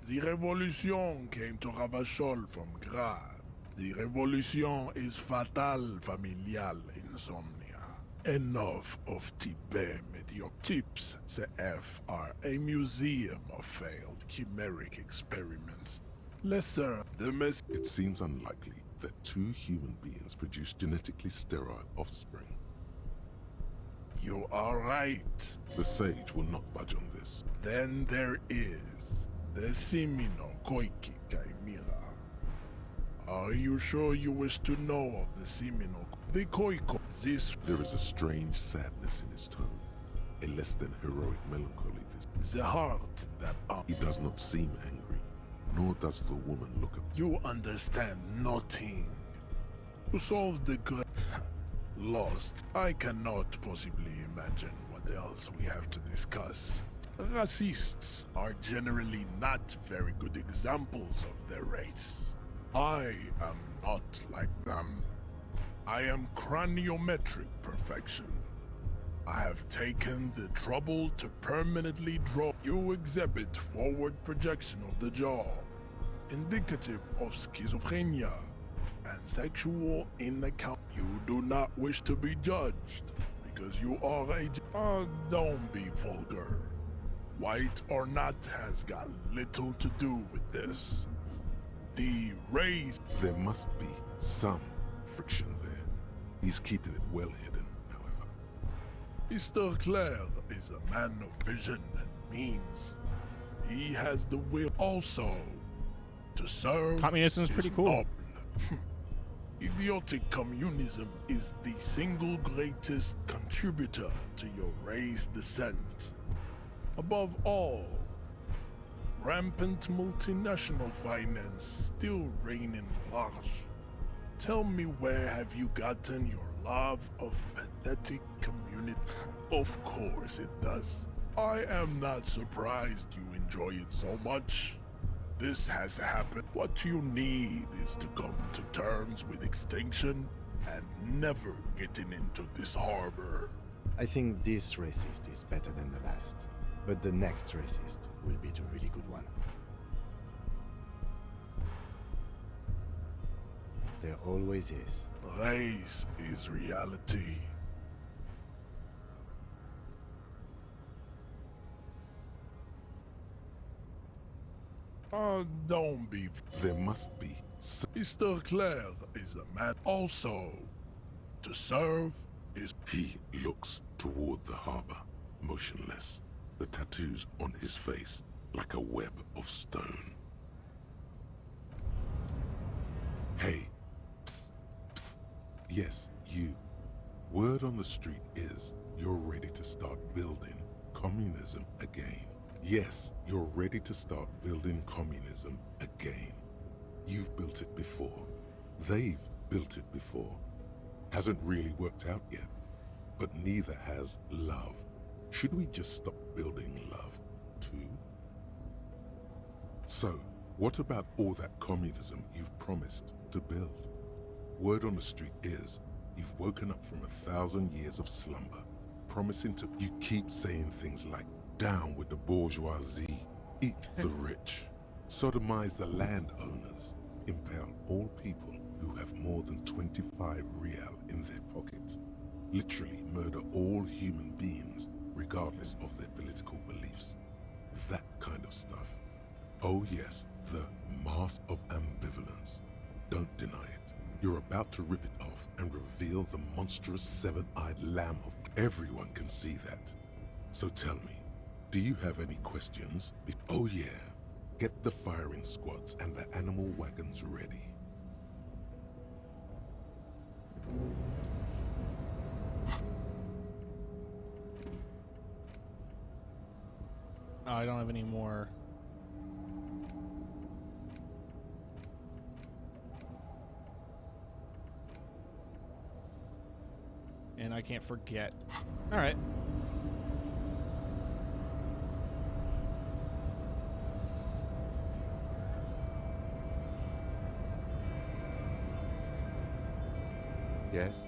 The revolution came to Ravachol from Grad. The revolution is fatal familial insomnia. Enough of Tibet mediotypes. The F are a museum of failed chimeric experiments. Lesser, the mess. It seems unlikely that 2 human beings produce genetically sterile offspring. You are right. The sage will not budge on this. Then there is the Simino Koiki Chimera. Are you sure you wish to know of the Simino? The Koiko, this... There is a strange sadness in his tone, a less than heroic melancholy. The heart that... He does not seem angry, nor does the woman look at... You understand nothing. To solve the lost, I cannot possibly imagine what else we have to discuss. Racists are generally not very good examples of their race. I am not like them. I am craniometric perfection. I have taken the trouble to permanently draw. You exhibit forward projection of the jaw, indicative of schizophrenia and sexual inaccount. You do not wish to be judged because you are a... don't be vulgar. White or not has got little to do with this. The race... There must be some friction there. He's keeping it well hidden, however. Mr. Clare is a man of vision and means. He has the will also to serve. Communism is pretty cool. Idiotic communism is the single greatest contributor to your race descent. Above all, rampant multinational finance still reigning large. Tell me, where have you gotten your love of pathetic community? Of course it does. I am not surprised you enjoy it so much. This has happened. What you need is to come to terms with extinction and never getting into this harbor. I think this racist is better than the last, but the next racist will be the really good one. There always is. Race is reality. Oh, don't be. There must be. Mr. Claire is a man. Also, to serve is. He looks toward the harbor, motionless, the tattoos on his face like a web of stone. Hey, psst, psst. Yes, you. Word on the street is you're ready to start building communism again. Yes, you're ready to start building communism again. You've built it before. They've built it before. Hasn't really worked out yet. But neither has love. Should we just stop building love, too? So, what about all that communism you've promised to build? Word on the street is you've woken up from 1,000 years of slumber, promising to. You keep saying things like, down with the bourgeoisie, eat the rich, sodomize the landowners, impale all people who have more than 25 real in their pocket, literally murder all human beings regardless of their political beliefs. That kind of stuff. Oh yes, the mask of ambivalence. Don't deny it. You're about to rip it off and reveal the monstrous seven-eyed lamb of. Everyone can see that. So tell me, do you have any questions? Oh yeah, get the firing squads and the animal wagons ready. Oh, I don't have any more. And I can't forget. All right. Yes?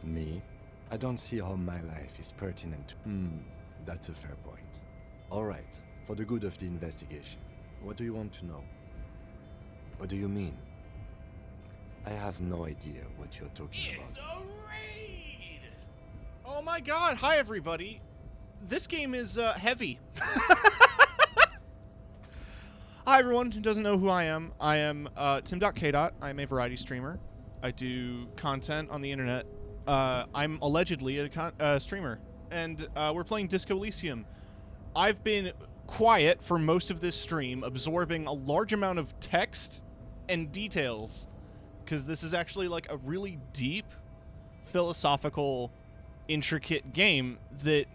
Me? I don't see how my life is pertinent. That's a fair point. Alright, for the good of the investigation, what do you want to know? What do you mean? I have no idea what you're talking about. It's a raid! Oh my god, hi everybody. This game is heavy. Hi everyone who doesn't know who I am. I am Tim.K. I am a variety streamer. I do content on the internet. I'm allegedly a streamer, and we're playing Disco Elysium. I've been quiet for most of this stream, absorbing a large amount of text and details, because this is actually like a really deep, philosophical, intricate game that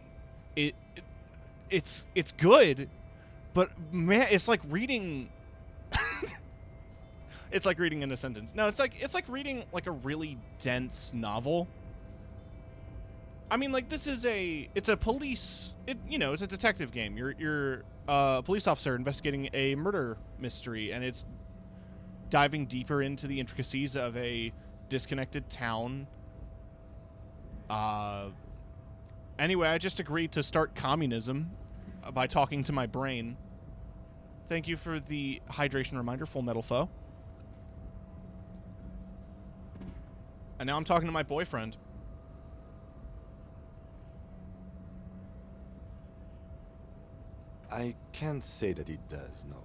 it's good, but man, it's like reading. It's like reading in a sentence. No, it's like reading like a really dense novel. I mean, like it's a police, it's a detective game. You're a police officer investigating a murder mystery, and it's diving deeper into the intricacies of a disconnected town. Anyway, I just agreed to start communism by talking to my brain. Thank you for the hydration reminder, Full Metal Foe. And now I'm talking to my boyfriend. I can't say that it does, no.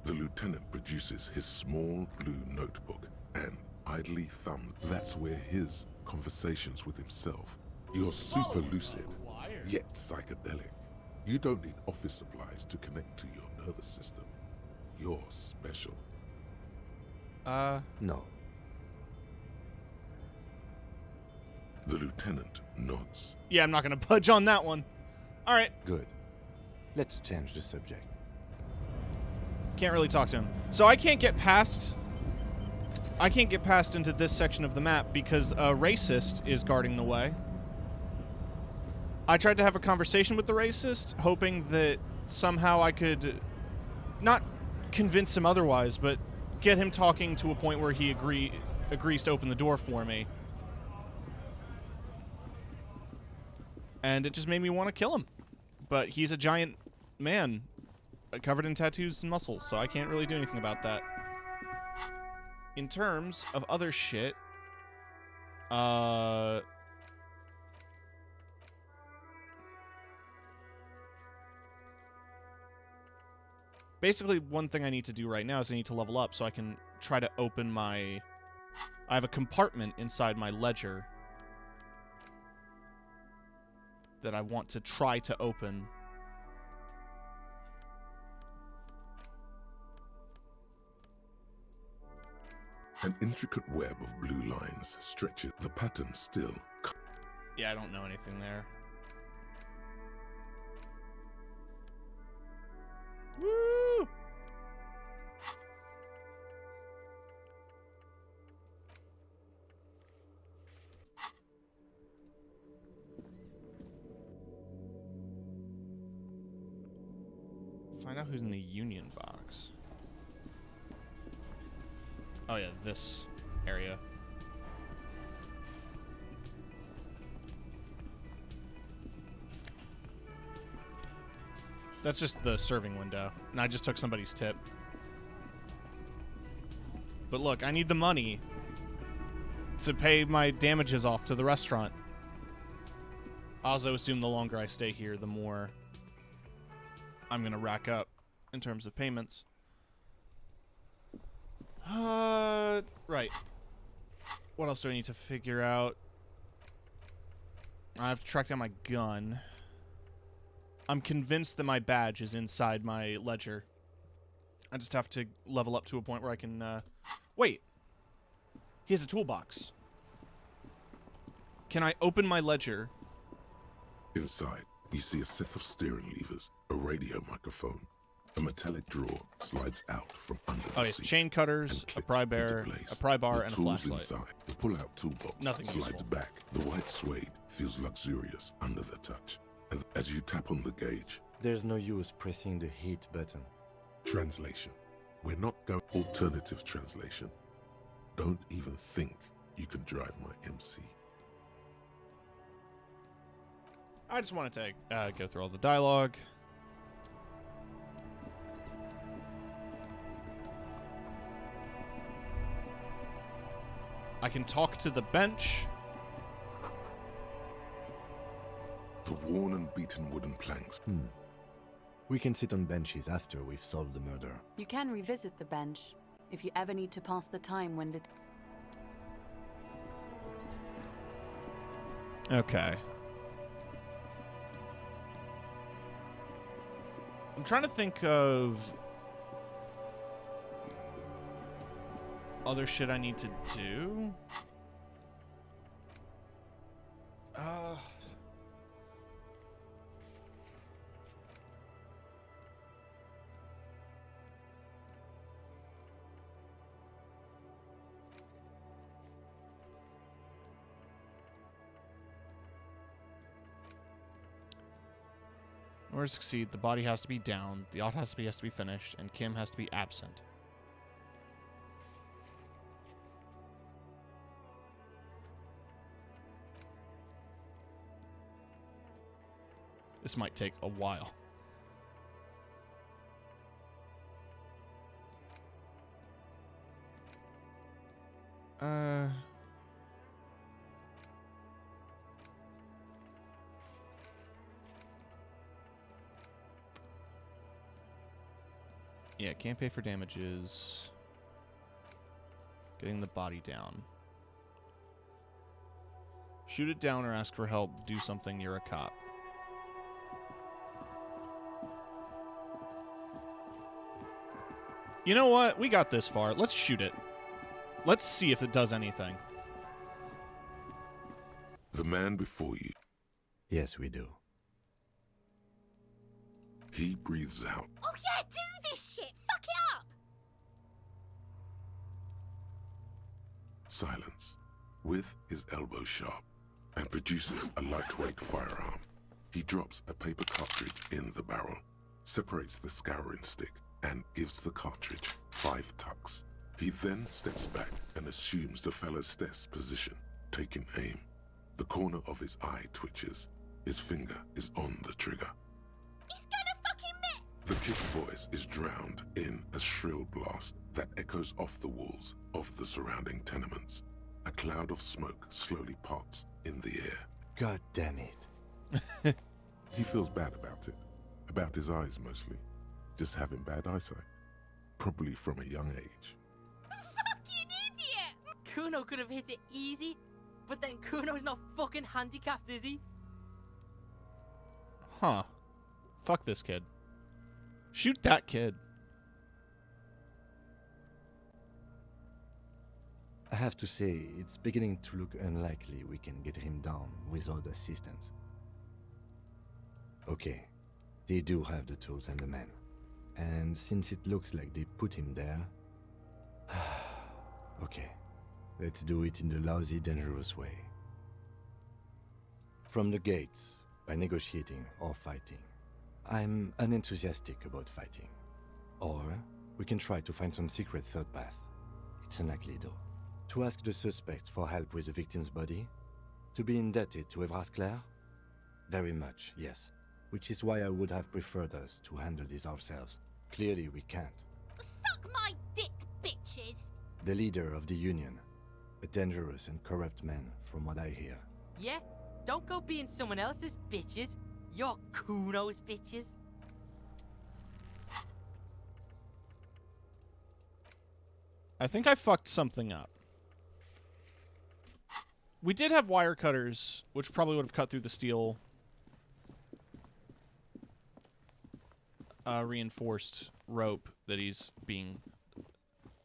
The lieutenant produces his small blue notebook and idly thumbs. That's where his conversations with himself. You're super lucid, yet psychedelic. You don't need office supplies to connect to your nervous system. You're special. No. The lieutenant nods. Yeah, I'm not gonna budge on that one. All right. Good. Let's change the subject. Can't really talk to him. So I can't get past into this section of the map because a racist is guarding the way. I tried to have a conversation with the racist, hoping that somehow I could not convince him otherwise, but get him talking to a point where he agrees to open the door for me. And it just made me want to kill him. But he's a giant man covered in tattoos and muscles, so I can't really do anything about that. In terms of other shit, basically, one thing I need to do right now is I need to level up so I can try to open my... I have a compartment inside my ledger that I want to try to open. An intricate web of blue lines stretches the pattern still. Yeah, I don't know anything there. Woo! Find out who's in the union box. Oh yeah, this area. That's just the serving window. And I just took somebody's tip. But look, I need the money to pay my damages off to the restaurant. I also assume the longer I stay here, the more I'm going to rack up in terms of payments. Right. What else do I need to figure out? I have to track down my gun. I'm convinced that my badge is inside my ledger. I just have to level up to a point where I can, wait. He has a toolbox. Can I open my ledger? Inside, you see a set of steering levers, a radio microphone. A metallic drawer slides out from under the yes, seat chain cutters, a pry bar, and a flashlight. Inside, the pull-out toolbox Nothing slides useful. back. The white suede feels luxurious under the touch. And as you tap on the gauge... There's no use pressing the heat button. Translation. We're not going... Alternative translation. Don't even think you can drive my MC. I just want to go through all the dialogue. I can talk to the bench. The worn and beaten wooden planks. We can sit on benches after we've solved the murder. You can revisit the bench if you ever need to pass the time when Okay. I'm trying to think of other shit I need to do. In order to succeed, the body has to be down, the autopsy has to be finished, and Kim has to be absent. This might take a while. Yeah, can't pay for damages. Getting the body down. Shoot it down or ask for help. Do something, you're a cop. You know what? We got this far. Let's shoot it. Let's see if it does anything. The man before you. Yes, we do. He breathes out. Oh yeah, do this shit! Fuck it up! Silence. With his elbow sharp. And produces a lightweight firearm. He drops a paper cartridge in the barrel. Separates the scouring stick and gives the cartridge 5 tucks. He then steps back and assumes the fellow's death's position, taking aim. The corner of his eye twitches. His finger is on the trigger. He's gonna fucking miss! The kid's voice is drowned in a shrill blast that echoes off the walls of the surrounding tenements. A cloud of smoke slowly parts in the air. God damn it. He feels bad about it. About his eyes mostly. Just having bad eyesight. Probably from a young age. Fucking idiot! Kuno could have hit it easy, but then Kuno's not fucking handicapped, is he? Huh. Fuck this kid. Shoot that kid. I have to say, it's beginning to look unlikely we can get him down without assistance. Okay, they do have the tools and the men. And since it looks like they put him there... okay, let's do it in the lousy, dangerous way. From the gates, by negotiating or fighting. I'm unenthusiastic about fighting. Or we can try to find some secret third path. It's unlikely though. To ask the suspects for help with the victim's body? To be indebted to Everard Clare? Very much, yes. Which is why I would have preferred us to handle this ourselves. Clearly we can't. Suck my dick, bitches! The leader of the Union. A dangerous and corrupt man, from what I hear. Yeah? Don't go being someone else's bitches. You're Kuno's bitches. I think I fucked something up. We did have wire cutters, which probably would have cut through the steel reinforced rope that he's being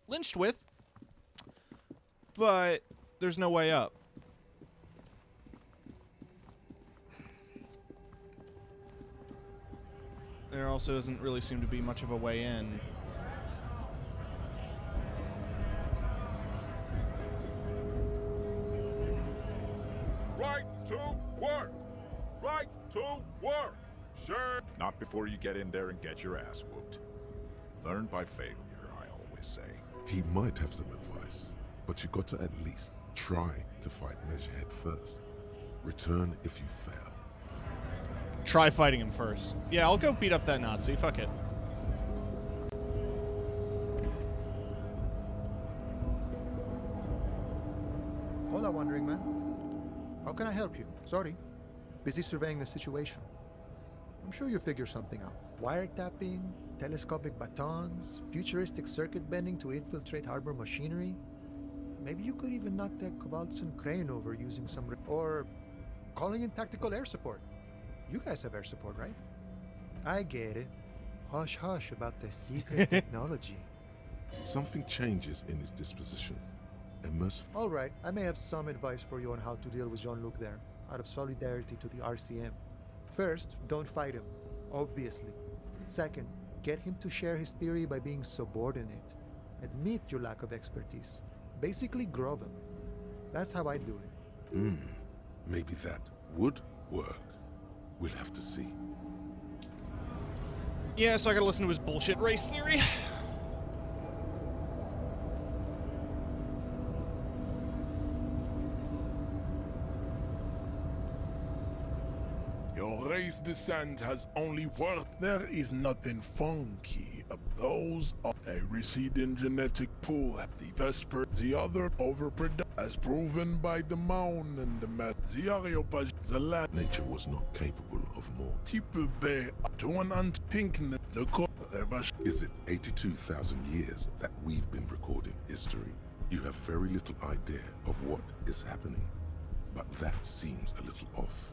lynched with. But there's no way up. There also doesn't really seem to be much of a way in. Right to work! Right to work! Sure! Not before you get in there and get your ass whooped. Learn by failure, I always say. He might have some advice, but you got to at least try to fight Measurehead first. Return if you fail. Try fighting him first. Yeah, I'll go beat up that Nazi. Fuck it. Hola, Wandering Man. How can I help you? Sorry. Busy surveying the situation. I'm sure you'll figure something out. Wiretapping, telescopic batons, futuristic circuit bending to infiltrate harbor machinery. Maybe you could even knock that Kowalson crane over using some... Or calling in tactical air support. You guys have air support, right? I get it. Hush hush about the secret technology. Something changes in his disposition. All right, I may have some advice for you on how to deal with Jean-Luc there, out of solidarity to the RCM. First, don't fight him, obviously. Second, get him to share his theory by being subordinate. Admit your lack of expertise. Basically, grove him. That's how I do it. Maybe that would work. We'll have to see. Yeah, so I gotta listen to his bullshit race theory. Your race descent has only worked. There is nothing funky about those. A receding genetic pool, the Vesper, the other overproduction, as proven by the mound and the mat, the Areopage, the land. Nature was not capable of more. Type B, to an ant pinkness, the core. Is it 82,000 years that we've been recording history? You have very little idea of what is happening, but that seems a little off.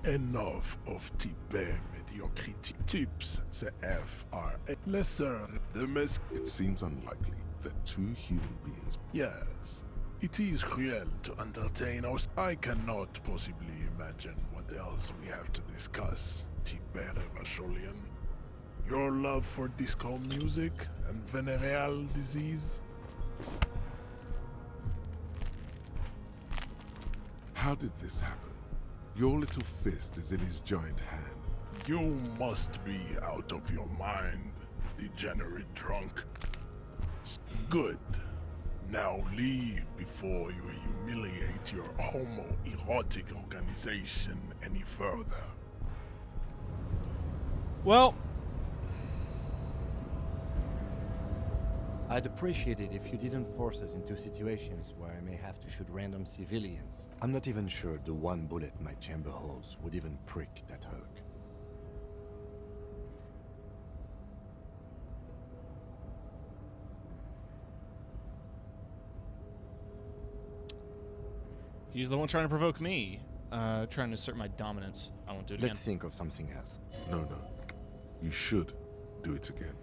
Enough of type mediocrity. Tips, the FRA. Lesser, the mess. It seems unlikely that two human beings... Yes, it is cruel to entertain us. I cannot possibly imagine what else we have to discuss, Type Revacholian. Your love for disco music and venereal disease? How did this happen? Your little fist is in his giant hand. You must be out of your mind, degenerate drunk. Good. Now leave before you humiliate your homoerotic organization any further. Well, I'd appreciate it if you didn't force us into situations where I may have to shoot random civilians. I'm not even sure the one bullet my chamber holds would even prick that Hulk. he's the one trying to provoke me. Trying to assert my dominance. I won't do it again. Let's think of something else. No. You should do it again.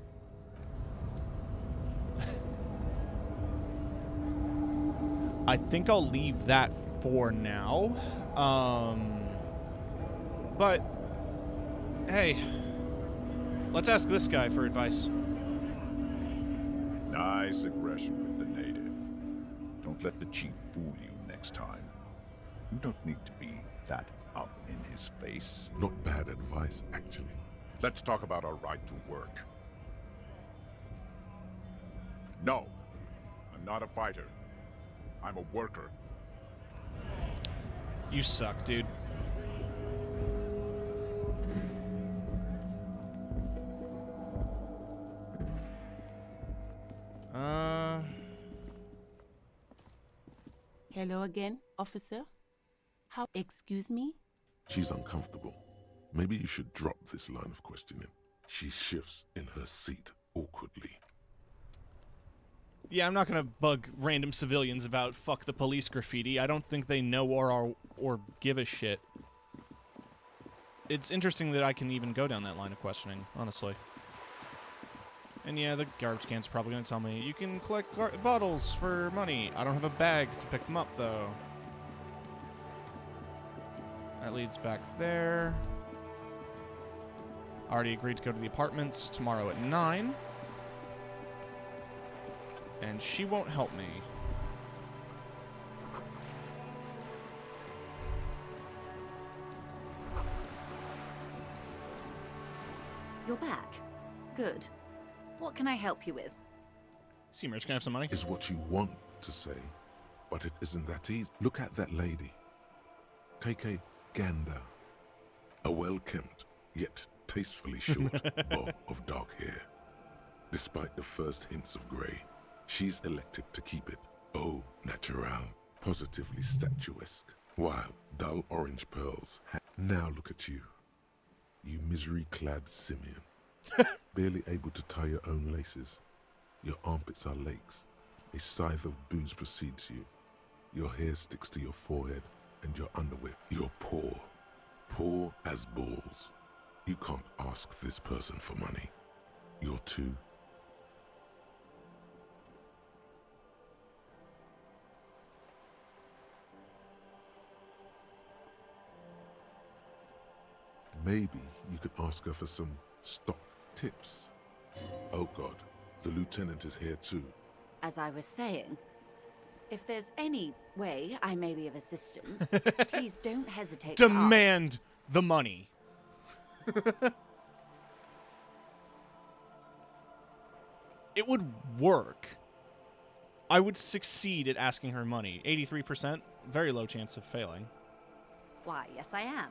I think I'll leave that for now. But, hey, let's ask this guy for advice. Nice aggression with the native. Don't let the chief fool you next time. You don't need to be that up in his face. Not bad advice, actually. Let's talk about our right to work. No, I'm not a fighter. I'm a worker. You suck, dude. Hello again, officer. How? Excuse me? She's uncomfortable. Maybe you should drop this line of questioning. She shifts in her seat awkwardly. Yeah, I'm not gonna bug random civilians about "fuck the police" graffiti. I don't think they know or give a shit. It's interesting that I can even go down that line of questioning, honestly. And yeah, the garbage can's probably gonna tell me you can collect bottles for money. I don't have a bag to pick them up though. That leads back there. Already agreed to go to the apartments tomorrow at 9. And she won't help me. You're back. Good. What can I help you with? Seamer's can I have some money? Is what you want to say, but it isn't that easy. Look at that lady. Take a gander. A well-kempt, yet tastefully short bob of dark hair. Despite the first hints of grey, she's elected to keep it au naturel, positively statuesque, while dull orange pearls. Now look at you, you misery-clad simian, barely able to tie your own laces. Your armpits are lakes. A scythe of booze precedes you. Your hair sticks to your forehead, and your underwear. You're poor as balls. You can't ask this person for money. You're too. Maybe you could ask her for some stock tips. Oh God, the lieutenant is here too. As I was saying, if there's any way I may be of assistance, please don't hesitate to ask. Demand the money. It would work. I would succeed at asking her money. 83%, very low chance of failing. Why, yes I am.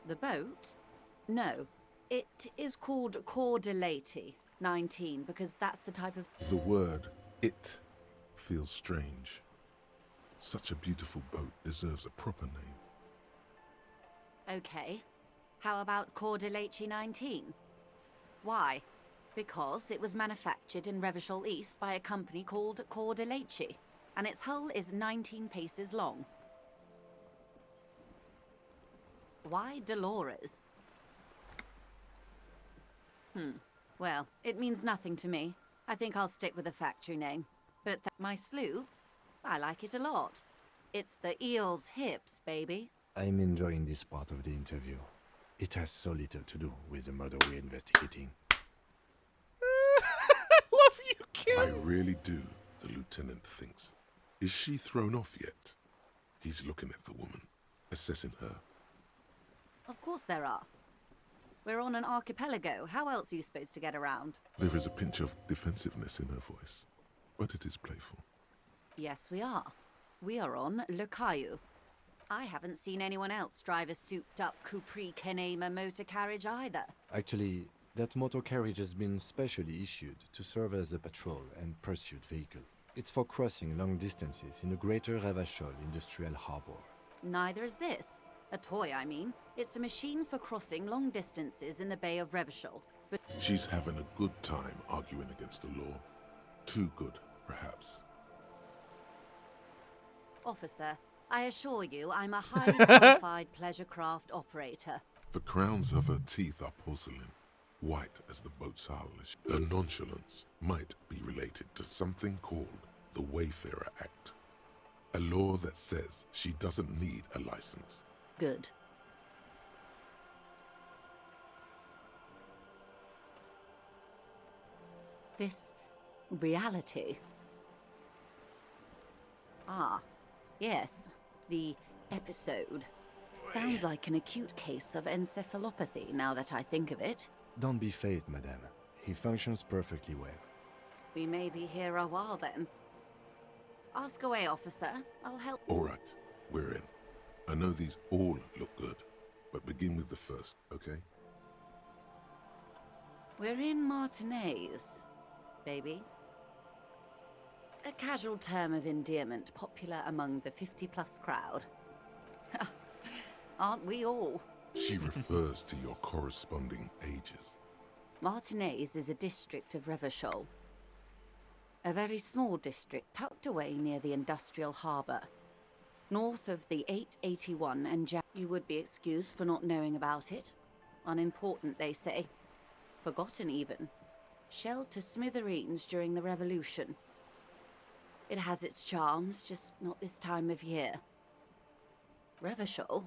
The boat? No. It is called Cordelati 19 because that's the type of... The word "it" feels strange. Such a beautiful boat deserves a proper name. Okay. How about Cordelati 19? Why? Because it was manufactured in Revachol East by a company called Cordelati, and its hull is 19 paces long. Why Dolores? Well, it means nothing to me. I think I'll stick with the factory name. But my sloop? I like it a lot. It's the eel's hips, baby. I'm enjoying this part of the interview. It has so little to do with the murder we're investigating. Love you, kid. I really do, the lieutenant thinks. Is she thrown off yet? He's looking at the woman, assessing her. Of course there are. We're on an archipelago. How else are you supposed to get around? There is a pinch of defensiveness in her voice, but it is playful. Yes, we are. We are on Le Caillou. I haven't seen anyone else drive a souped-up Capri Kenema motor carriage either. Actually, that motor carriage has been specially issued to serve as a patrol and pursuit vehicle. It's for crossing long distances in the greater Revachol industrial harbor. Neither is this. A toy, I mean. It's a machine for crossing long distances in the Bay of Revachol. But She's having a good time arguing against the law. Too good, perhaps. Officer, I assure you I'm a highly qualified pleasure craft operator. The crowns of her teeth are porcelain, white as the boat's hull. Her nonchalance might be related to something called the Wayfarer Act, a law that says she doesn't need a license. Good. This reality. Ah, yes, the episode. Sounds like an acute case of encephalopathy now that I think of it. Don't be phased, madame. He functions perfectly well. We may be here a while then. Ask away, officer. I'll help. All right, we're in. I know these all look good, but begin with the first, okay? We're in Martinez, baby. A casual term of endearment popular among the 50-plus crowd. Aren't we all? She refers to your corresponding ages. Martinez is a district of Revachol. A very small district tucked away near the industrial harbour. North of the 881 and You would be excused for not knowing about it. Unimportant, they say. Forgotten, even. Shelled to smithereens during the Revolution. It has its charms, just not this time of year. Revachol,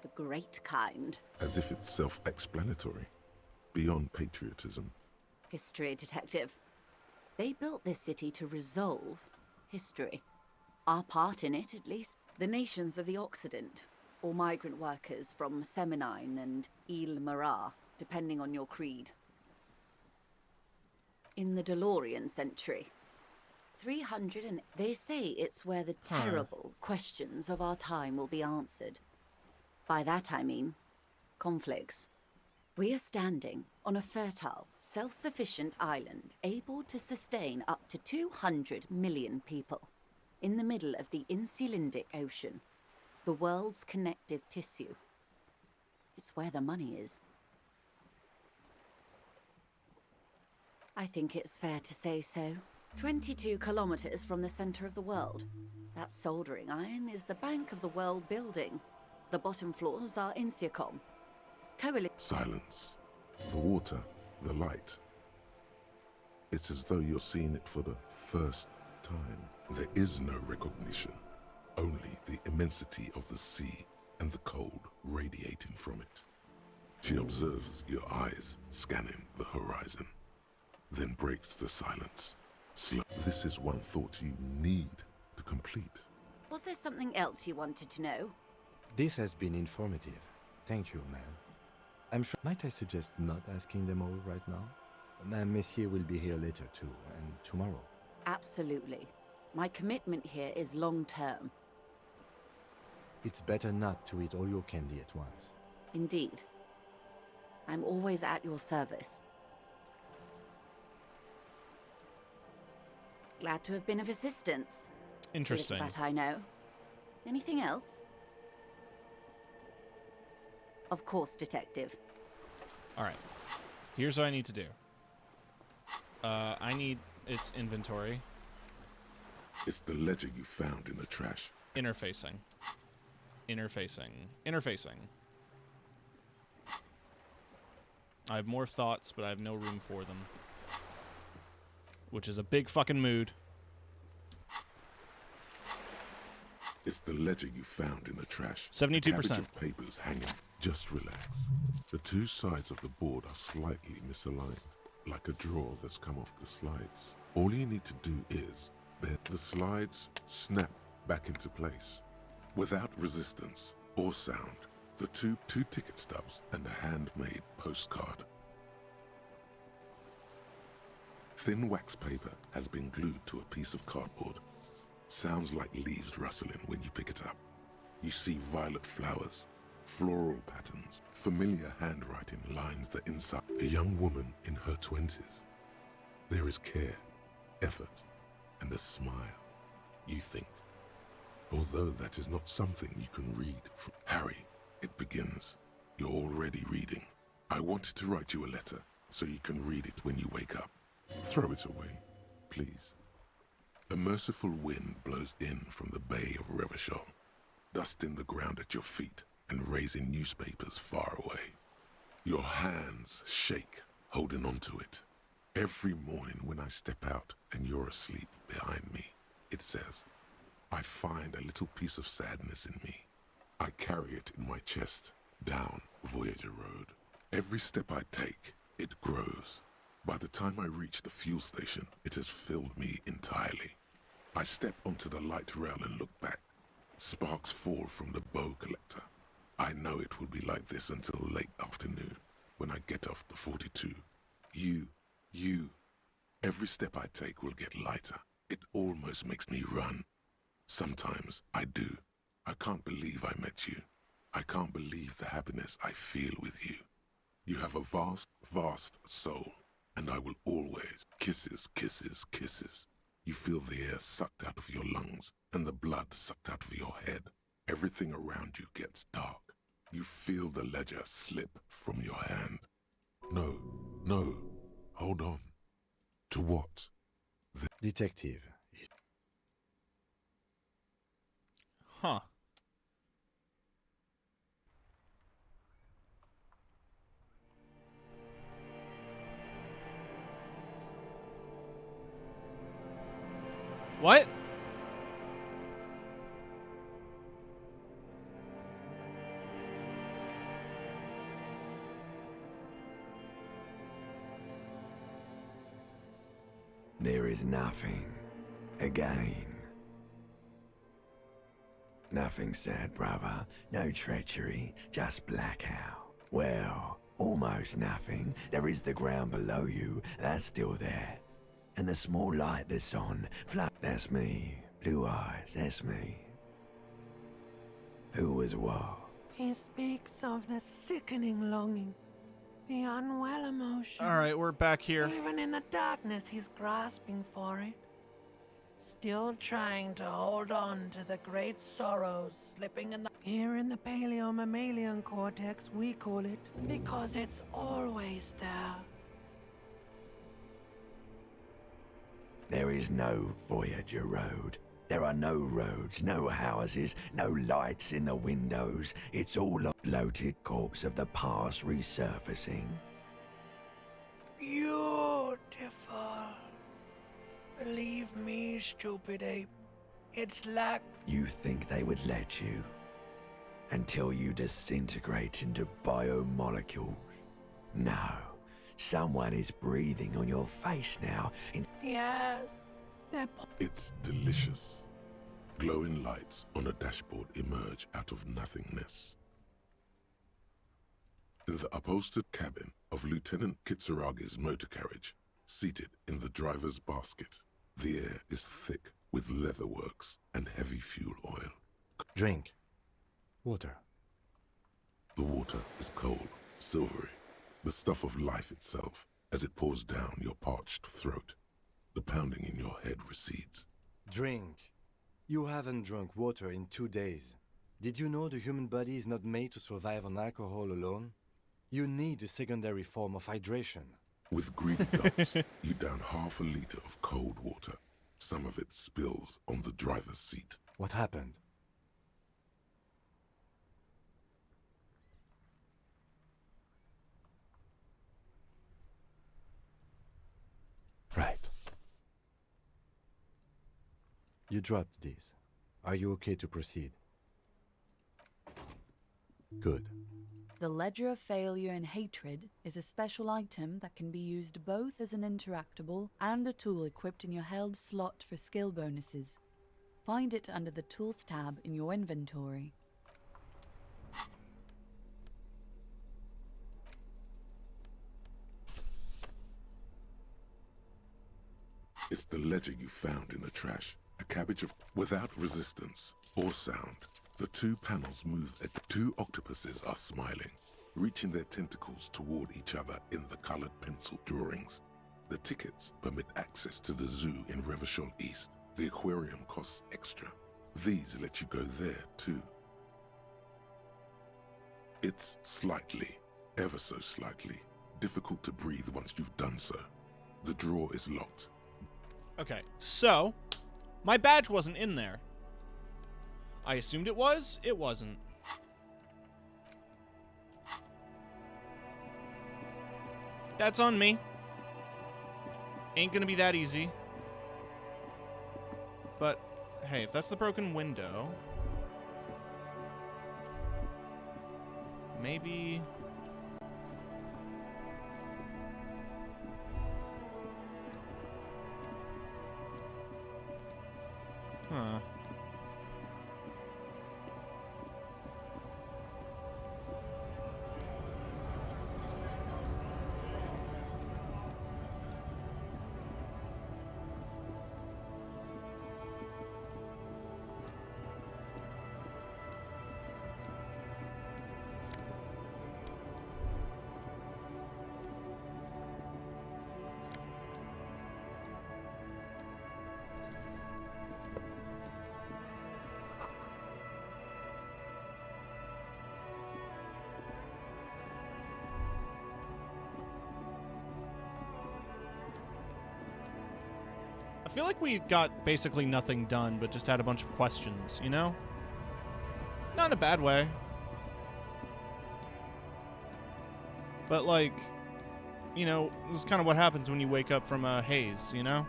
the great kind. As if it's self-explanatory, beyond patriotism. History detective. They built this city to resolve history. Our part in it, at least. The nations of the Occident, or migrant workers from Seminine and Ile-Marat, depending on your creed. In the DeLorean century. 300 and... They say it's where the terrible questions of our time will be answered. By that I mean conflicts. We are standing on a fertile, self-sufficient island able to sustain up to 200 million people in the middle of the Insulindic Ocean, the world's connective tissue. It's where the money is. I think it's fair to say so. 22 kilometers from the center of the world. That soldering iron is the bank of the world building. The bottom floors are Insiacom. Silence. The water, the light. It's as though you're seeing it for the first time. There is no recognition, only the immensity of the sea and the cold radiating from it. She observes your eyes scanning the horizon, then breaks the silence. This is one thought you need to complete. Was there something else you wanted to know? This has been informative. Thank you, ma'am. I'm sure... Might I suggest not asking them all right now? Ma'am, Messier will be here later too, and tomorrow. Absolutely. My commitment here is long-term. It's better not to eat all your candy at once. Indeed. I'm always at your service. Glad to have been of assistance. Interesting. That I know. Anything else? Of course, detective. All right. Here's what I need to do. I need its inventory. It's the ledger you found in the trash. Interfacing. I have more thoughts, but I have no room for them. Which is a big fucking mood. It's the ledger you found in the trash. 72%. A cabbage of papers hanging. Just relax. The two sides of the board are slightly misaligned, like a drawer that's come off the slides. All you need to do is bend the slides, snap back into place, without resistance or sound. The two ticket stubs and a handmade postcard. Thin wax paper has been glued to a piece of cardboard. Sounds like leaves rustling when you pick it up. You see violet flowers, floral patterns, familiar handwriting lines the inside. A young woman in her 20s. There is care, effort, and a smile. You think. Although that is not something you can read from Harry, it begins. You're already reading. I wanted to write you a letter so you can read it when you wake up. Throw it away, please. A merciful wind blows in from the Bay of Revachol, dusting the ground at your feet and raising newspapers far away. Your hands shake, holding onto it. Every morning when I step out and you're asleep behind me, it says, I find a little piece of sadness in me. I carry it in my chest, down Voyager Road. Every step I take, it grows. By the time I reach the fuel station, it has filled me entirely. I step onto the light rail and look back. Sparks fall from the bow collector. I know it will be like this until late afternoon, when I get off the 42. You. Every step I take will get lighter. It almost makes me run. Sometimes I do. I can't believe I met you. I can't believe the happiness I feel with you. You have a vast, vast soul, and I will always... Kisses, kisses, kisses. You feel the air sucked out of your lungs, and the blood sucked out of your head. Everything around you gets dark. You feel the ledger slip from your hand. No, hold on. To what? Detective. Huh. What? There is nothing. Again. Nothing sad, brother. No treachery. Just blackout. Well, almost nothing. There is the ground below you. That's still there. And the small light that's on. That's me. Blue eyes. That's me. Who was what? He speaks of the sickening longing, the unwell emotion. Alright, we're back here. Even in the darkness, he's grasping for it. Still trying to hold on to the great sorrows slipping in the... Here in the paleo-mammalian cortex, we call it, because it's always there. There is no Voyager Road. There are no roads, no houses, no lights in the windows. It's all a bloated corpse of the past resurfacing. Beautiful. Believe me, stupid ape. It's like... You think they would let you? Until you disintegrate into biomolecules? No. Someone is breathing on your face now. Yes. It's delicious. Glowing lights on a dashboard emerge out of nothingness. In the upholstered cabin of Lieutenant Kitsuragi's motor carriage, seated in the driver's basket, the air is thick with leatherworks and heavy fuel oil. Drink. Water. The water is cold, silvery, the stuff of life itself, as it pours down your parched throat. The pounding in your head recedes. Drink. You haven't drunk water in 2 days. Did you know the human body is not made to survive on alcohol alone? You need a secondary form of hydration. With greedy gulps, you down half a liter of cold water. Some of it spills on the driver's seat. What happened? Right. You dropped these. Are you okay to proceed? Good. The Ledger of Failure and Hatred is a special item that can be used both as an interactable and a tool equipped in your held slot for skill bonuses. Find it under the Tools tab in your inventory. It's the ledger you found in the trash. A cabbage of without resistance or sound. The two panels move and two octopuses are smiling, reaching their tentacles toward each other in the colored pencil drawings. The tickets permit access to the zoo in Revachol East. The aquarium costs extra. These let you go there too. It's slightly, ever so slightly, difficult to breathe once you've done so. The drawer is locked. Okay, so my badge wasn't in there. I assumed it was. It wasn't. That's on me. Ain't gonna be that easy. But, hey, if that's the broken window... maybe... Huh. I feel like we got basically nothing done, but just had a bunch of questions, you know? Not in a bad way. But, like, you know, this is kind of what happens when you wake up from a haze, you know?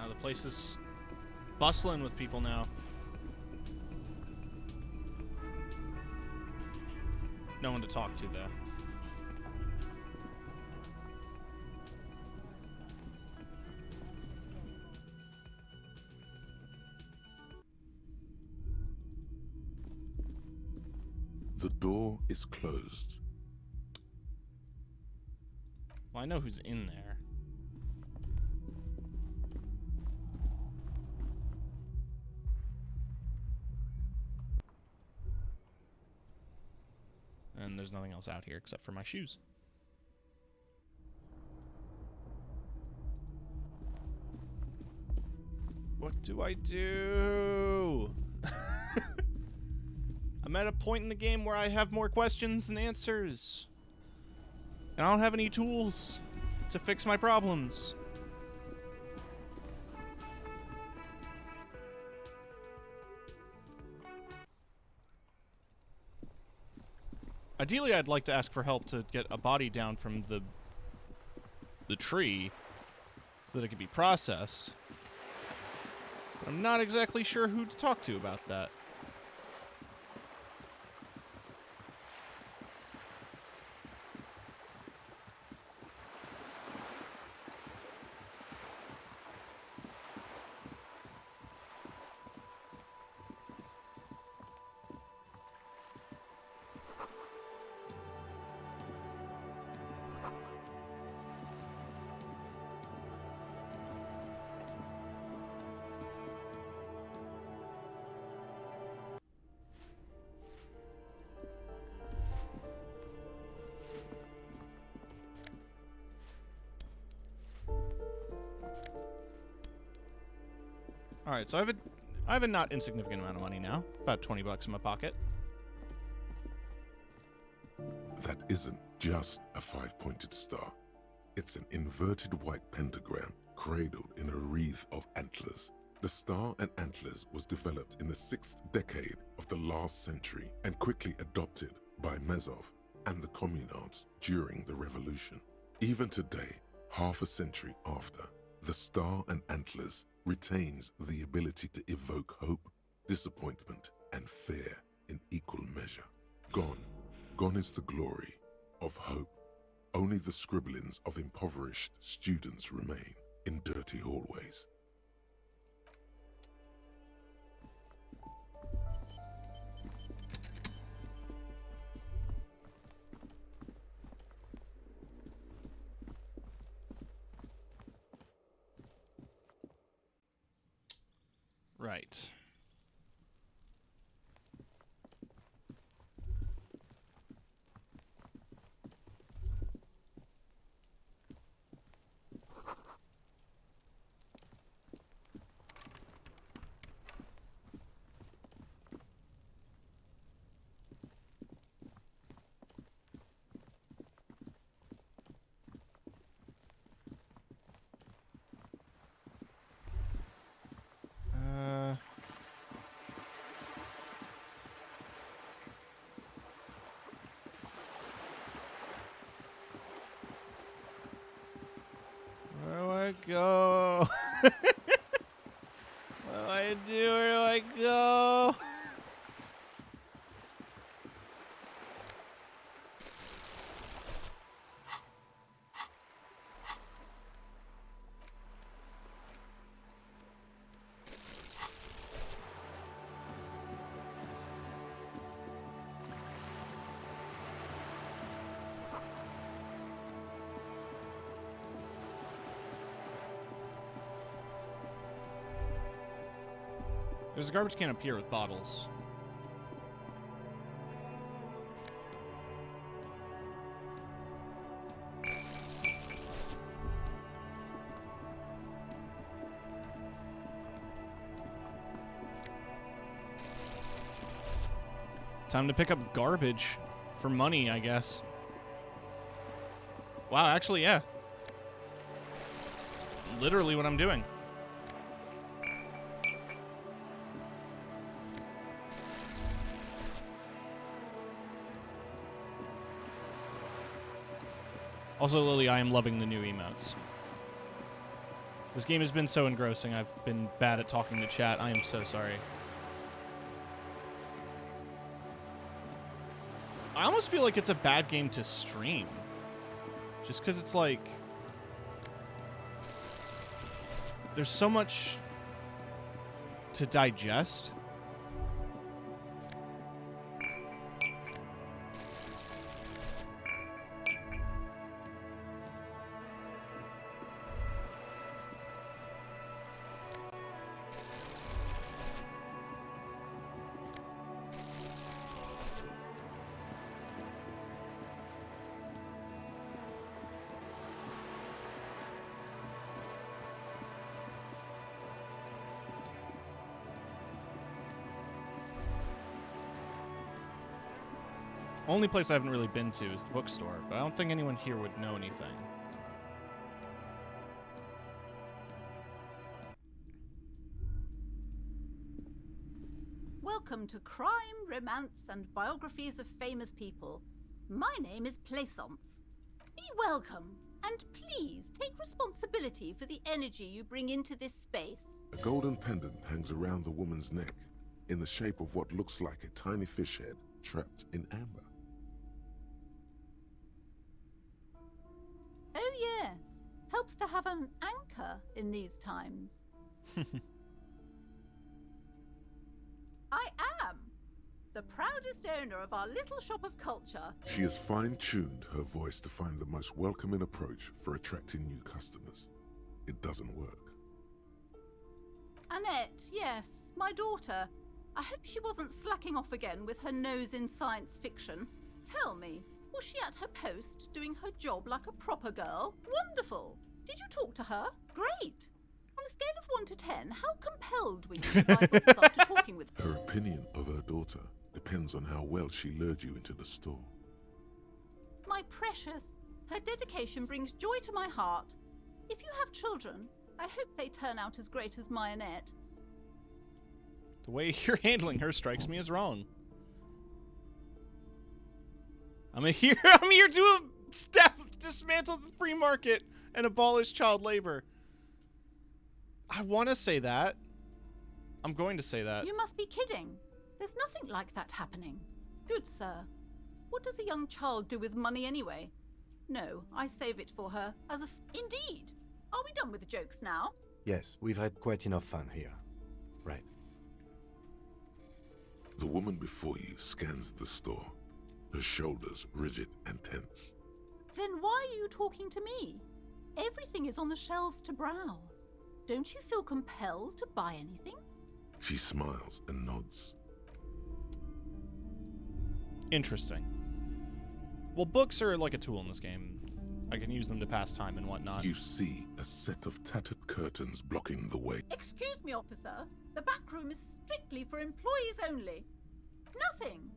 The place is bustling with people now. No one to talk to, though. The door is closed. Well, I know who's in there. And there's nothing else out here except for my shoes. What do I do? I'm at a point in the game where I have more questions than answers. And I don't have any tools to fix my problems. Ideally, I'd like to ask for help to get a body down from the tree so that it can be processed. But I'm not exactly sure who to talk to about that. Alright, so I have a not insignificant amount of money now. About 20 bucks in my pocket. That isn't just a five-pointed star. It's an inverted white pentagram cradled in a wreath of antlers. The star and antlers was developed in the 6th decade of the last century and quickly adopted by Mezov and the communards during the revolution. Even today, Half a century after, the star and antlers retains the ability to evoke hope, disappointment, and fear in equal measure. Gone is the glory of hope. Only the scribblings of impoverished students remain in dirty hallways. Right. Where do I go? What do I do? Where do I go? There's a garbage can up here with bottles. Time to pick up garbage for money, I guess. Wow, actually, yeah. Literally what I'm doing. Also, Lily, I am loving the new emotes. This game has been so engrossing. I've been bad at talking to chat. I am so sorry. I almost feel like it's a bad game to stream. Just because it's like... there's so much to digest. Only place I haven't really been to is the bookstore, but I don't think anyone here would know anything. Welcome to Crime, Romance, and Biographies of Famous People. My name is Plaisance. Be welcome, and please take responsibility for the energy you bring into this space. A golden pendant hangs around the woman's neck, in the shape of what looks like a tiny fish head trapped in amber. Oh yes, helps to have an anchor in these times. I am the proudest owner of our little shop of culture. She has fine-tuned her voice to find the most welcoming approach for attracting new customers. It doesn't work. Annette, yes, my daughter. I hope she wasn't slacking off again with her nose in science fiction. Tell me, was she at her post doing her job like a proper girl? Wonderful! Did you talk to her? Great! On a scale of 1 to 10, how compelled were you to buy books after talking with her? Her opinion of her daughter depends on how well she lured you into the store. My precious, her dedication brings joy to my heart. If you have children, I hope they turn out as great as my Annette. The way you're handling her strikes me as wrong. I'm here to dismantle the free market and abolish child labor. I want to say that. I'm going to say that. You must be kidding. There's nothing like that happening. Good sir. What does a young child do with money anyway? No, I save it for her as a... Indeed. Are we done with the jokes now? Yes, we've had quite enough fun here. Right. The woman before you scans the store, her shoulders rigid and tense. Then why are you talking to me? Everything is on the shelves to browse. Don't you feel compelled to buy anything? She smiles and nods. Interesting. Well, books are like a tool in this game. I can use them to pass time and whatnot. You see a set of tattered curtains blocking the way. Excuse me, officer. The back room is strictly for employees only. Nothing.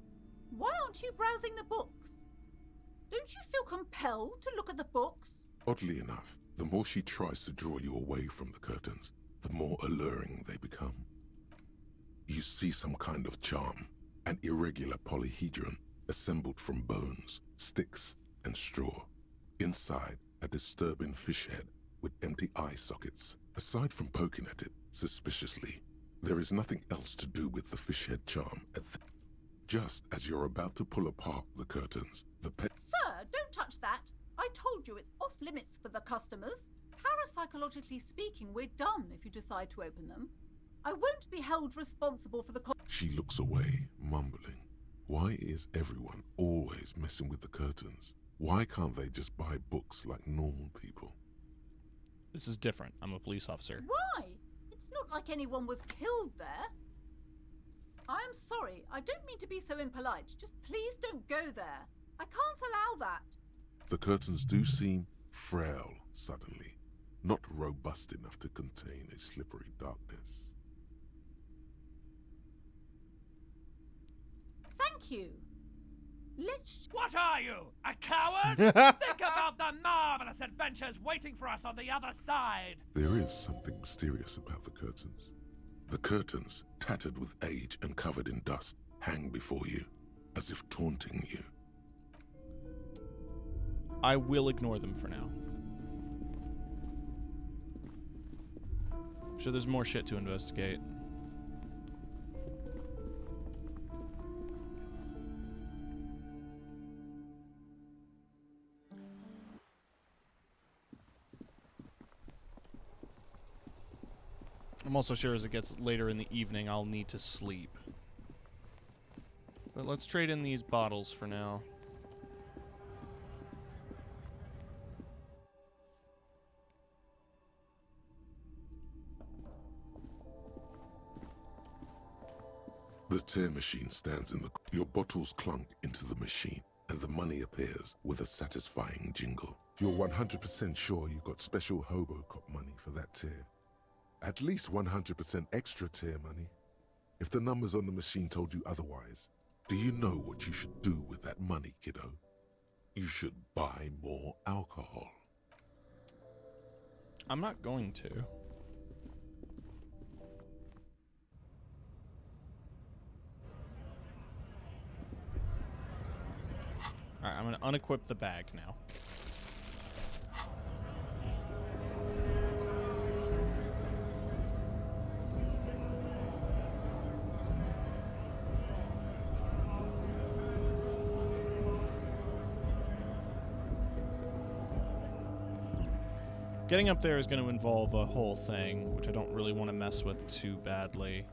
Why aren't you browsing the books? Don't you feel compelled to look at the books? Oddly enough, the more she tries to draw you away from the curtains, the more alluring they become. You see some kind of charm, an irregular polyhedron assembled from bones, sticks, and straw. Inside, a disturbing fish head with empty eye sockets. Aside from poking at it suspiciously, there is nothing else to do with the fish head charm. Just as you're about to pull apart the curtains, the pet... Sir, don't touch that. I told you it's off limits for the customers. Parapsychologically speaking, we're done if you decide to open them. I won't be held responsible for the... She looks away, mumbling. Why is everyone always messing with the curtains? Why can't they just buy books like normal people? This is different. I'm a police officer. Why? It's not like anyone was killed there. I am sorry. I don't mean to be so impolite. Just please don't go there. I can't allow that. The curtains do seem frail suddenly, not robust enough to contain a slippery darkness. Thank you. What are you, a coward? Think about the marvelous adventures waiting for us on the other side. There is something mysterious about the curtains. The curtains, tattered with age and covered in dust, hang before you, as if taunting you. I will ignore them for now. I'm sure there's more shit to investigate. I'm also sure as it gets later in the evening, I'll need to sleep. But let's trade in these bottles for now. The tear machine stands in the... Your bottles clunk into the machine, and the money appears with a satisfying jingle. You're 100% sure you got special Hobocop money for that tear. At least 100% extra tear money. If the numbers on the machine told you otherwise, do you know what you should do with that money, kiddo? You should buy more alcohol. I'm not going to. Alright, I'm gonna unequip the bag now. Getting up there is going to involve a whole thing, which I don't really want to mess with too badly.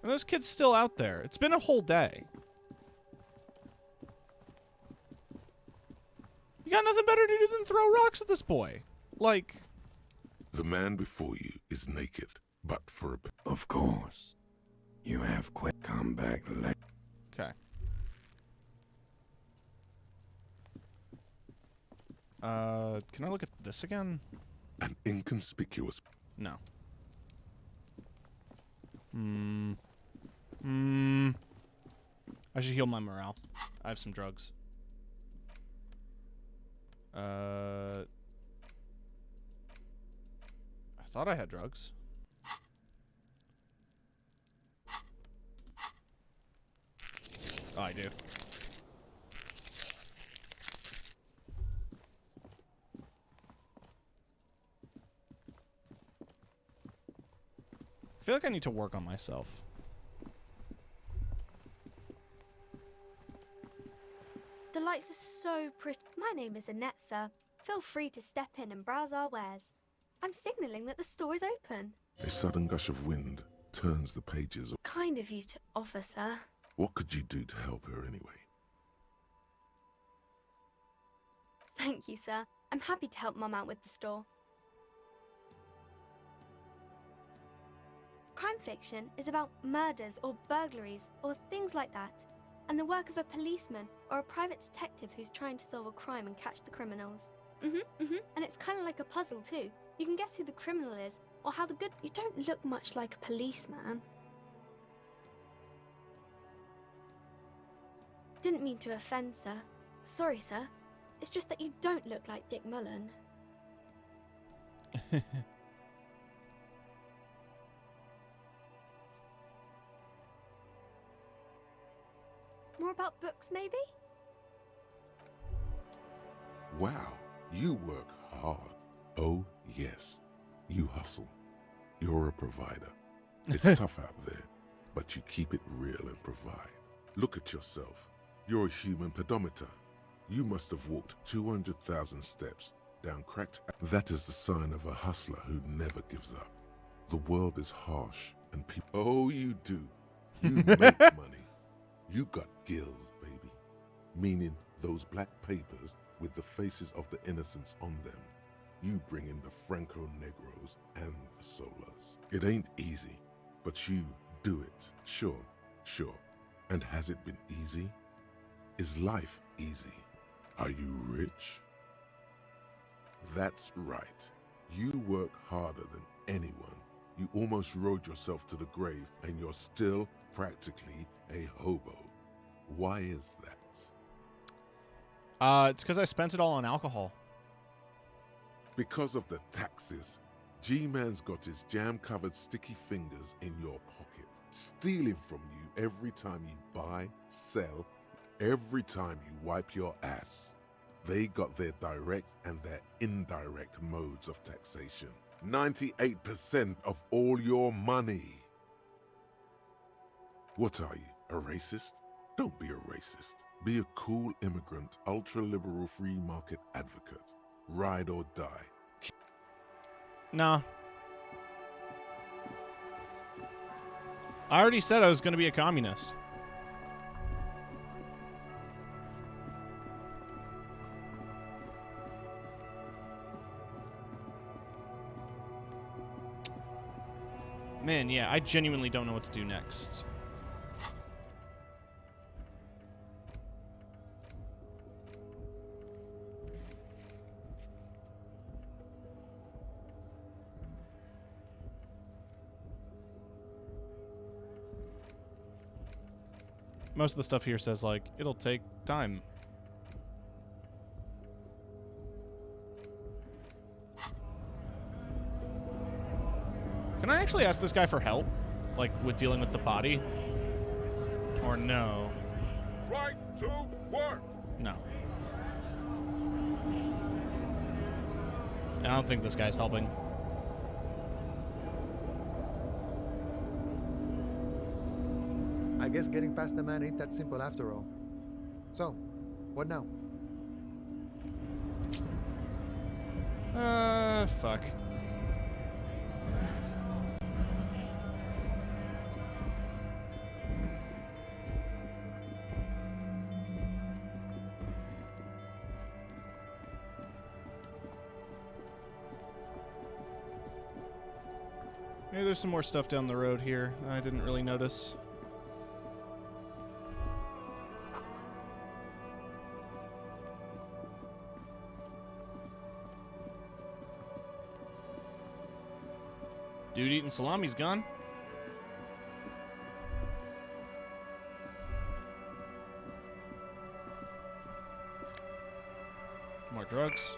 Are those kids still out there? It's been a whole day. You got nothing better to do than throw rocks at this boy. Like... The man before you is naked, but for a... Of course. You have quit. Come back later. Okay. Can I look at this again? An inconspicuous... No. I should heal my morale. I have some drugs. I thought I had drugs. Oh, I do. I feel like I need to work on myself. The lights are so pretty. My name is Annette, sir. Feel free to step in and browse our wares. I'm signalling that the store is open. A sudden gush of wind turns the pages. Kind of you to offer, sir. What could you do to help her anyway? Thank you, sir. I'm happy to help Mum out with the store. Crime fiction is about murders or burglaries or things like that, and the work of a policeman or a private detective who's trying to solve a crime and catch the criminals. And it's kind of like a puzzle too. You can guess who the criminal is or how the good... You don't look much like a policeman. Didn't mean to offend, sir. Sorry, sir. It's just that you don't look like Dick Mullen. More about books, maybe? Wow, you work hard. Oh, yes. You hustle. You're a provider. It's tough out there, but you keep it real and provide. Look at yourself. You're a human pedometer. You must have walked 200,000 steps down cracked... That is the sign of a hustler who never gives up. The world is harsh and people... Oh, you do. You make money. You got gills, baby. Meaning those black papers with the faces of the innocents on them. You bring in the Franco Negros and the Solas. It ain't easy, but you do it. Sure. And has it been easy? Is life easy? Are you rich? That's right. You work harder than anyone. You almost rode yourself to the grave and you're still practically a hobo. Why is that? It's because I spent it all on alcohol. Because of the taxes. G-Man's got his jam-covered sticky fingers in your pocket, stealing from you every time you buy, sell, every time you wipe your ass. They got their direct and their indirect modes of taxation. 98% of all your money. What are you, a racist? Don't be a racist. Be a cool immigrant, ultra-liberal free market advocate. Ride or die. Nah. I already said I was going to be a communist. Man, yeah, I genuinely don't know what to do next. Most of the stuff here says, like, it'll take time. Can I actually ask this guy for help? Like, with dealing with the body? Or no? Right to work! No. I don't think this guy's helping. I guess getting past the man ain't that simple after all. So, what now? Fuck. Maybe there's some more stuff down the road here I didn't really notice. Dude eating salami's gone. More drugs.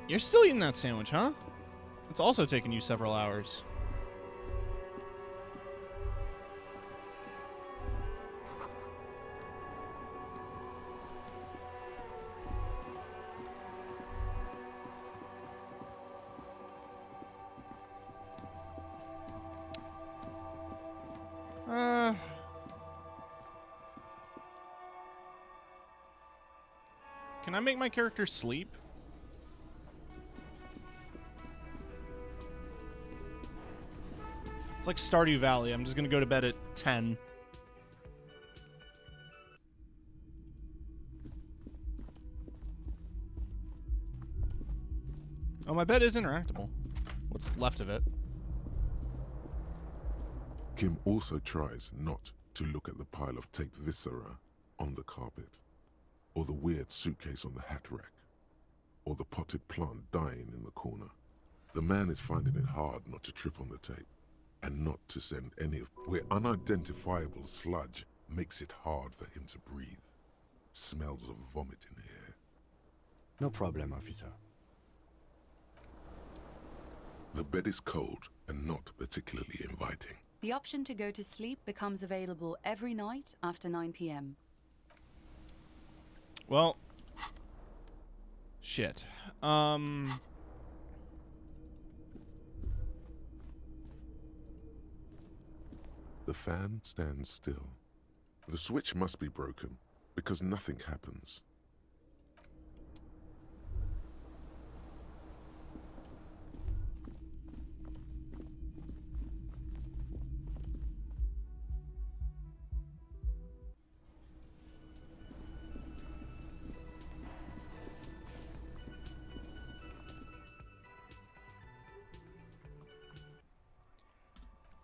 You're still eating that sandwich, huh? It's also taken you several hours. Can I make my character sleep? It's like Stardew Valley. I'm just gonna go to bed at 10. Oh, my bed is interactable. What's left of it? Kim also tries not to look at the pile of taped viscera on the carpet, or the weird suitcase on the hat rack, or the potted plant dying in the corner. The man is finding it hard not to trip on the tape, and not to send any of where unidentifiable sludge makes it hard for him to breathe. Smells of vomit in here. No problem, officer. The bed is cold and not particularly inviting. The option to go to sleep becomes available every night after 9 p.m. Well, shit. The fan stands still. The switch must be broken, because nothing happens.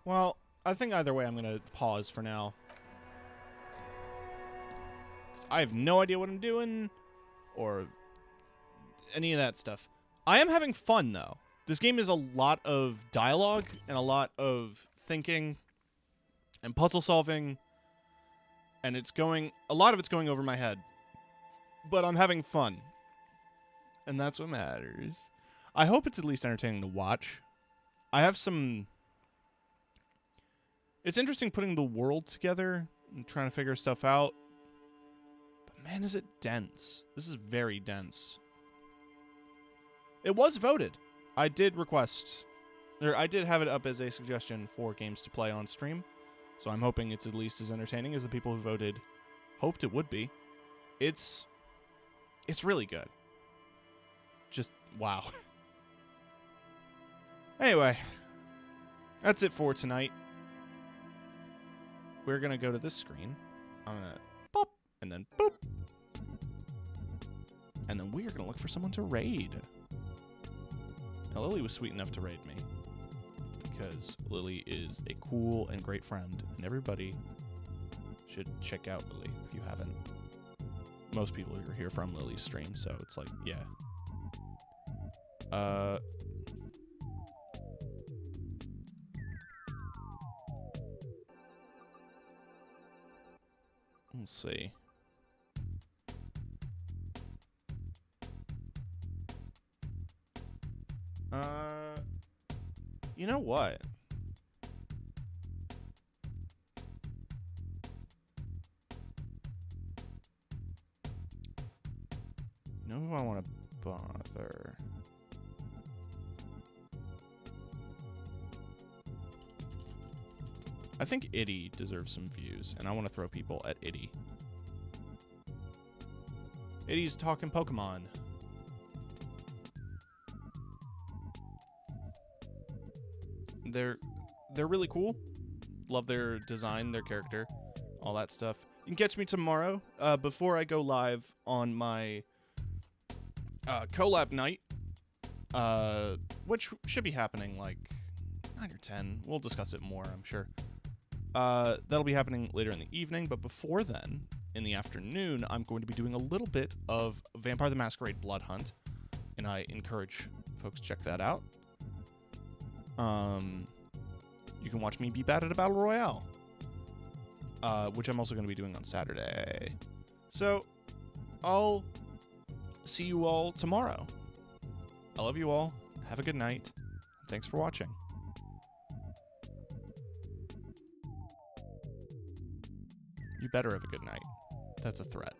Well, I think either way I'm going to pause for now. 'Cause I have no idea what I'm doing or any of that stuff. I am having fun, though. This game is a lot of dialogue and a lot of thinking and puzzle solving. And a lot of it's going over my head. But I'm having fun. And that's what matters. I hope it's at least entertaining to watch. I have some... It's interesting putting the world together and trying to figure stuff out. But man, is it dense. This is very dense. It was voted. I did request, or I did have it up as a suggestion for games to play on stream. So I'm hoping it's at least as entertaining as the people who voted hoped it would be. It's really good. Just, wow. Anyway, that's it for tonight. We're going to go to this screen. I'm going to pop, and then boop. And then we are going to look for someone to raid. Now, Lily was sweet enough to raid me. Because Lily is a cool and great friend. And everybody should check out Lily if you haven't. Most people are here from Lily's stream, so it's like, yeah. Let's see. You know what? You know who I want to bother? I think Itty deserves some views, and I want to throw people at Itty. Itty's talking Pokemon. They're really cool. Love their design, their character, all that stuff. You can catch me tomorrow before I go live on my collab night, which should be happening like 9 or 10. We'll discuss it more, I'm sure. That'll be happening later in the evening, but before then, in the afternoon, I'm going to be doing a little bit of Vampire the Masquerade Blood Hunt, and I encourage folks to check that out. You can watch me be bad at a battle royale, which I'm also going to be doing on Saturday. So, I'll see you all tomorrow. I love you all. Have a good night. thanks for watching. You better have a good night. That's a threat.